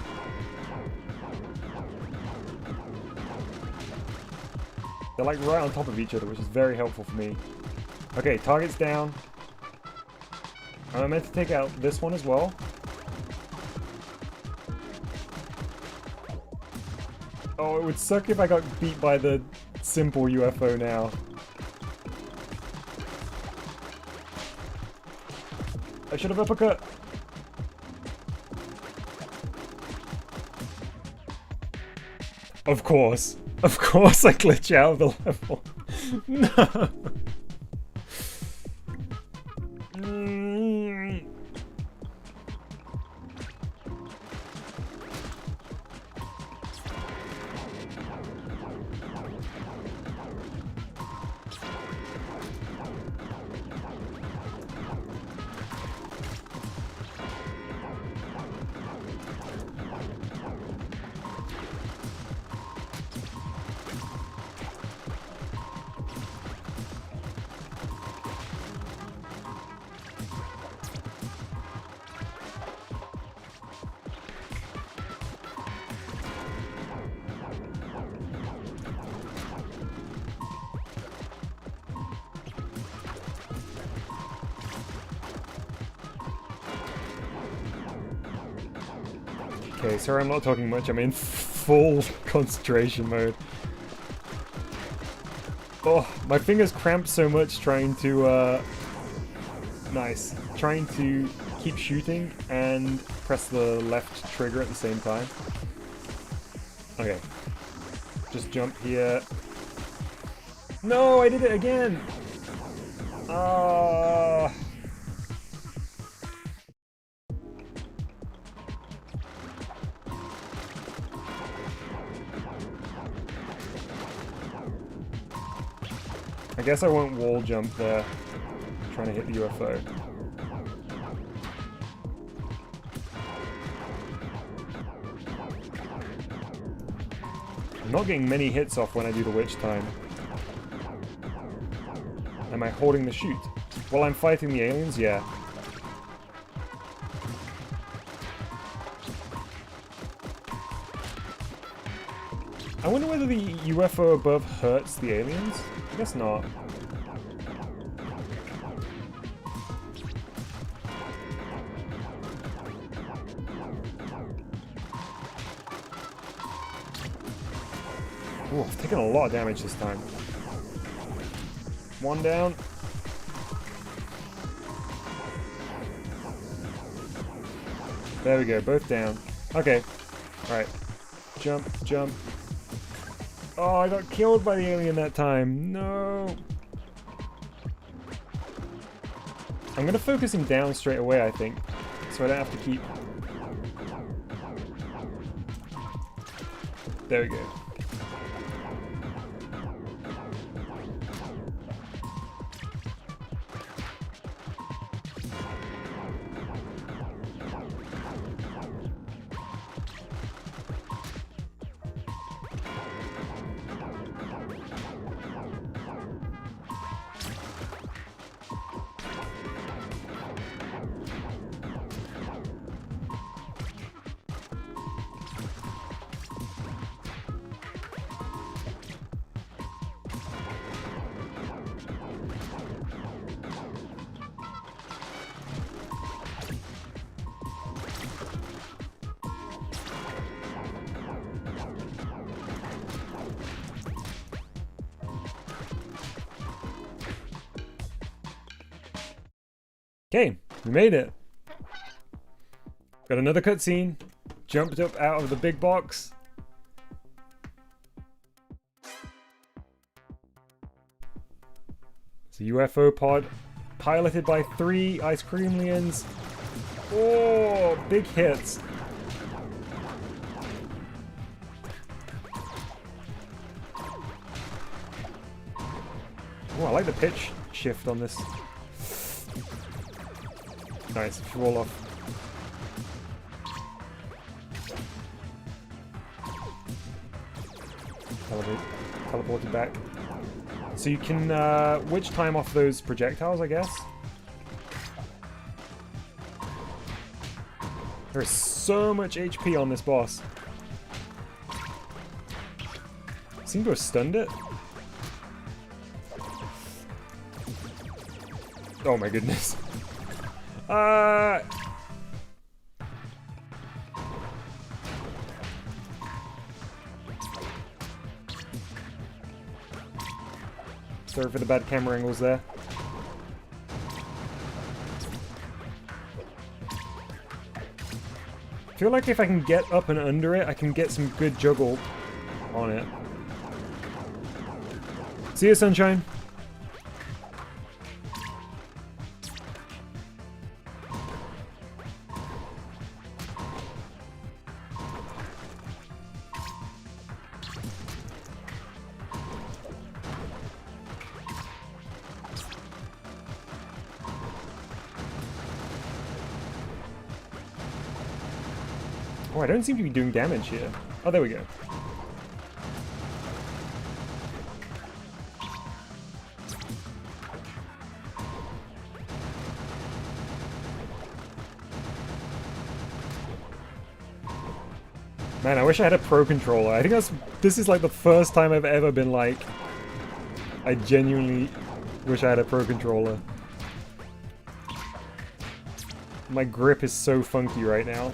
They're like right on top of each other, which is very helpful for me. Okay, target's down. I'm meant to take out this one as well. Oh, it would suck if I got beat by the simple UFO now. I should have uppercut. Of course I glitch out of the level. No. Okay, sorry I'm not talking much, I'm in full concentration mode. Oh, my fingers cramped so much trying to, nice. Trying to keep shooting and press the left trigger at the same time. Okay, Just jump here. No, I did it again! I guess I won't wall jump there. I'm trying to hit the UFO. I'm not getting many hits off when I do the witch time. Am I holding the chute? While I'm fighting the aliens? Yeah. I wonder whether the UFO above hurts the aliens? I guess not. Ooh, I've taken a lot of damage this time. One down. There we go, both down. Okay. Alright. Jump, jump. Oh, I got killed by the alien that time. No. I'm gonna focus him down straight away, I think. So I don't have to keep... There we go. Okay, we made it. Got another cutscene. Jumped up out of the big box. It's a UFO pod piloted by 3 ice cream lions. Oh, big hits. Oh, I like the pitch shift on this. Nice, roll off. Teleported back. So you can witch time off those projectiles, I guess. There's so much HP on this boss. Seem to have stunned it. Oh my goodness. Sorry for the bad camera angles there. I feel like if I can get up and under it, I can get some good juggle on it. See ya, sunshine. Oh, I don't seem to be doing damage here. Oh, there we go. Man, I wish I had a pro controller. I think this is like the first time I've ever been like, I genuinely wish I had a pro controller. My grip is so funky right now.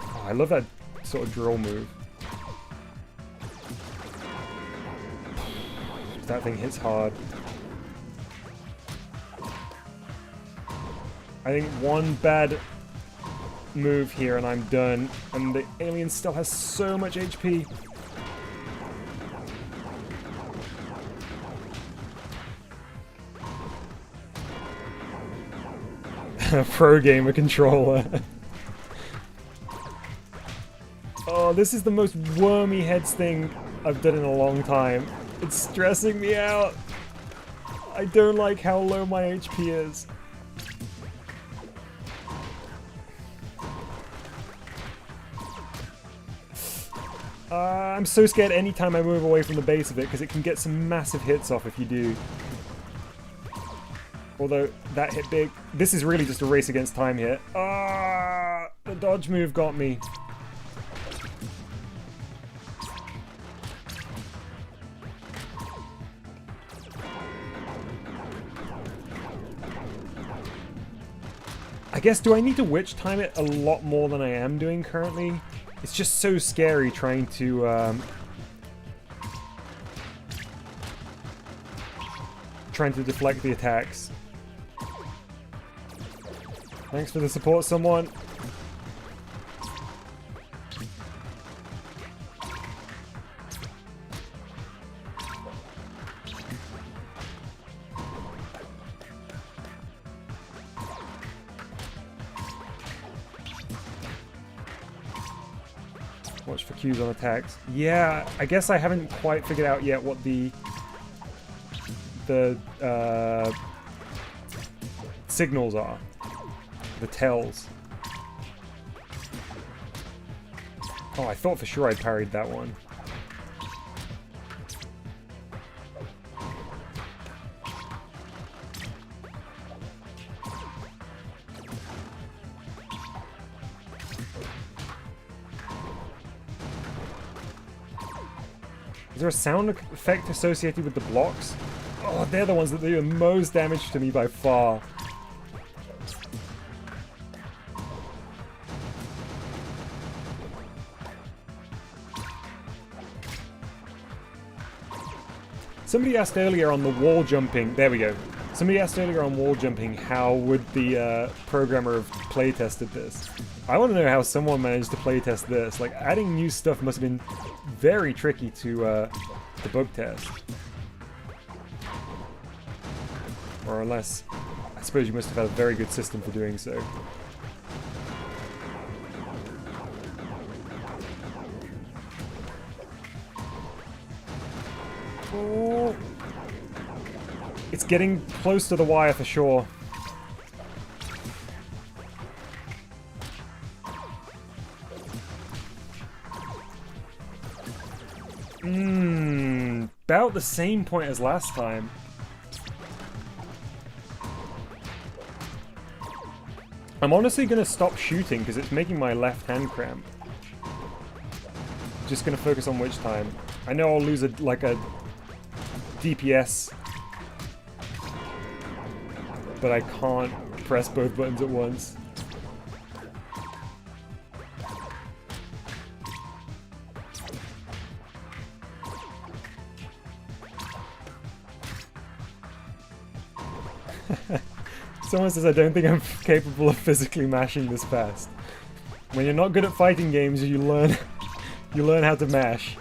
Oh, I love that sort of drill move. That thing hits hard. I think one bad move here and I'm done. And the alien still has so much HP. Pro gamer controller. Oh, this is the most wormy heads thing I've done in a long time. It's stressing me out. I don't like how low my HP is. I'm so scared anytime I move away from the base of it because it can get some massive hits off if you do. Although, that hit big. This is really just a race against time here. Ah, the dodge move got me. I guess, do I need to witch time it a lot more than I am doing currently? It's just so scary trying to, deflect the attacks. Thanks for the support, someone. Watch for cues on attacks. Yeah, I guess I haven't quite figured out yet what the signals are. The tells. Oh, I thought for sure I parried that one. Is there a sound effect associated with the blocks? Oh, they're the ones that do the most damage to me by far. Somebody asked earlier on the wall jumping. There we go. Somebody asked earlier on wall jumping how would the programmer have playtested this. I want to know how someone managed to playtest this. Like, adding new stuff must have been very tricky to bug test. Or unless, I suppose you must have had a very good system for doing so. Oh. It's getting close to the wire for sure. About the same point as last time. I'm honestly gonna stop shooting because it's making my left hand cramp. Just gonna focus on witch time. I know I'll lose a DPS, but I can't press both buttons at once. Someone says I don't think I'm capable of physically mashing this fast. When you're not good at fighting games, you learn how to mash.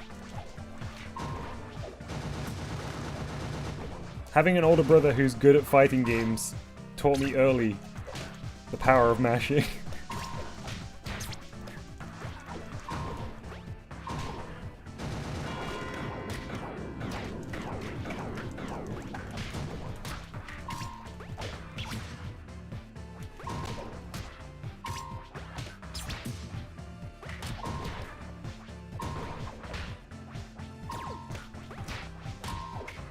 Having an older brother who's good at fighting games taught me early the power of mashing.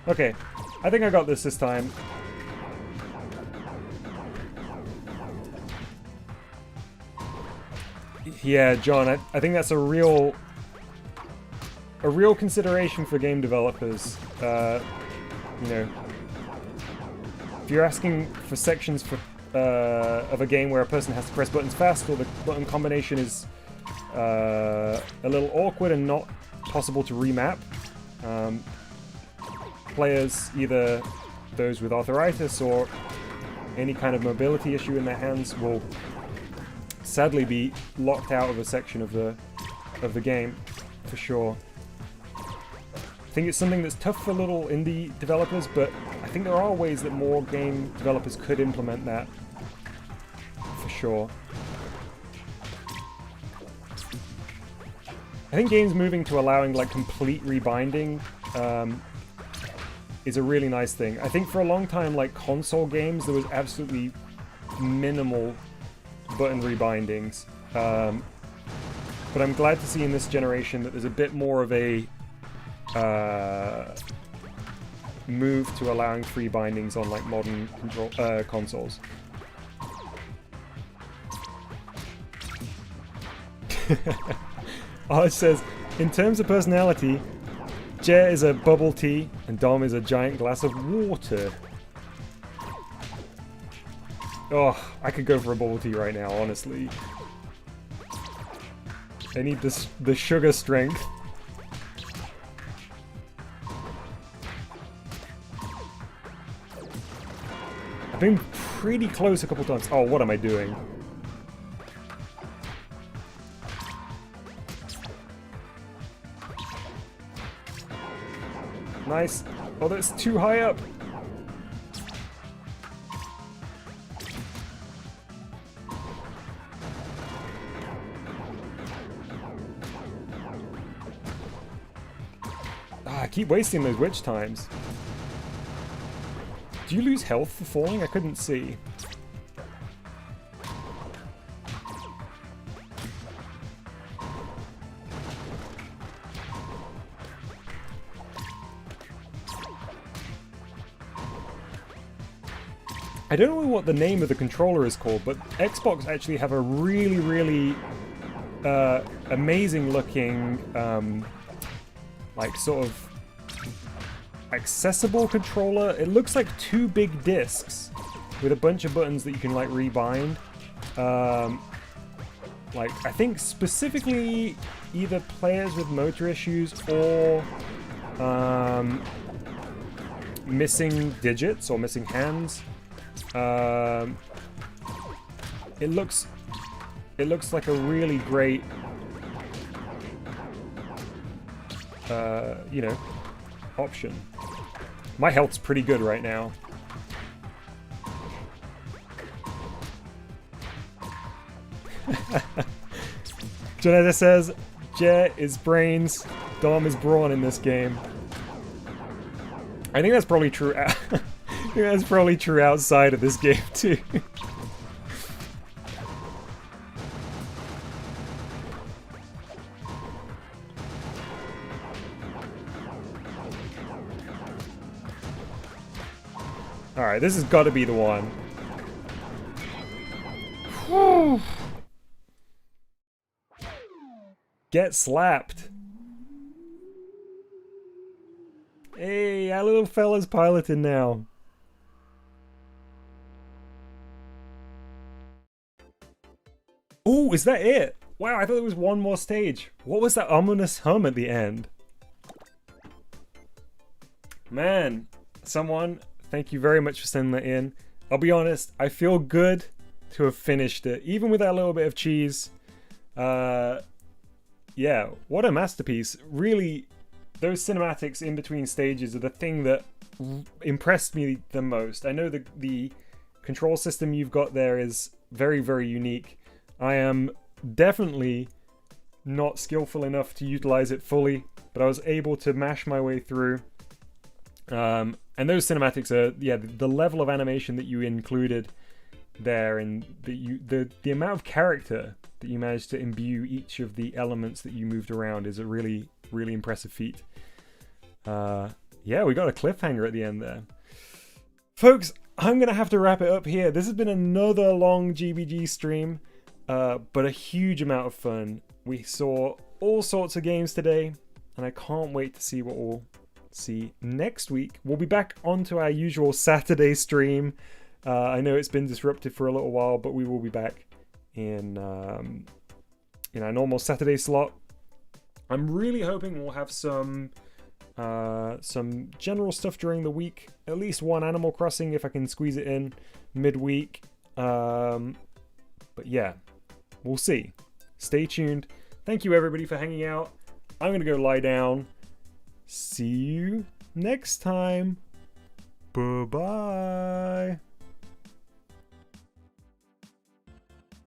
Okay, I think I got this time. Yeah, John, I think that's a real consideration for game developers. You know, if you're asking for sections for of a game where a person has to press buttons fast, or the button combination is a little awkward and not possible to remap, players, either those with arthritis or any kind of mobility issue in their hands, will sadly be locked out of a section of the game, for sure. I think it's something that's tough for little indie developers, but I think there are ways that more game developers could implement that, for sure. I think games moving to allowing like complete rebinding is a really nice thing. I think for a long time, like console games, there was absolutely minimal button rebindings. But I'm glad to see in this generation that there's a bit more of a move to allowing free bindings on like modern consoles. It says, in terms of personality, Jer is a bubble tea and Dom is a giant glass of water. Oh, I could go for a bubble tea right now, honestly. I need the sugar strength. I've been pretty close a couple times. Oh, what am I doing? Nice. Oh, that's too high up. I keep wasting those witch times. Do you lose health for falling? I couldn't see. I don't know what the name of the controller is called, but Xbox actually have a really, really amazing looking, like sort of accessible controller. It looks like two big discs with a bunch of buttons that you can like rebind. Like I think specifically either players with motor issues or missing digits or missing hands. It looks like a really great you know, option. My health's pretty good right now. Janetta says, Jet is brains, Dom is brawn in this game. I think that's probably true. I think that's probably true outside of this game too. Alright, this has got to be the one. Whew. Get slapped. Hey, our little fella's piloting now. Oh, is that it? Wow, I thought there was one more stage. What was that ominous hum at the end? Man, someone, thank you very much for sending that in. I'll be honest, I feel good to have finished it, even with that little bit of cheese. Yeah, what a masterpiece. Really, those cinematics in between stages are the thing that impressed me the most. I know the control system you've got there is very, very unique. I am definitely not skillful enough to utilize it fully, but I was able to mash my way through. And those cinematics are, yeah, the level of animation that you included there, and the amount of character that you managed to imbue each of the elements that you moved around is a really, really impressive feat. Yeah, we got a cliffhanger at the end there. Folks, I'm going to have to wrap it up here. This has been another long GBG stream, but a huge amount of fun. We saw all sorts of games today, and I can't wait to see what we'll see next week. We'll be back onto our usual Saturday stream. I know it's been disrupted for a little while, but we will be back in our normal Saturday slot. I'm really hoping we'll have some some general stuff during the week. At least one Animal Crossing if I can squeeze it in midweek. But yeah, we'll see. Stay tuned. Thank you everybody for hanging out. I'm gonna go lie down. See you next time. Bye-bye.